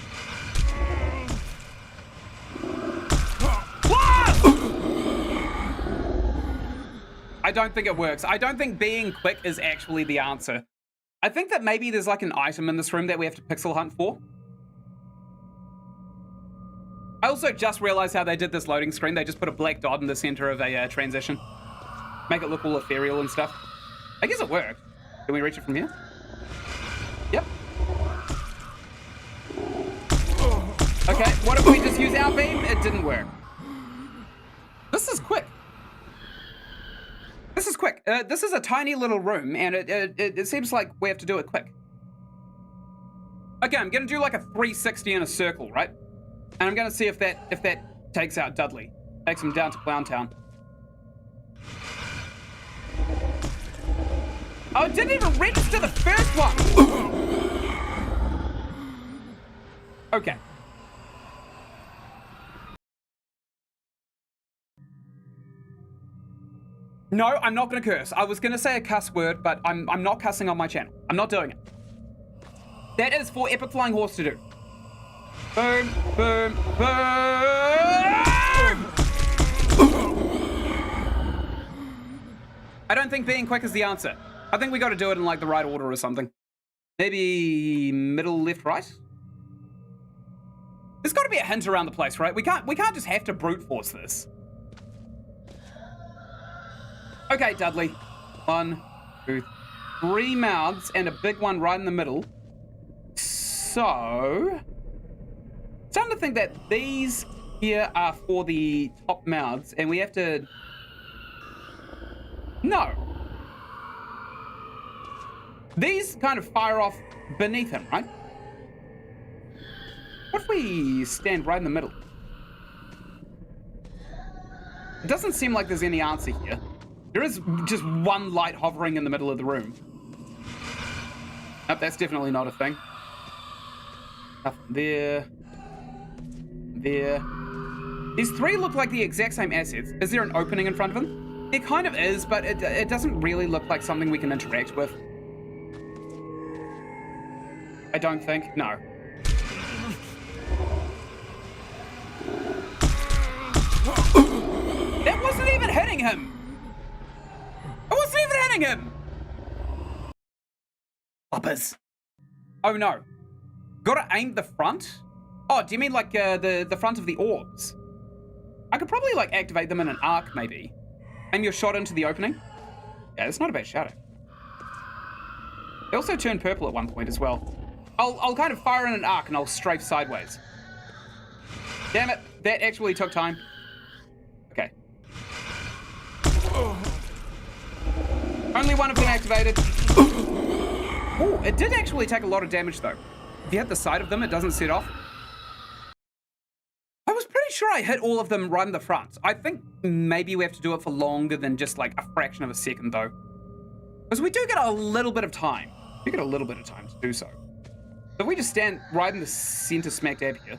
I don't think it works. I don't think being quick is actually the answer. I think that maybe there's like an item in this room that we have to pixel hunt for. I also just realized how they did this loading screen. They just put a black dot in the center of a transition. Make it look all ethereal and stuff. I guess it worked. Can we reach it from here? Yep. Okay, what if we just use our beam? It didn't work. This is quick. This is quick. This is a tiny little room, and it seems like we have to do it quick. Okay, I'm gonna do like a 360 in a circle, right? And I'm gonna see if that takes out Dudley. Takes him down to Clowntown. Oh, it didn't even register the first one! Okay. No, I'm not gonna curse. I was gonna say a cuss word, but I'm not cussing on my channel. I'm not doing it. That is for Epic Flying Horse to do. Boom, boom, boom! I don't think being quick is the answer. I think we gotta do it in like the right order or something. Maybe middle, left, right? There's gotta be a hint around the place, right? We can't just have to brute force this. Okay, Dudley. 1, 2, 3 mouths and a big one right in the middle. So, starting to think that these here are for the top mouths, and we have to... No. These kind of fire off beneath him, right? What if we stand right in the middle? It doesn't seem like there's any answer here. There is just one light hovering in the middle of the room. Nope, that's definitely not a thing. Nothing there. There. These 3 look like the exact same assets. Is there an opening in front of them? There kind of is, but it doesn't really look like something we can interact with. I don't think. No. That wasn't even hitting him! It wasn't even hitting him! Uppers. Oh no. Gotta aim the front? Oh, do you mean like the front of the orbs? I could probably like activate them in an arc maybe. Aim your shot into the opening? Yeah, that's not a bad shadow. They also turn purple at one point as well. I'll kind of fire in an arc and I'll strafe sideways. Damn it, that actually took time. Okay. Only one of them activated. Oh, it did actually take a lot of damage though. If you hit the side of them, it doesn't set off. I was pretty sure I hit all of them right in the front. I think maybe we have to do it for longer than just like a fraction of a second though. Because we do get a little bit of time. We get a little bit of time to do so. So if we just stand right in the center smack dab here.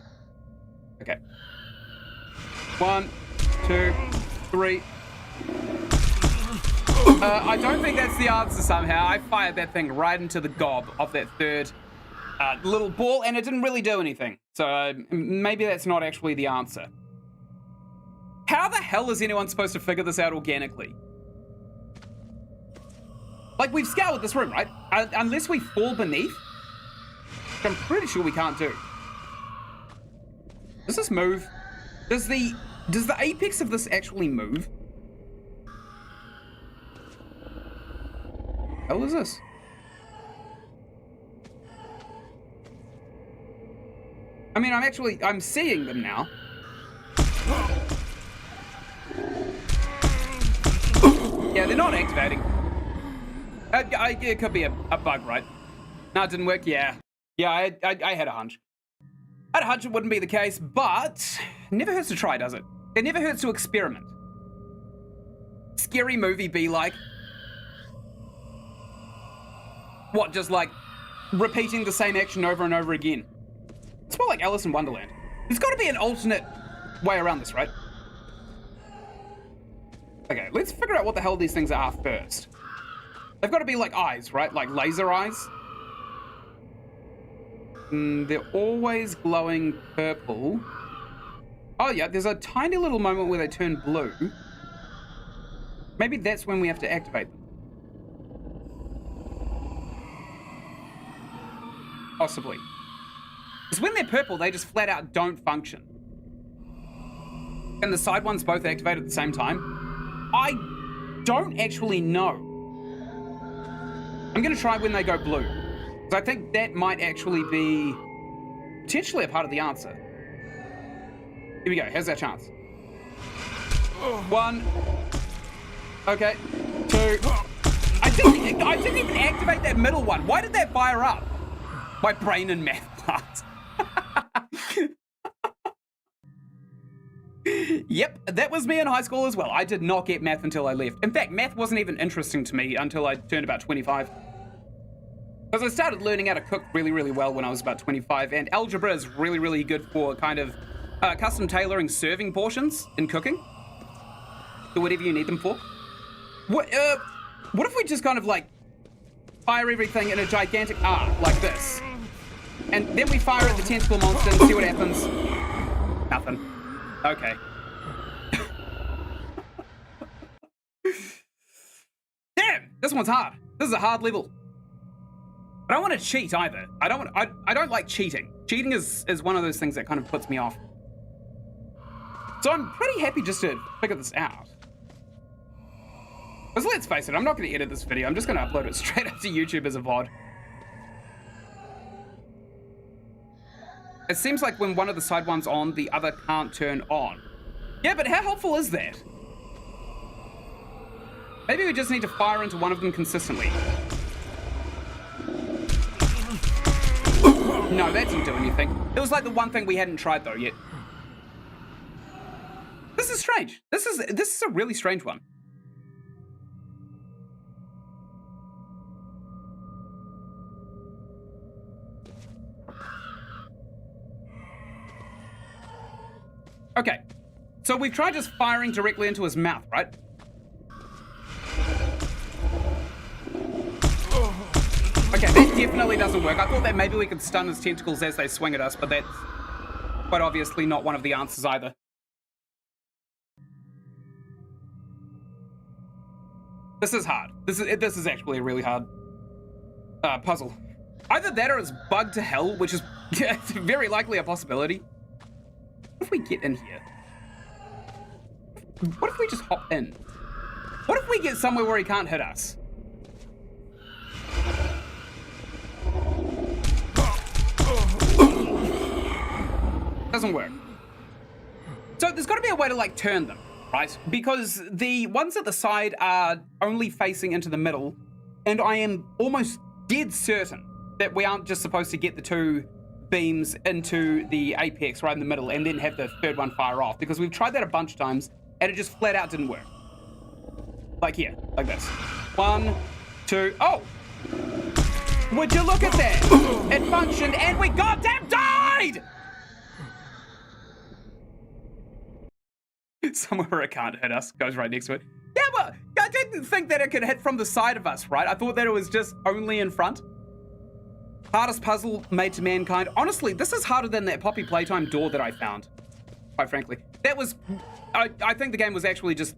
Okay. 1, 2, 3. I don't think that's the answer somehow. I fired that thing right into the gob of that third little ball, and it didn't really do anything. So maybe that's not actually the answer. How the hell is anyone supposed to figure this out organically? Like, we've scoured this room, right? Unless we fall beneath, which I'm pretty sure we can't do. Does this move? Does the apex of this actually move? What the hell is this? I mean, I'm seeing them now. Yeah, they're not activating. It could be a bug, right? No, it didn't work. Yeah, I had a hunch. I had a hunch it wouldn't be the case, but never hurts to try, does it? It never hurts to experiment. Scary movie be like. What, just like repeating the same action over and over again? It's more like Alice in Wonderland. There's got to be an alternate way around this, right? Okay, let's figure out what the hell these things are first. They've got to be like eyes, right? Like laser eyes. They're always glowing purple. Oh yeah, there's a tiny little moment where they turn blue. Maybe that's when we have to activate them. Possibly. Because when they're purple, they just flat out don't function. And the side ones both activate at the same time? I don't actually know. I'm going to try when they go blue. Because I think that might actually be potentially a part of the answer. Here we go. Here's our chance. 1. Okay. 2. I didn't even activate that middle one. Why did that fire up? My brain and math class. Yep, that was me in high school as well. I did not get math until I left. In fact, math wasn't even interesting to me until I turned about 25. Because I started learning how to cook really, really well when I was about 25, and algebra is really, really good for kind of custom tailoring serving portions in cooking. So whatever you need them for. What if we just kind of like fire everything in a gigantic arc like this? And then we fire at the tentacle monster and see what happens. Nothing. Okay. Damn! This one's hard. This is a hard level. I don't want to cheat either. I don't like cheating. Cheating is one of those things that kind of puts me off. So I'm pretty happy just to figure this out. Because let's face it, I'm not going to edit this video. I'm just going to upload it straight up to YouTube as a VOD. It seems like when one of the side one's on, the other can't turn on. Yeah, but how helpful is that? Maybe we just need to fire into one of them consistently. No, that didn't do anything. It was like the one thing we hadn't tried though yet. This is strange. This is a really strange one. Okay, so we've tried just firing directly into his mouth, right? Okay, that definitely doesn't work. I thought that maybe we could stun his tentacles as they swing at us, but that's quite obviously not one of the answers either. This is hard. This is actually a really hard puzzle. Either that or it's bugged to hell, which is very likely a possibility. What if we get in here? What if we just hop in? What if we get somewhere where he can't hit us? Doesn't work. So there's got to be a way to like turn them, right? Because the ones at the side are only facing into the middle, and I am almost dead certain that we aren't just supposed to get the two beams into the apex right in the middle and then have the third one fire off, because we've tried that a bunch of times and it just flat out didn't work. Like here, like this. 1, 2, oh! Would you look at that? It functioned and we goddamn died! Somewhere where it can't hit us, goes right next to it. Yeah, but I didn't think that it could hit from the side of us, right? I thought that it was just only in front. Hardest puzzle made to mankind. Honestly, this is harder than that Poppy Playtime door that I found, quite frankly. That was, I think the game was actually just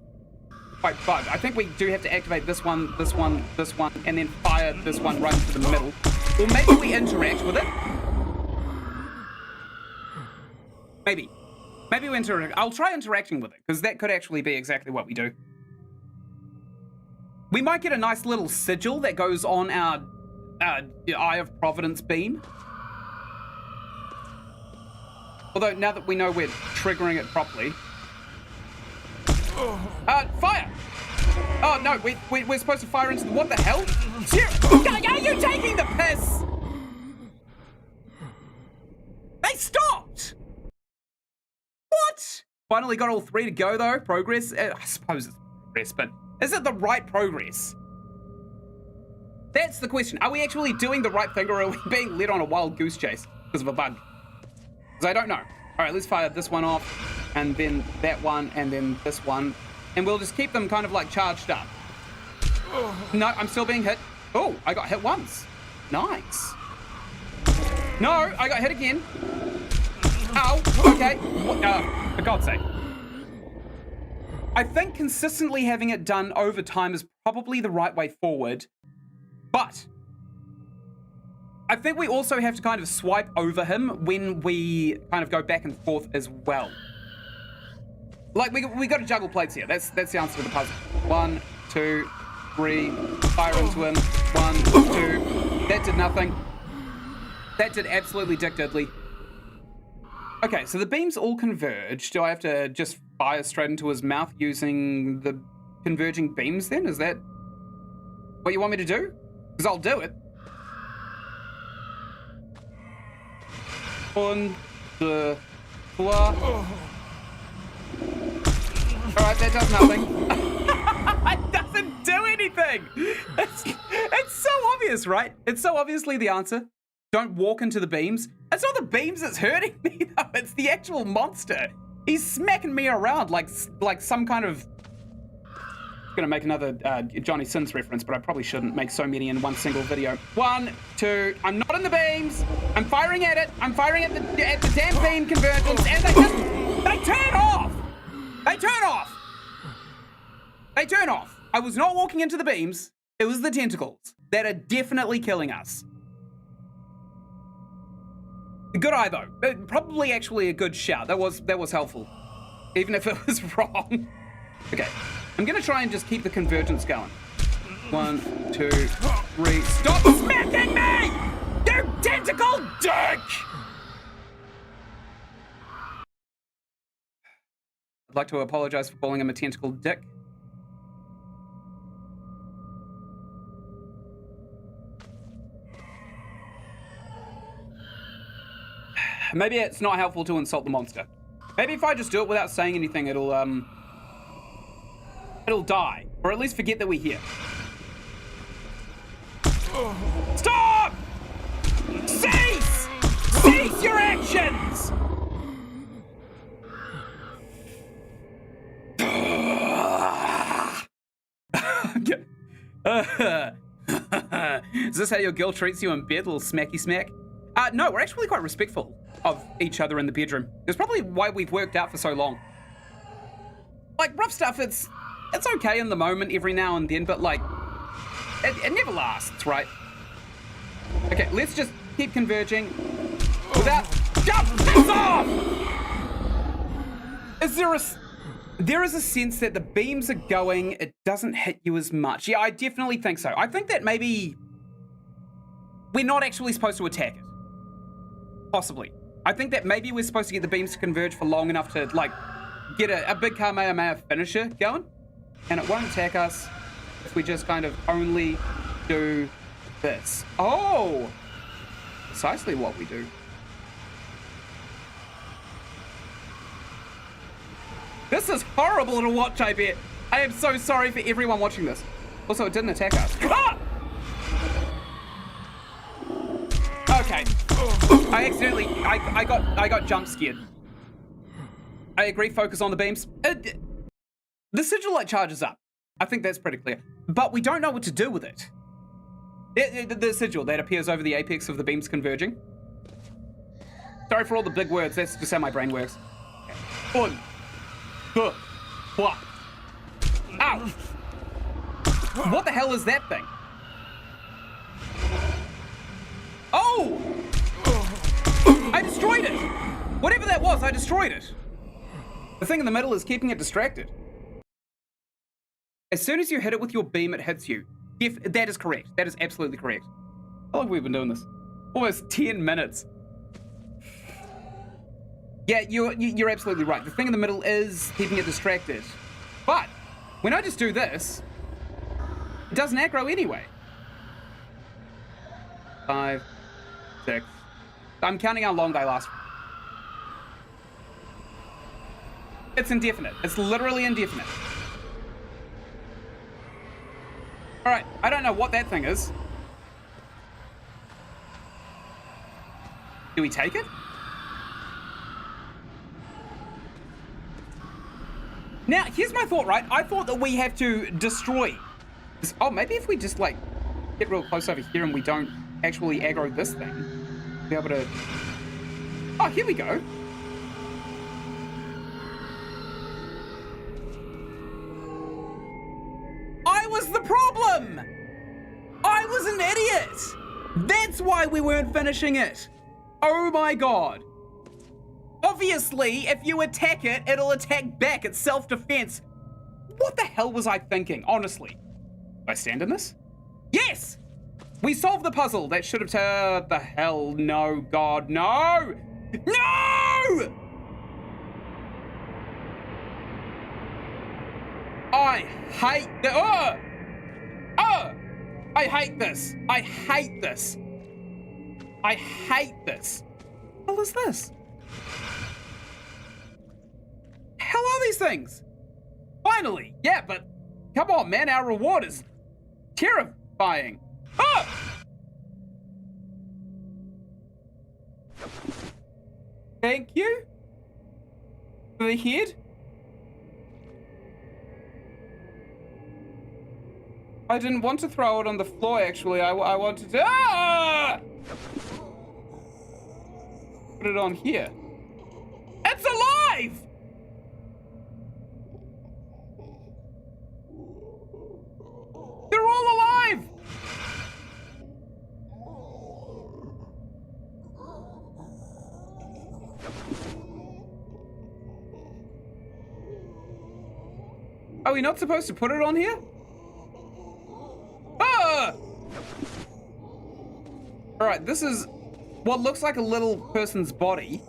quite bugged. I think we do have to activate this one, this one, this one, and then fire this one right into the middle. Or maybe we interact with it. Maybe. Maybe we interact. I'll try interacting with it, because that could actually be exactly what we do. We might get a nice little sigil that goes on our Eye of Providence beam. Although, now that we know we're triggering it properly. Fire! Oh, no, we're supposed to fire into the... What the hell? Are you taking the piss? They stopped! What? Finally got all three to go, though. Progress? I suppose it's progress, but is it the right progress? That's the question. Are we actually doing the right thing, or are we being led on a wild goose chase because of a bug? Because I don't know. All right, let's fire this one off, and then that one, and then this one. And we'll just keep them kind of like charged up. No, I'm still being hit. Oh, I got hit once. Nice. No, I got hit again. Ow, okay. For God's sake. I think consistently having it done over time is probably the right way forward. But I think we also have to kind of swipe over him when we kind of go back and forth as well. Like, we got to juggle plates here. That's the answer to the puzzle. 1, 2, 3. Fire into him. 1, 2. That did nothing. That did absolutely dick diddly. Okay, so the beams all converge. Do I have to just fire straight into his mouth using the converging beams then? Is that what you want me to do? Because I'll do it. 1, 2, 3. Alright, that does nothing. It doesn't do anything! It's so obvious, right? It's so obviously the answer. Don't walk into the beams. It's not the beams that's hurting me, though. It's the actual monster. He's smacking me around like some kind of... I'm gonna make another Johnny Sins reference, but I probably shouldn't make so many in one single video. 1, 2, I'm not in the beams. I'm firing at it. I'm firing at the damn beam convergence, and they turn off. They turn off. They turn off. I was not walking into the beams. It was the tentacles that are definitely killing us. Good eye, though. Probably actually a good shout. That was helpful. Even if it was wrong. Okay. I'm gonna try and just keep the convergence going. 1, 2, 3. Stop smacking me! You tentacle dick! I'd like to apologize for calling him a tentacle dick. Maybe it's not helpful to insult the monster. Maybe if I just do it without saying anything, it'll die. Or at least forget that we're here. Stop! Cease! Cease your actions! Is this how your girl treats you in bed, little smacky smack? No, we're actually quite respectful of each other in the bedroom. It's probably why we've worked out for so long. Like, rough stuff, it's okay in the moment every now and then, but like, it never lasts, right? Okay, let's just keep converging without... Jump! Piss off! There is a sense that the beams are going, it doesn't hit you as much. Yeah, I definitely think so. I think that maybe we're not actually supposed to attack it. Possibly. I think that maybe we're supposed to get the beams to converge for long enough to, like, get a big Kamehameha finisher going. And it won't attack us if we just kind of only do this. Oh! Precisely what we do. This is horrible to watch, I bet. I am so sorry for everyone watching this. Also, it didn't attack us. Ah! Okay. I accidentally, I got jump scared. I agree, focus on the beams. The sigil light charges up. I think that's pretty clear. But we don't know what to do with it. The sigil that appears over the apex of the beams converging. Sorry for all the big words, that's just how my brain works. Okay. What? Ow! What the hell is that thing? Oh! I destroyed it! Whatever that was, I destroyed it. The thing in the middle is keeping it distracted. As soon as you hit it with your beam, it hits you. That is correct. That is absolutely correct. How long have we been doing this? Almost 10 minutes. Yeah, you're absolutely right. The thing in the middle is keeping it distracted. But when I just do this, it doesn't aggro anyway. 5, 6. I'm counting how long they last. It's indefinite. It's literally indefinite. All right, I don't know what that thing is. Do we take it? Now, here's my thought, right? I thought that we have to destroy this. Oh, maybe if we just, like, get real close over here and we don't actually aggro this thing, we'll be able to... Oh, here we go. I was the problem! I was an idiot! That's why we weren't finishing it! Oh my god. Obviously, if you attack it, it'll attack back. It's self-defense. What the hell was I thinking, honestly? Do I stand in this? Yes! We solved the puzzle. That should have the hell, no, God, no! No! I hate the, I hate this. I hate this. I hate this. What the hell is this? Hell are these things? Finally, yeah, but come on, man, our reward is terrifying. Ah! Thank you for the head. I didn't want to throw it on the floor, actually. I wanted to... Ah! Put it on here. It's alive! They're all alive! Are we not supposed to put it on here? Ah! All right, this is what looks like a little person's body.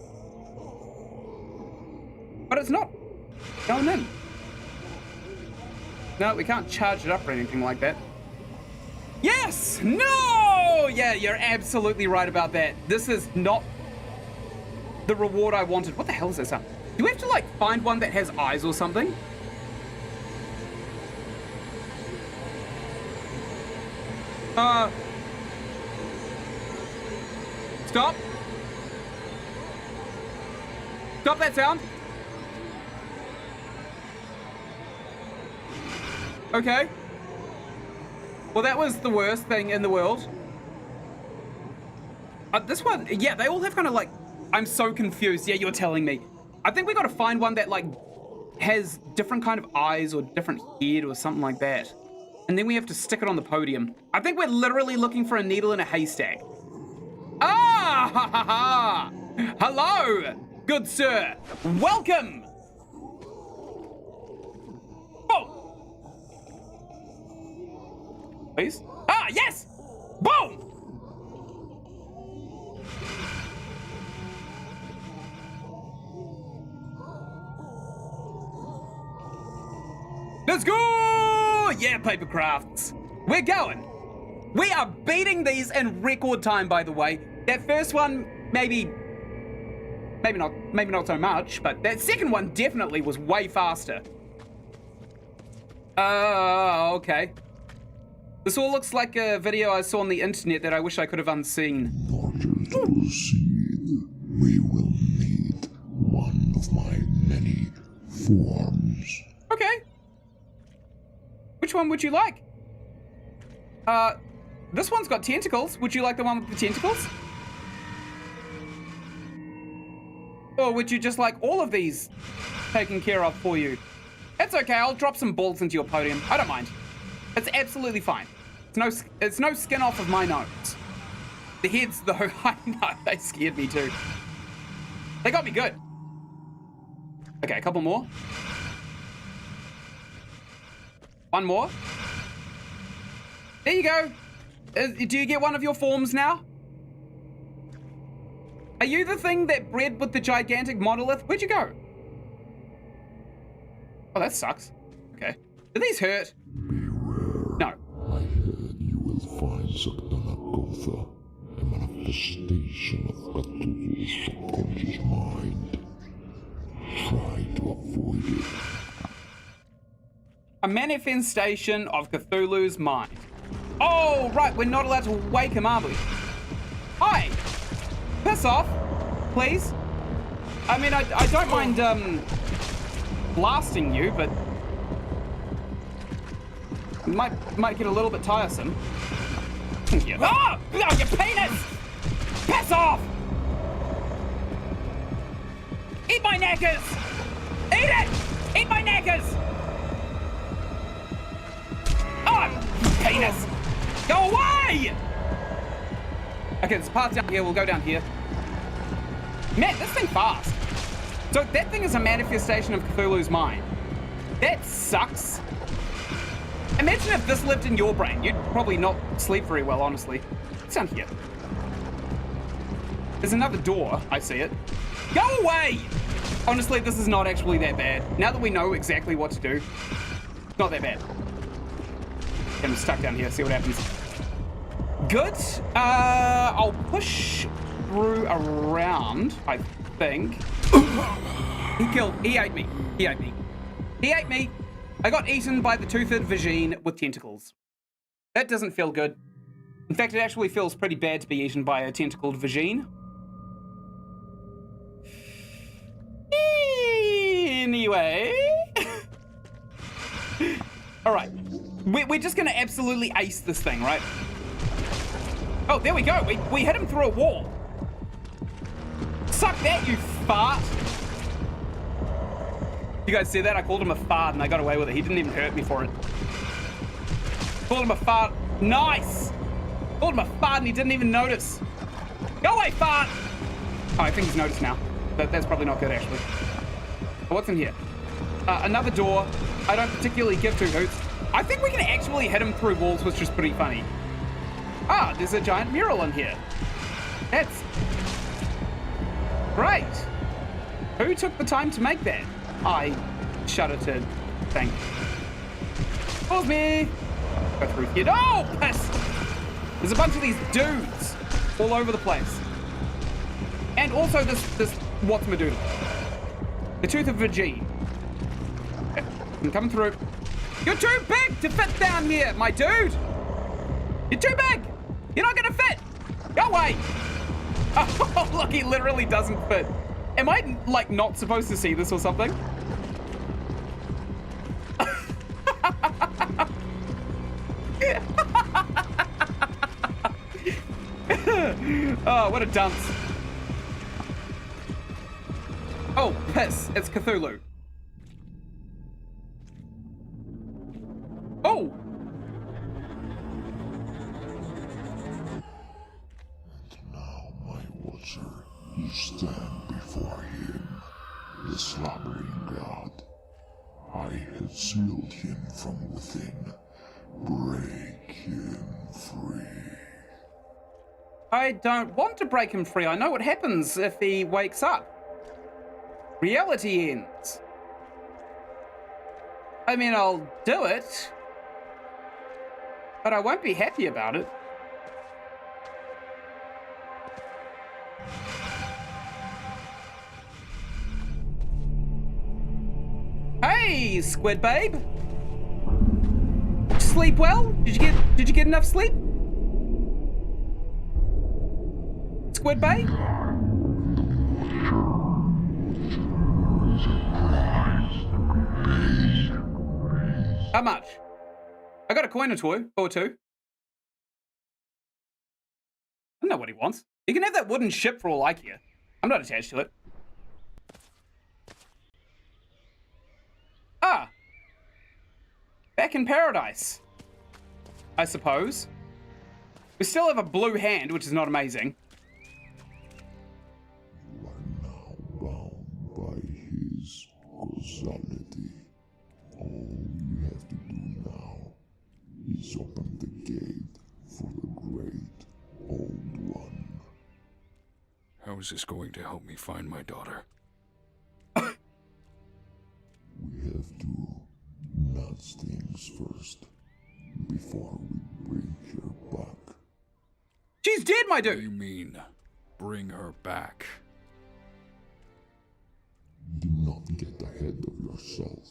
But it's not going in. No, we can't charge it up or anything like that. Yes! No! Yeah, you're absolutely right about that. This is not the reward I wanted. What the hell is this? Do we have to, like, find one that has eyes or something? Stop. Stop that sound. Okay. Well, that was the worst thing in the world. This one, yeah, they all have kind of like, I'm so confused. Yeah, you're telling me. I think we got to find one that like has different kind of eyes or different head or something like that. And then we have to stick it on the podium. I think we're literally looking for a needle in a haystack. Ah, ha, ha, ha. Hello, good sir. Welcome. Oh. Please. Ah, yes. Boom. Let's go! Yeah, paper crafts. We're going. We are beating these in record time, by the way. That first one, maybe not so much, but that second one definitely was way faster. Okay. This all looks like a video I saw on the internet that I wish I could have unseen. In order to proceed, we will need one of my many forms. Okay. Which one would you like? This one's got tentacles. Would you like the one with the tentacles? Or would you just like all of these taken care of for you? It's okay, I'll drop some balls into your podium. I don't mind. It's absolutely fine. It's no skin off of my nose. The heads, though, I know, they scared me too. They got me good. Okay, a couple more. One more. There you go. Do you get one of your forms now? Are you the thing that bred with the gigantic monolith? Where'd you go? Oh, that sucks. Okay. Do these hurt? Beware. No. I heard you will find Saktanagotha, a manifestation of Cthulhu's subconscious mind. Try to avoid it. A manifestation of Cthulhu's mind. Oh, right, we're not allowed to wake him, are we? Hi! Piss off, please. I mean, I don't mind, blasting you, but it might get a little bit tiresome. Yeah. Oh! Oh, your penis! Piss off! Eat my knackers! Eat it! Eat my knackers! Oh, penis! Go away! Okay, there's parts down here. We'll go down here. Man, this thing fast. So that thing is a manifestation of Cthulhu's mind. That sucks. Imagine if this lived in your brain. You'd probably not sleep very well, honestly. What's down here? There's another door. I see it. Go away! Honestly, this is not actually that bad. Now that we know exactly what to do, it's not that bad. I'm stuck down here. See what happens. Good. I'll push through around, I think. He ate me. He ate me. He ate me. I got eaten by the toothed vagine with tentacles. That doesn't feel good. In fact, it actually feels pretty bad to be eaten by a tentacled vagine. Anyway. All right. We're just gonna absolutely ace this thing, right? Oh, there we go. We hit him through a wall. Suck that, you fart. You guys see that? I called him a fart and I got away with it. He didn't even hurt me for it. Called him a fart. Nice. Called him a fart and he didn't even notice. Go away, fart. Oh, I think he's noticed now. That's probably not good, actually. What's in here? Another door. I don't particularly give two hoots. I think we can actually hit him through walls, which is pretty funny. Ah, there's a giant mural in here. That's great. Who took the time to make that? I shudder to think. Pause me. Go through here. Oh, piss! There's a bunch of these dudes all over the place. And also this what's Medulla? The Tooth of Vagine. I'm coming through. You're too big to fit down here, my dude! You're too big! You're not gonna fit! Go away! Oh, look, he literally doesn't fit. Am I, like, not supposed to see this or something? Oh, what a dunce. Oh, piss. It's Cthulhu. Oh! And now, my watcher, you stand before him, the slumbering god. I have sealed him from within. Break him free. I don't want to break him free. I know what happens if he wakes up. Reality ends. I mean, I'll do it, but I won't be happy about it. Hey, Squid Babe. Sleep well? Did you get enough sleep? Squid Babe? How much? I got a coin or two. I don't know what he wants. He can have that wooden ship for all I care. I'm not attached to it. Ah. Back in paradise. I suppose. We still have a blue hand, which is not amazing. You are now bound by his causality. All you have to do now is open the gate for the great old one. How is this going to help me find my daughter? We have to nudge things first before we bring her back. She's dead, my What do dude. you mean, bring her back? Do not get ahead of yourself.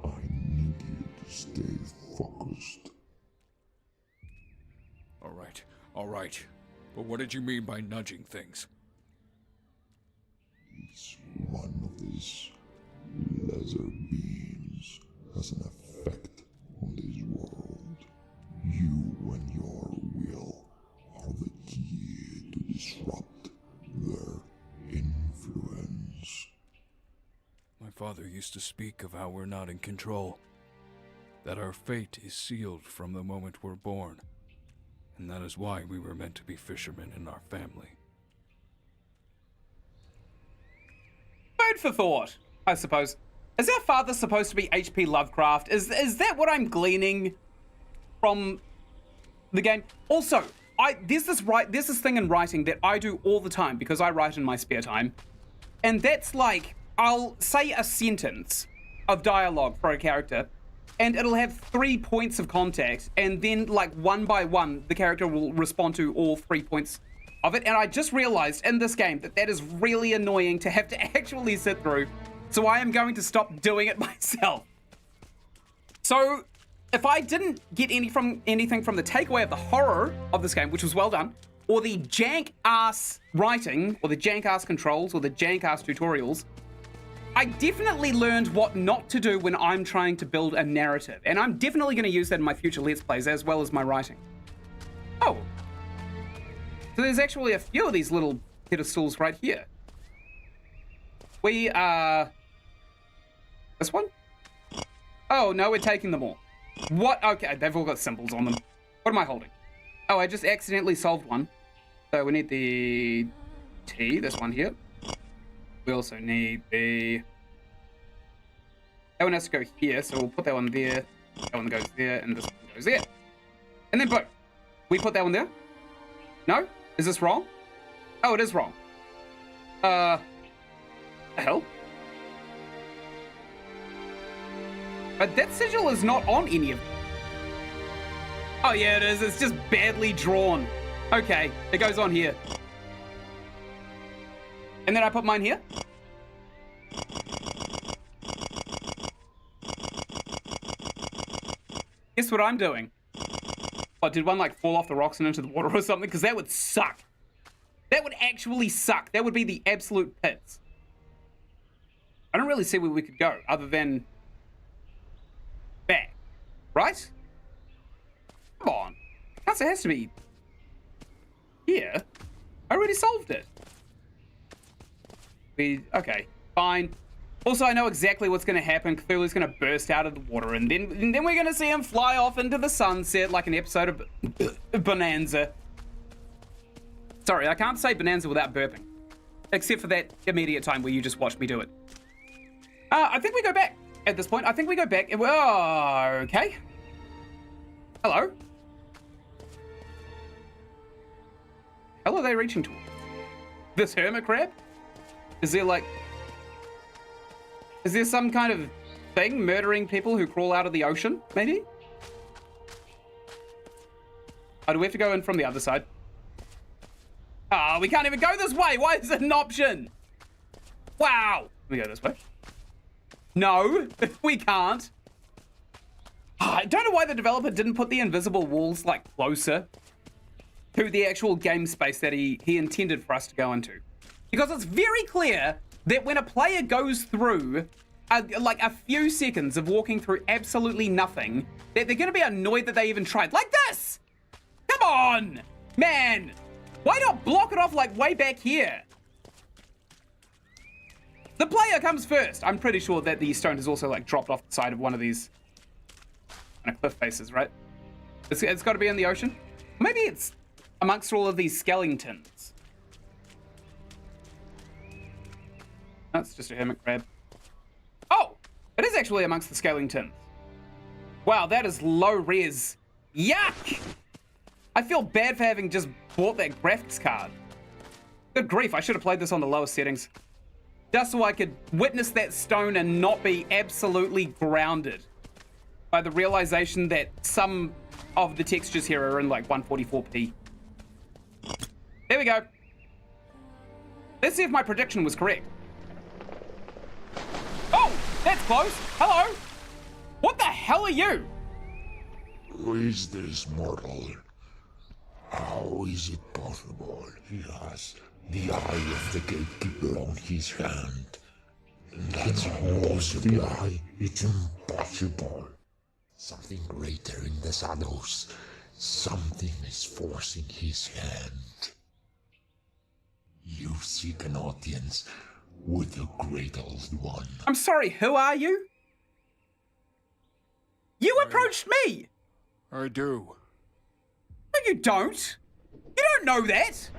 I need you to stay focused. All right. But what did you mean by nudging things? Each one of these laser beams has an effect on this world. You and your will are the key to disrupt their influence. My father used to speak of how we're not in control. That our fate is sealed from the moment we're born. And that is why we were meant to be fishermen in our family. Food for thought, I suppose. Is our father supposed to be H.P. Lovecraft? Is that what I'm gleaning from the game? Also, there's this thing in writing that I do all the time because I write in my spare time. And that's like, I'll say a sentence of dialogue for a character, and it'll have 3 points of context, and then like one by one, the character will respond to all 3 points of it. And I just realized in this game that is really annoying to have to actually sit through. So I am going to stop doing it myself. So if I didn't get anything from the takeaway of the horror of this game, which was well done, or the jank-ass writing, or the jank-ass controls, or the jank-ass tutorials, I definitely learned what not to do when I'm trying to build a narrative. And I'm definitely going to use that in my future Let's Plays, as well as my writing. Oh. So there's actually a few of these little pedestals right here. We, this one? Oh, no, we're taking them all. What? Okay, they've all got symbols on them. What am I holding? Oh, I just accidentally solved one. So we need the T, this one here. We also need the That one has to go here, so we'll put that one there. That one goes there, and this one goes there. And then boom. We put that one there? No? Is this wrong? Oh, it is wrong. The hell? But that sigil is not on any of them. Oh yeah, it is. It's just badly drawn. Okay, it goes on here. And then I put mine here. Guess what I'm doing? What, did one like fall off the rocks and into the water or something? Because that would suck. That would actually suck. That would be the absolute pits. I don't really see where we could go other than back, right? Come on. It has to be here. I already solved it. Okay, fine. Also, I know exactly what's going to happen. Cthulhu's going to burst out of the water, and then we're going to see him fly off into the sunset like an episode of Bonanza. Sorry, I can't say Bonanza without burping. Except for that immediate time where you just watched me do it. I think we go back at this point. I think we go back. Okay. Hello? How are they reaching towards? This hermit crab? Is there some kind of thing murdering people who crawl out of the ocean, maybe? Oh, do we have to go in from the other side? Ah, we can't even go this way. Why is it an option? Wow. Can we go this way? No, we can't. I don't know why the developer didn't put the invisible walls like closer to the actual game space that he intended for us to go into. Because it's very clear that when a player goes through like a few seconds of walking through absolutely nothing, that they're going to be annoyed that they even tried. Like this! Come on! Man! Why not block it off like way back here? The player comes first. I'm pretty sure that the stone has also like dropped off the side of one of these kind of cliff faces, right? It's got to be in the ocean. Maybe it's amongst all of these skeletons. That's just a hermit crab. Oh, it is actually amongst the skeletons. Wow, that is low res. Yuck! I feel bad for having just bought that graphics card. Good grief, I should have played this on the lowest settings. Just so I could witness that stone and not be absolutely grounded by the realization that some of the textures here are in like 144p. There we go. Let's see if my prediction was correct. Oh, that's close. Hello. What the hell are you? Who is this mortal? How is it possible? He has the eye of the gatekeeper on his hand. That's almost the eye. It's impossible. Something greater in the shadows. Something is forcing his hand. You seek an audience with the Great Old One. I'm sorry, who are you? You approached me! I do. No, you don't. You don't know that.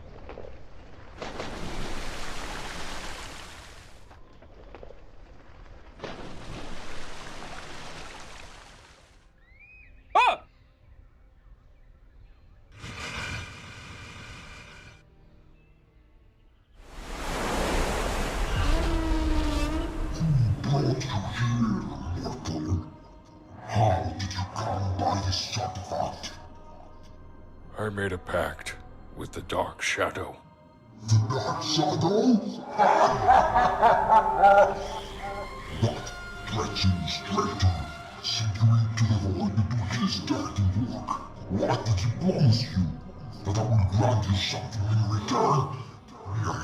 Oh! Brought you here, mortal. How did you come by this artifact? I made a pact with the Dark Shadow. The Dark Shadow? What treacherous traitor sent you into the void to do his dirty work? What did he promise you? That I will grant you something in return?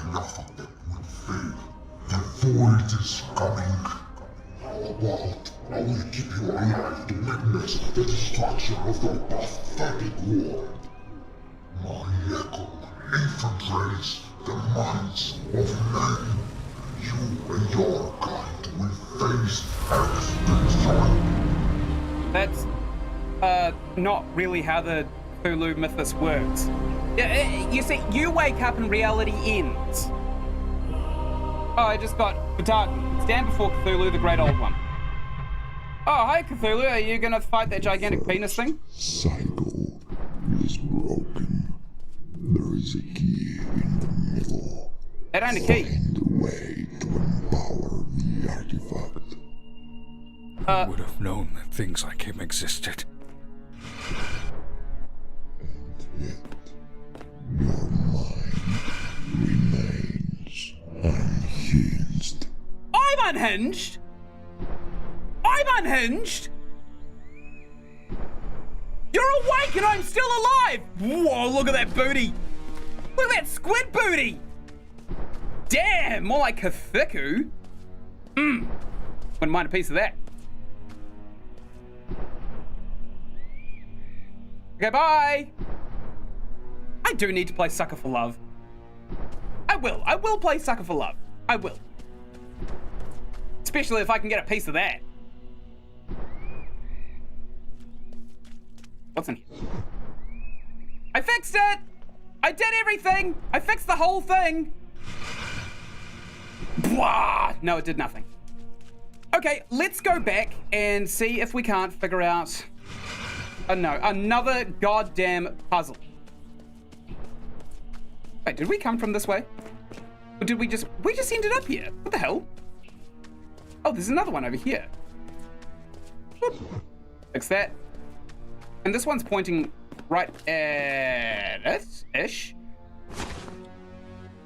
Enough of that will fail. The void is coming. How about I will keep you alive to witness the destruction of your pathetic world? My echo infiltrates the minds of men. You and your kind will face extinction. That's, not really how the Cthulhu mythos works. You see, you wake up and reality ends. Oh, I just got Batartan. Stand before Cthulhu, the Great Old One. Oh, hi Cthulhu. Are you gonna fight that gigantic penis thing? Cycle is broken. There is a key in the middle. That ain't a key. Find a way to empower the artifact. I would have known that things like him existed. Yet, your mind remains unhinged. I'm unhinged? I'm unhinged? You're awake and I'm still alive! Whoa, look at that booty! Look at that squid booty! Damn, more like Kathiku. Wouldn't mind a piece of that. Okay, bye! I do need to play Sucker for Love. I will play Sucker for Love. I will. Especially if I can get a piece of that. What's in here? I fixed it! I did everything! I fixed the whole thing! Blah! No, it did nothing. Okay, let's go back and see if we can't figure out... Oh no, another goddamn puzzle. Wait, did we come from this way? Or did we just ended up here? What the hell? Oh, there's another one over here. Whoop. Fix that. And this one's pointing right at us-ish.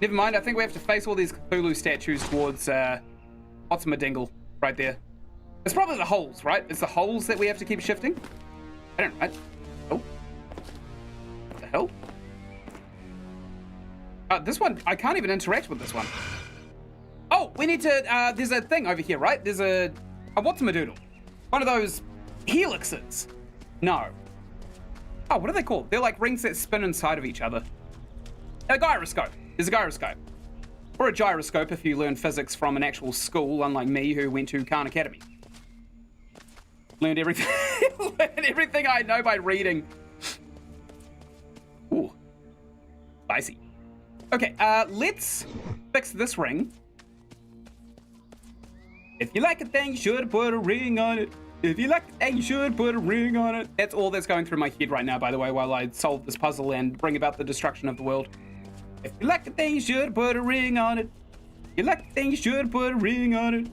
Never mind, I think we have to face all these Cthulhu statues towards, what's my dingle right there. It's probably the holes, right? It's the holes that we have to keep shifting. I don't know. Oh. What the hell? This one, I can't even interact with this one. Oh, we need to, there's a thing over here, right? There's a what's-a-madoodle. One of those helixes. No. Oh, what are they called? They're like rings that spin inside of each other. A gyroscope. There's a gyroscope. Or a gyroscope if you learn physics from an actual school, unlike me who went to Khan Academy. Learned everything, learned everything I know by reading. Ooh. Spicy. Okay, let's fix this ring. If you like a thing, you should put a ring on it. If you like a thing, you should put a ring on it. That's all that's going through my head right now, by the way, while I solve this puzzle and bring about the destruction of the world. If you like a thing, you should put a ring on it. If you like a thing, you should put a ring on it.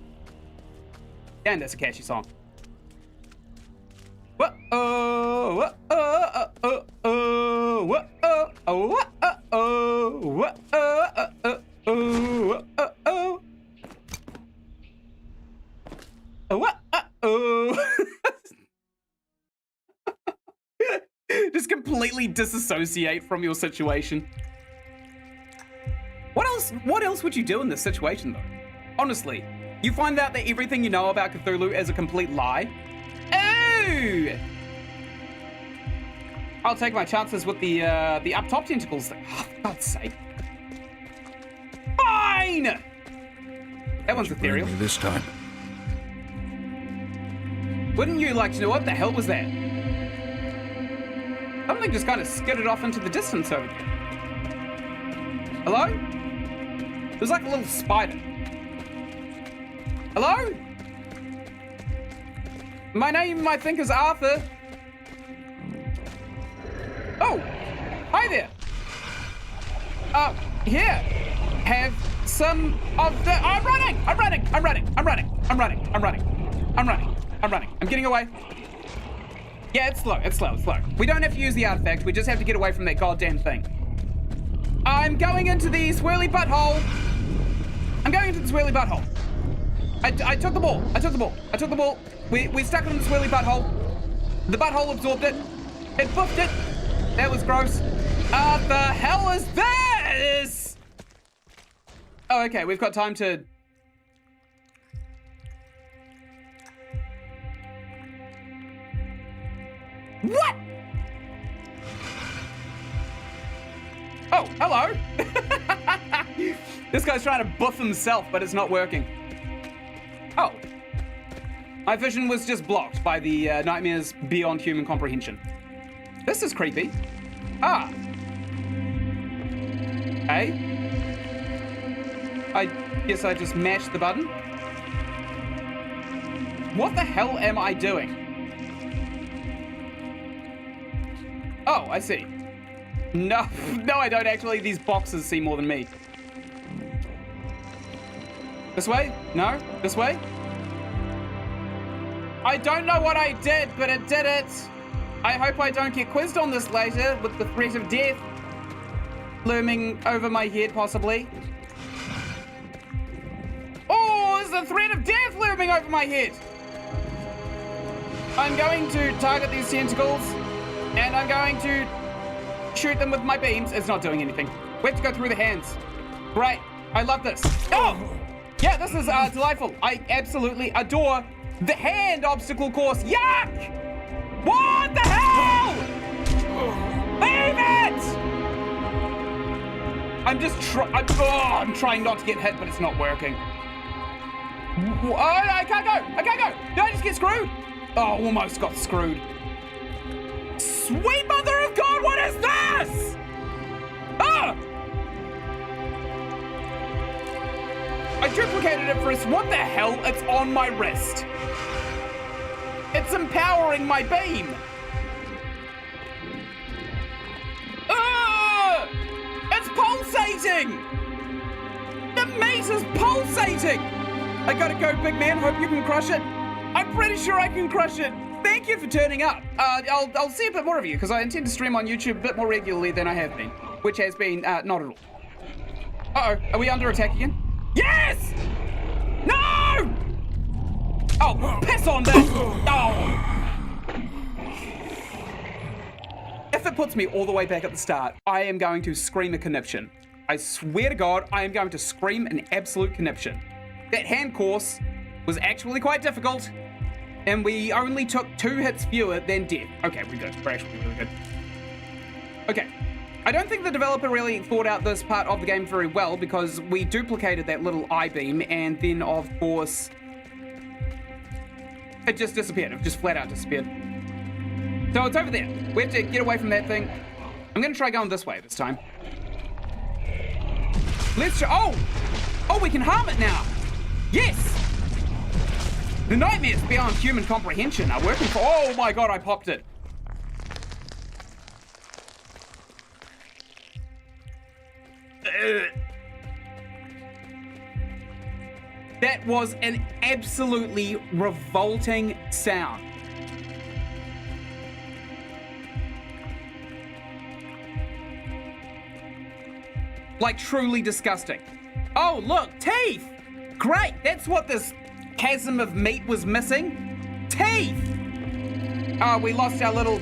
And that's a catchy song. Whoa-oh, whoa-oh, whoa-oh, whoa-oh, whoa-oh, whoa-oh, whoa-oh. Whoa-oh. Just completely disassociate from your situation. What else would you do in this situation, though? Honestly, you find out that everything you know about Cthulhu is a complete lie. Oh! I'll take my chances with the up top tentacles thing. Oh, for God's sake. Fine! That one's ethereal. Bring me this time. Wouldn't you like to know what the hell was that? Something just kind of skidded off into the distance over there. Hello? It was like a little spider. Hello? My name, I think, is Arthur. Oh, hi there. Here, have some of the... I'm running. I'm getting away. Yeah, it's slow. We don't have to use the artifact. We just have to get away from that goddamn thing. I'm going into the swirly butthole. I took the ball. We stuck it in the swirly butthole. The butthole absorbed it. It buffed it. That was gross. The hell is this? Oh, okay. We've got time to... What? Oh, hello. This guy's trying to buff himself, but it's not working. Oh. My vision was just blocked by the nightmares beyond human comprehension. This is creepy. Ah. Okay. I guess I just mashed the button. What the hell am I doing? Oh, I see. No, no, I don't actually. These boxes see more than me. This way? No? This way? I don't know what I did, but it did it. I hope I don't get quizzed on this later with the threat of death looming over my head, possibly. Oh, there's the threat of death looming over my head. I'm going to target these tentacles, and I'm going to shoot them with my beams. It's not doing anything. We have to go through the hands. Great. I love this. Oh! Yeah, this is delightful. I absolutely adore the hand obstacle course. Yuck! What the hell? Leave it! I'm trying not to get hit, but it's not working. Oh, I can't go. I can't go. Did I just get screwed? Oh, almost got screwed. Sweet mother of God, what is this? Ah! I duplicated it first. What the hell? It's on my wrist. It's empowering my beam. Ah! It's pulsating. The mace is pulsating. I gotta go, big man. Hope you can crush it. I'm pretty sure I can crush it. Thank you for turning up. I'll see a bit more of you because I intend to stream on YouTube a bit more regularly than I have been, which has been not at all. Uh-oh, are we under attack again? Yes! No! Oh, piss on this! Oh! If it puts me all the way back at the start, I am going to scream a conniption. I swear to God, I am going to scream an absolute conniption. That hand course was actually quite difficult, and we only took 2 hits fewer than death. Okay, we're good. We're actually really good. Okay. I don't think the developer really thought out this part of the game very well because we duplicated that little I-beam and then, of course, it just disappeared. It just flat out disappeared. So it's over there. We have to get away from that thing. I'm going to try going this way this time. Let's oh! Oh, we can harm it now. Yes! The nightmares beyond human comprehension are working for... Oh my God, I popped it. That was an absolutely revolting sound. Like truly disgusting. Oh, look, teeth! Great, that's what this chasm of meat was missing. Teeth! Oh, we lost our little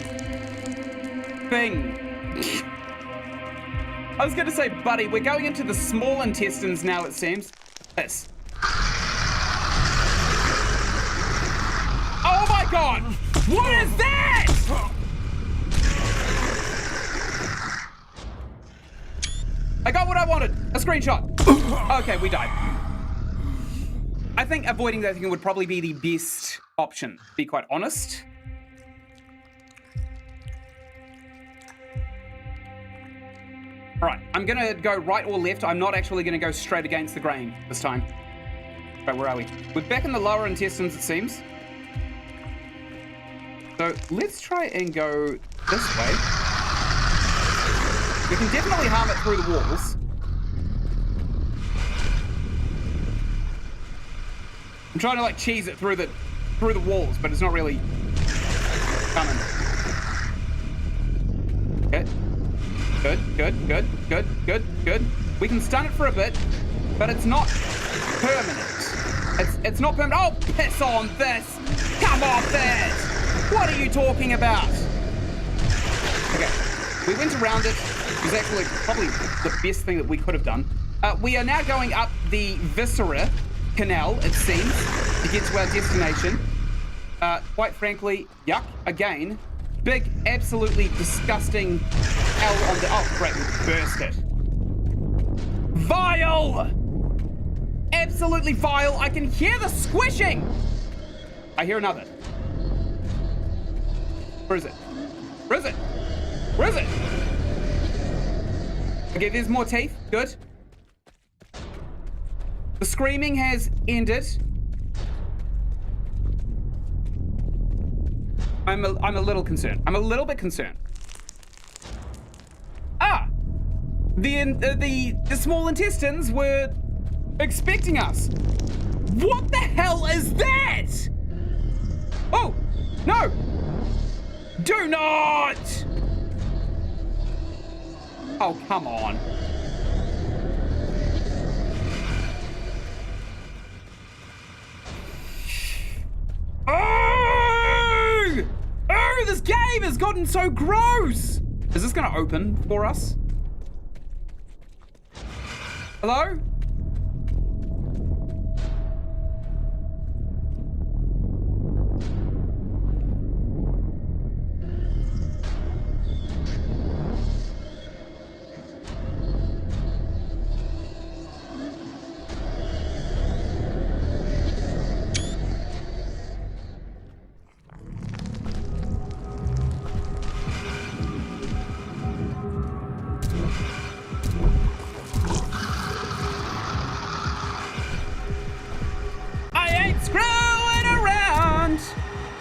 thing. I was gonna say, buddy, we're going into the small intestines now, it seems. This. Oh my God! What is that? I got what I wanted. A screenshot. Okay, we died. I think avoiding that thing would probably be the best option, to be quite honest. All right, I'm gonna go right or left. I'm not actually gonna go straight against the grain this time. Right, where are we? We're back in the lower intestines, it seems. So let's try and go this way. We can definitely harm it through the walls. I'm trying to like cheese it through the walls, but it's not really coming. Okay. Good. We can stun it for a bit, but it's not permanent. It's not permanent. Oh, piss on this! Come off it! What are you talking about? Okay, we went around it. It was actually probably the best thing that we could have done. We are now going up the Viscera Canal, it seems, to get to our destination. Quite frankly, yuck, again. Big, absolutely disgusting hell on the... Oh, great, we burst it. Vile! Absolutely vile. I can hear the squishing. I hear another. Where is it? Where is it? Where is it? Okay, there's more teeth. Good. The screaming has ended. I'm a little concerned. I'm a little bit concerned. Ah! The small intestines were expecting us. What the hell is that? Oh, no! Do not! Oh, come on. Oh! Oh, this game has gotten so gross! Is this gonna open for us? Hello?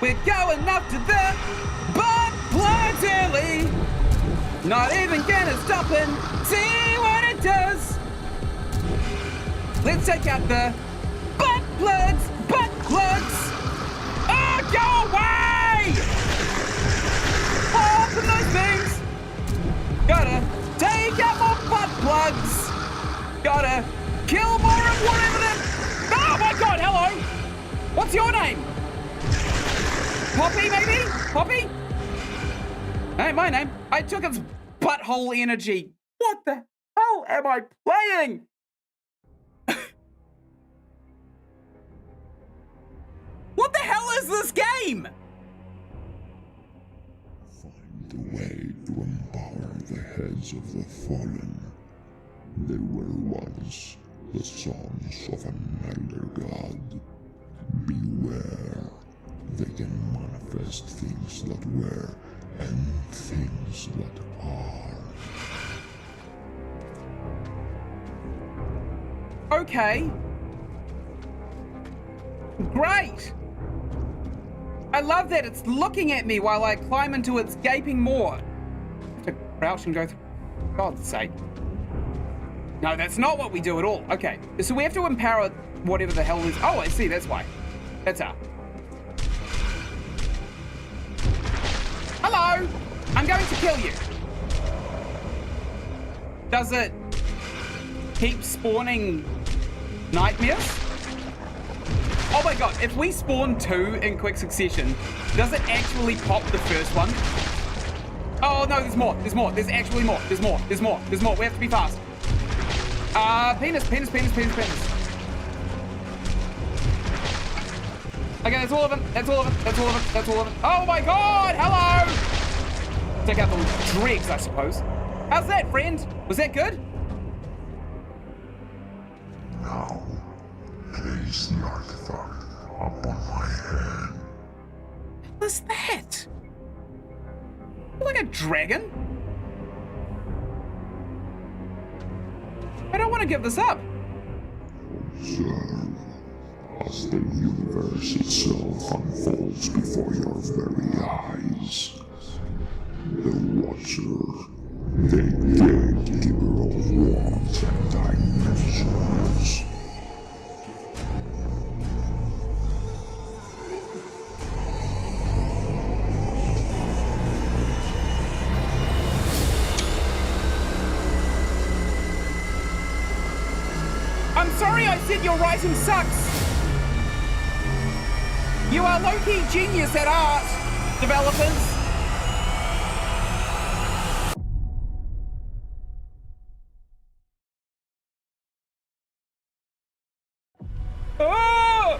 We're going up to the butt plugs early. Not even gonna stop and see what it does. Let's take out the butt plugs, butt plugs. Oh, go away! Open those things. Gotta take out more butt plugs. Gotta kill more of whatever that. Oh my God! Hello. What's your name? Poppy, maybe? Poppy? Ain't my name. I took its butthole energy. What the hell am I playing? What the hell is this game? Find the way to empower the heads of the fallen. They were once the sons of an elder god. Beware. They can manifest things that were and things that are. Okay. Great. I love that it's looking at me while I climb into its gaping maw. I have to crouch and go through. For God's sake. No, that's not what we do at all. Okay, so we have to empower whatever the hell is. Oh, I see, that's why. That's how. Hello! I'm going to kill you. Does it keep spawning nightmares? Oh my God, if we spawn 2 in quick succession, does it actually pop the first one? Oh no, there's more, there's more, there's actually more, there's more, there's more, there's more. We have to be fast. Penis. Okay, that's all of them. That's all of them. That's all of them. That's all of them. Oh my God! Hello! Take out the dregs, I suppose. How's that, friend? Was that good? Now, place the artifact upon my head. What's that? Like a dragon? I don't want to give this up. Observe as the universe itself unfolds before your very eyes. The Watcher, the gatekeeper of worlds and dimensions. I'm sorry I said your writing sucks. You are low-key genius at art, developers. Oh!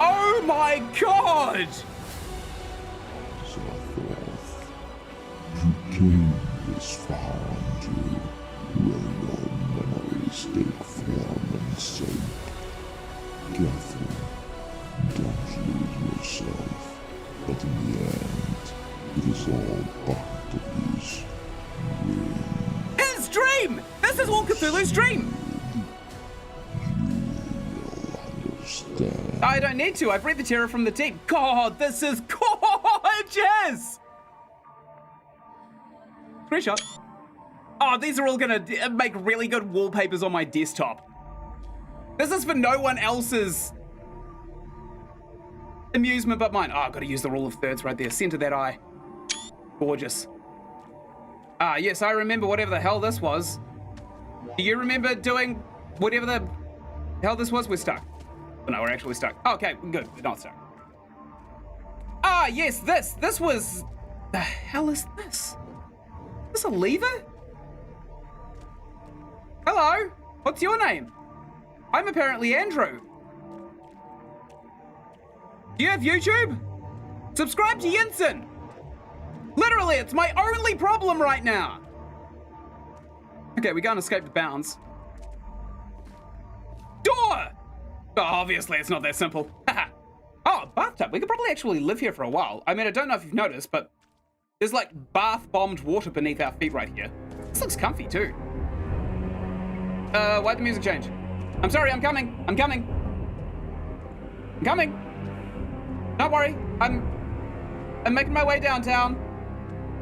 Oh my God! So forth, you came this far unto where your memories take form and shape. Careful, don't lose yourself, but in the end, it is all part of this dream. His dream! Cthulhu's dream. Understand. I don't need to. I've read the terror from the deep. God, this is gorgeous. Screenshot. Oh, these are all gonna make really good wallpapers on my desktop. This is for no one else's amusement but mine. Oh, I've got to use the rule of thirds right there. Center that eye. Gorgeous. Ah, yes, I remember whatever the hell this was. Do you remember doing whatever the hell this was? We're stuck. Oh, no, we're actually stuck. Okay, good. We're not stuck. Ah, yes, this. This was... The hell is this? Is this a lever? Hello? What's your name? I'm apparently Andrew. Do you have YouTube? Subscribe to Ynsin. Literally, it's my only problem right now. Okay, we can't escape the bounds. Door! Oh, obviously, it's not that simple. Oh, bathtub. We could probably actually live here for a while. I mean, I don't know if you've noticed, but there's like bath-bombed water beneath our feet right here. This looks comfy too. Why'd the music change? I'm sorry, I'm coming. I'm coming. I'm coming. Don't worry. I'm making my way downtown.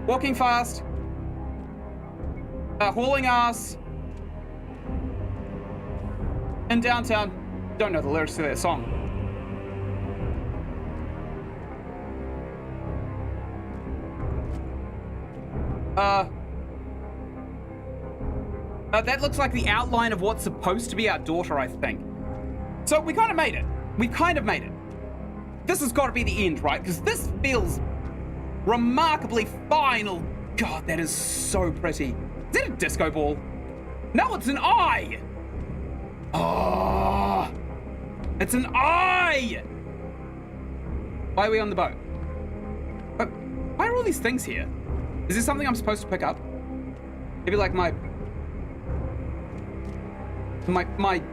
Walking fast. Hauling ass. In downtown. Don't know the lyrics to that song. That looks like the outline of what's supposed to be our daughter, I think. So we kind of made it. We kind of made it. This has got to be the end, right? Because this feels remarkably final. God, that is so pretty. Is that a disco ball? No, it's an eye. Oh, it's an eye. Why are we on the boat? But why are all these things here? Is there something I'm supposed to pick up? Maybe like my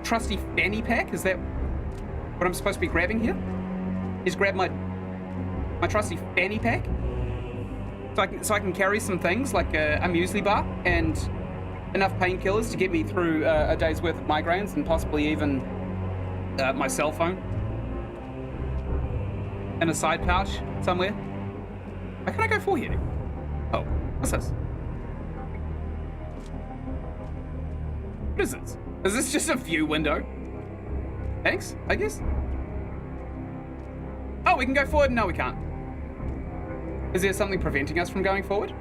trusty fanny pack? Is that what I'm supposed to be grabbing here? Just grab my trusty fanny pack? So I can carry some things like a muesli bar and enough painkillers to get me through a day's worth of migraines and possibly even my cell phone in a side pouch somewhere. What can I go for here? Oh, what's this? What is this? Is this just a view window? Thanks, I guess. Oh, we can go forward? No, we can't. Is there something preventing us from going forward?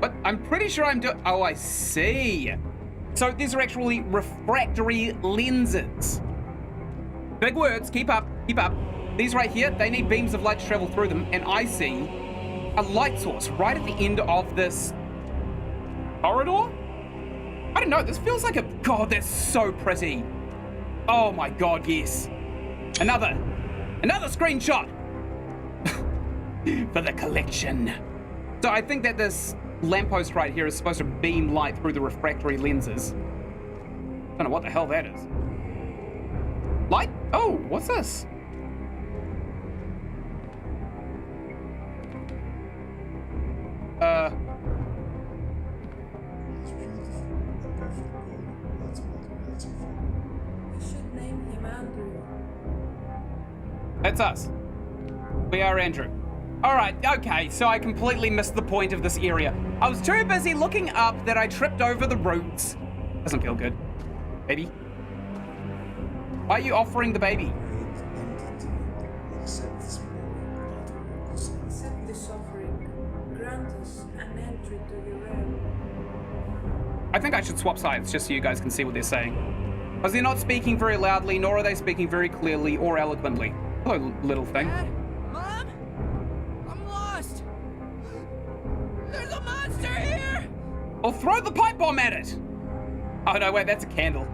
But I'm pretty sure I'm doing... Oh, I see. So these are actually refractory lenses. Big words, keep up, keep up. These right here, they need beams of light to travel through them, and I see a light source right at the end of this corridor? I don't know, this feels like a... God, that's so pretty. Oh my God, yes. Another screenshot for the collection. So I think that this lamppost right here is supposed to beam light through the refractory lenses. Don't know what the hell that is. Light? Oh, what's this? That's us. We are Andrew. Alright, okay, so I completely missed the point of this area. I was too busy looking up that I tripped over the roots. Doesn't feel good. Baby? Why are you offering the baby? Accept this offering. Grant us an entry to your realm. I think I should swap sides just so you guys can see what they're saying. Because they're not speaking very loudly, nor are they speaking very clearly or eloquently. Hello, little thing. Dad? Mom? I'm lost! There's a monster here! Or throw the pipe bomb at it! Oh no, wait, that's a candle.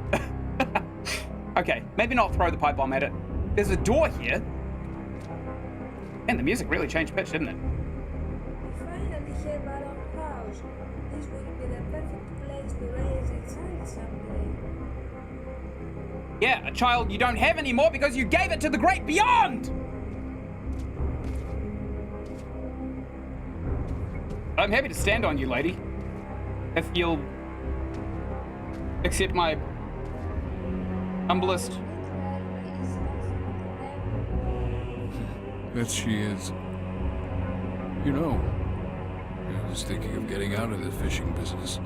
Okay, maybe not throw the pipe bomb at it. There's a door here. And the music really changed pitch, didn't it? We finally have our own house. This will be the perfect place to raise a child someday. Yeah, a child you don't have anymore because you gave it to the great beyond! I'm happy to stand on you, lady. If you'll accept my humblest. That she is. You know, I was thinking of getting out of the fishing business.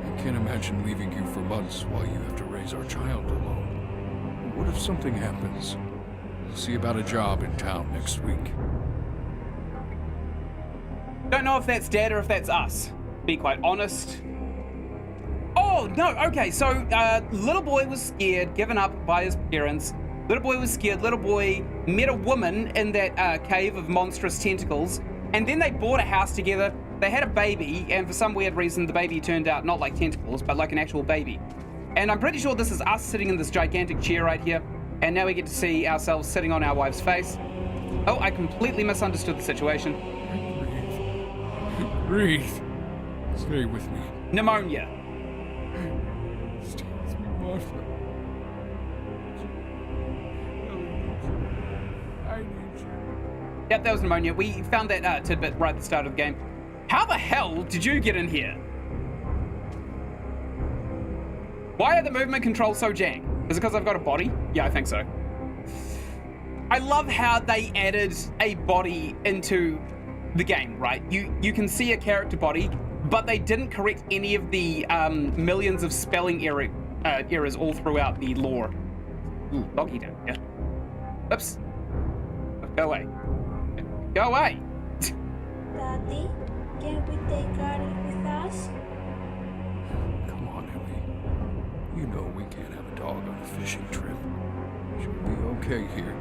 I can't imagine leaving you for months while you have to raise our child alone. What if something happens? We'll see about a job in town next week. Don't know if that's Dad or if that's us. Be quite honest. Oh, no, okay, so little boy was scared, given up by his parents. Little boy was scared. Little boy met a woman in that cave of monstrous tentacles, and then they bought a house together. They had a baby, and for some weird reason, the baby turned out not like tentacles, but like an actual baby. And I'm pretty sure this is us sitting in this gigantic chair right here, and now we get to see ourselves sitting on our wife's face. Oh, I completely misunderstood the situation. Breathe. Stay with me. Pneumonia. Stay with me, Martha. I need you. Yep, that was pneumonia. We found that tidbit right at the start of the game. How the hell did you get in here? Why are the movement controls so jank? Is it because I've got a body? Yeah, I think so. I love how they added a body into the game, right? You can see a character body, but they didn't correct any of the millions of spelling errors all throughout the lore. Ooh, loggy down here. Oops. Go away. Go away. Daddy, can we take Garden with us? Come on, Ellie. You know we can't have a dog on a fishing trip. She'll be okay here.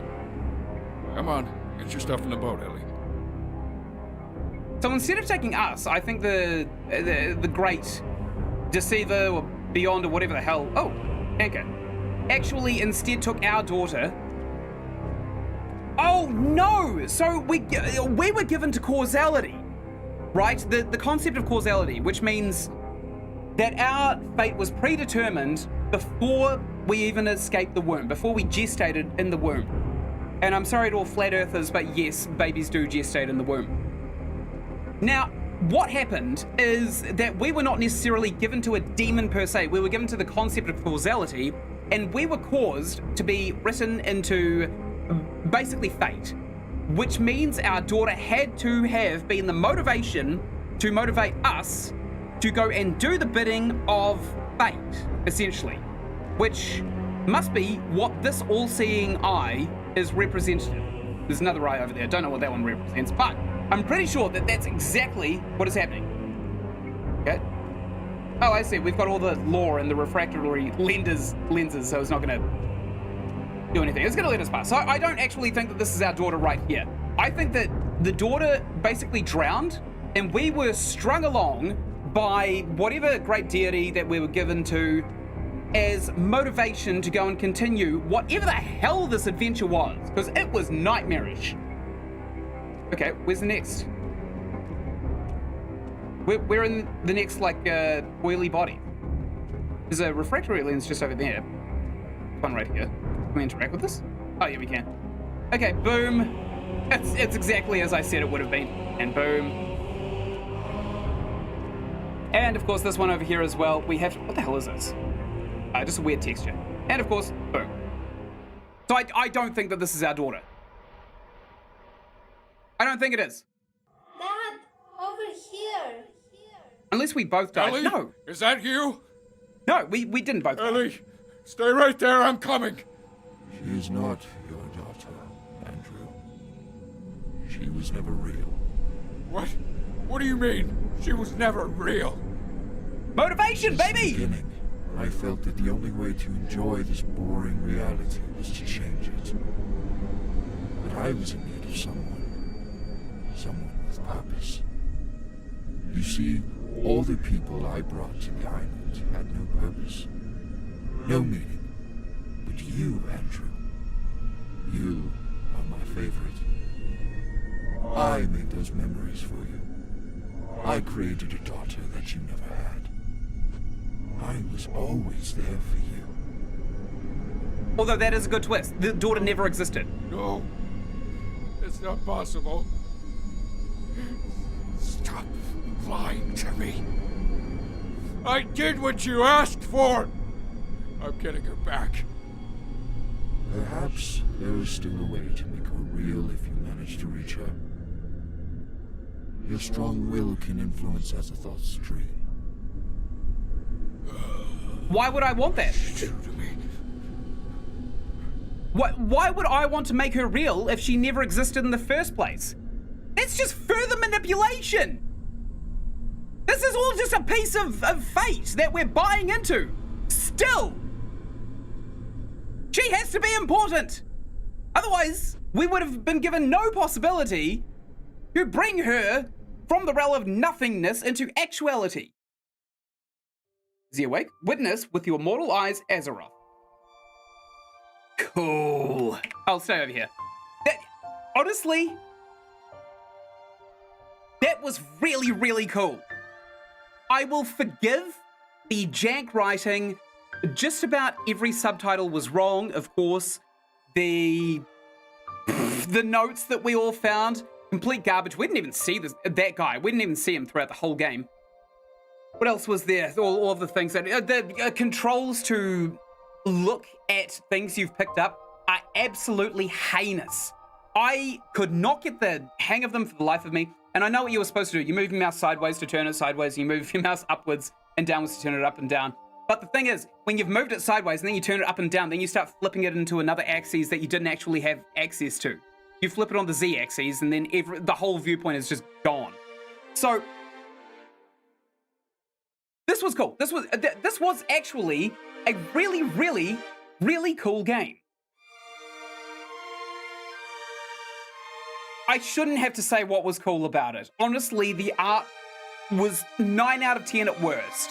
Come on, get your stuff in the boat, Ellie. So instead of taking us, I think the great deceiver or beyond or whatever the hell. Oh, Anchor. Actually, instead took our daughter. Oh no! So we were given to causality, right? The concept of causality, which means that our fate was predetermined before we even escaped the womb, before we gestated in the womb. And I'm sorry to all flat earthers, but yes, babies do gestate in the womb. Now, what happened is that we were not necessarily given to a demon per se. We were given to the concept of causality, and we were caused to be written into basically fate, which means our daughter had to have been the motivation to motivate us to go and do the bidding of fate, essentially, which must be what this all-seeing eye is representative. There's another eye over there. Don't know what that one represents, but I'm pretty sure that that's exactly what is happening. Okay. Oh, I see. We've got all the lore and the refractory lenses, so it's not going to do anything. It's going to let us pass. So I don't actually think that this is our daughter right here. I think that the daughter basically drowned, and we were strung along by whatever great deity that we were given to as motivation to go and continue whatever the hell this adventure was, because it was nightmarish. Okay, where's the next? We're in the next, like, oily body. There's a refractory lens just over there. One right here. Can we interact with this? Oh, yeah, we can. Okay, boom. It's exactly as I said it would have been. And boom. And, of course, this one over here as well. We have... What the hell is this? Just a weird texture. And, of course, boom. So I don't think that this is our daughter. I don't think it is. Dad, over here. Unless we both died. Ellie? No. Is that you? No, we didn't both die. Ellie, stay right there, I'm coming. She is not your daughter, Andrew. She was never real. What? What do you mean? She was never real. Motivation, Since the baby! beginning, I felt that the only way to enjoy this boring reality was to change it. But I was in need of someone with purpose. You see, all the people I brought to the island had no purpose, no meaning. But you, Andrew, you are my favorite. I made those memories for you. I created a daughter that you never had. I was always there for you. Although that is a good twist. The daughter never existed. No, it's not possible. Stop lying to me. I did what you asked for. I'm getting her back. Perhaps there is still a way to make her real if you manage to reach her. Your strong will can influence Azathoth's stream. Why would I want that? Do to me. Why would I want to make her real if she never existed in the first place? That's just further manipulation. This is all just a piece of fate that we're buying into. Still, she has to be important. Otherwise, we would have been given no possibility to bring her from the realm of nothingness into actuality. Is he awake? Witness with your mortal eyes, Azeroth. Cool. I'll stay over here. Honestly, that was really, really cool. I will forgive the jank writing. Just about every subtitle was wrong, of course. The notes that we all found, complete garbage. We didn't even see that guy. We didn't even see him throughout the whole game. What else was there? All of the things that the controls to look at things you've picked up are absolutely heinous. I could not get the hang of them for the life of me. And I know what you were supposed to do. You move your mouse sideways to turn it sideways. You move your mouse upwards and downwards to turn it up and down. But the thing is, when you've moved it sideways and then you turn it up and down, then you start flipping it into another axis that you didn't actually have access to. You flip it on the Z-axis and then the whole viewpoint is just gone. So this was cool. This was actually a really, really, really cool game. I shouldn't have to say what was cool about it. Honestly, the art was 9 out of 10 at worst.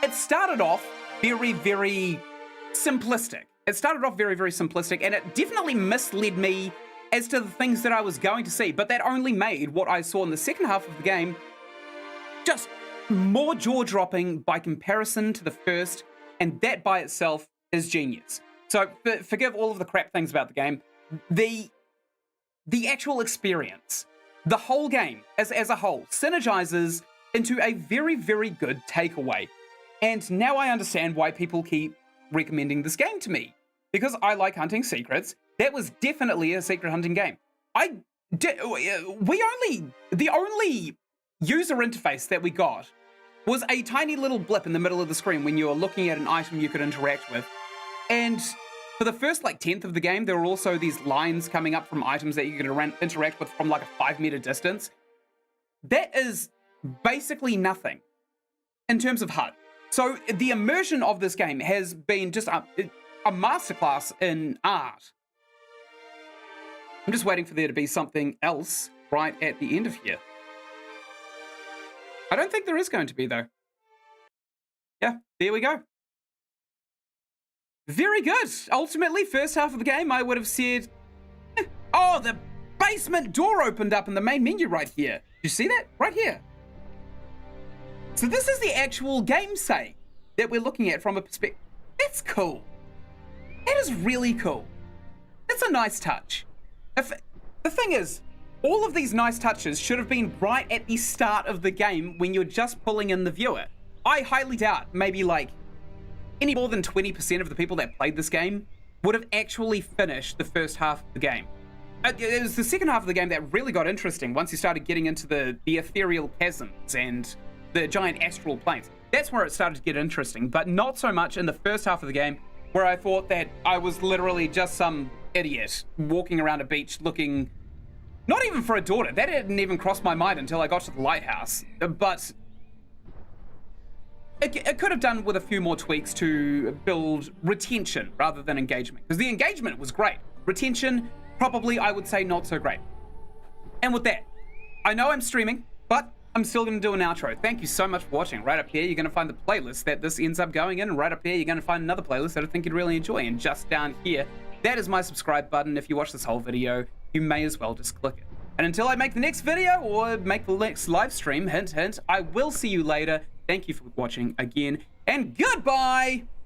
It started off very, very simplistic. And it definitely misled me as to the things that I was going to see, but that only made what I saw in the second half of the game just more jaw-dropping by comparison to the first, and that by itself is genius. So forgive all of the crap things about the game. The actual experience, the whole game as a whole, synergizes into a very, very good takeaway. And now I understand why people keep recommending this game to me. Because I like hunting secrets. That was definitely a secret hunting game. The only user interface that we got was a tiny little blip in the middle of the screen when you were looking at an item you could interact with. And for the first tenth of the game, there were also these lines coming up from items that you could interact with from like a 5-meter distance. That is basically nothing in terms of HUD. So the immersion of this game has been just a masterclass in art. I'm just waiting for there to be something else right at the end of here. I don't think there is going to be, though. Yeah, there we go. Very good. Ultimately, first half of the game, I would have said, oh, the basement door opened up in the main menu right here. You see that? Right here. So this is the actual game save that we're looking at from a perspective. That's cool. That is really cool. That's a nice touch. The thing is, all of these nice touches should have been right at the start of the game when you're just pulling in the viewer. I highly doubt maybe any more than 20% of the people that played this game would have actually finished the first half of the game. It was the second half of the game that really got interesting once you started getting into the ethereal chasms and the giant astral planes. That's where it started to get interesting, but not so much in the first half of the game, where I thought that I was literally just some idiot walking around a beach looking, not even for a daughter. That didn't even cross my mind until I got to the lighthouse. But it could have done with a few more tweaks to build retention rather than engagement. Because the engagement was great. Retention, probably, I would say, not so great. And with that, I know I'm streaming, but I'm still going to do an outro. Thank you so much for watching. Right up here, you're going to find the playlist that this ends up going in. And right up here, you're going to find another playlist that I think you'd really enjoy. And just down here, that is my subscribe button. If you watch this whole video, you may as well just click it. And until I make the next video or make the next live stream, hint, hint, I will see you later. Thank you for watching again, and goodbye!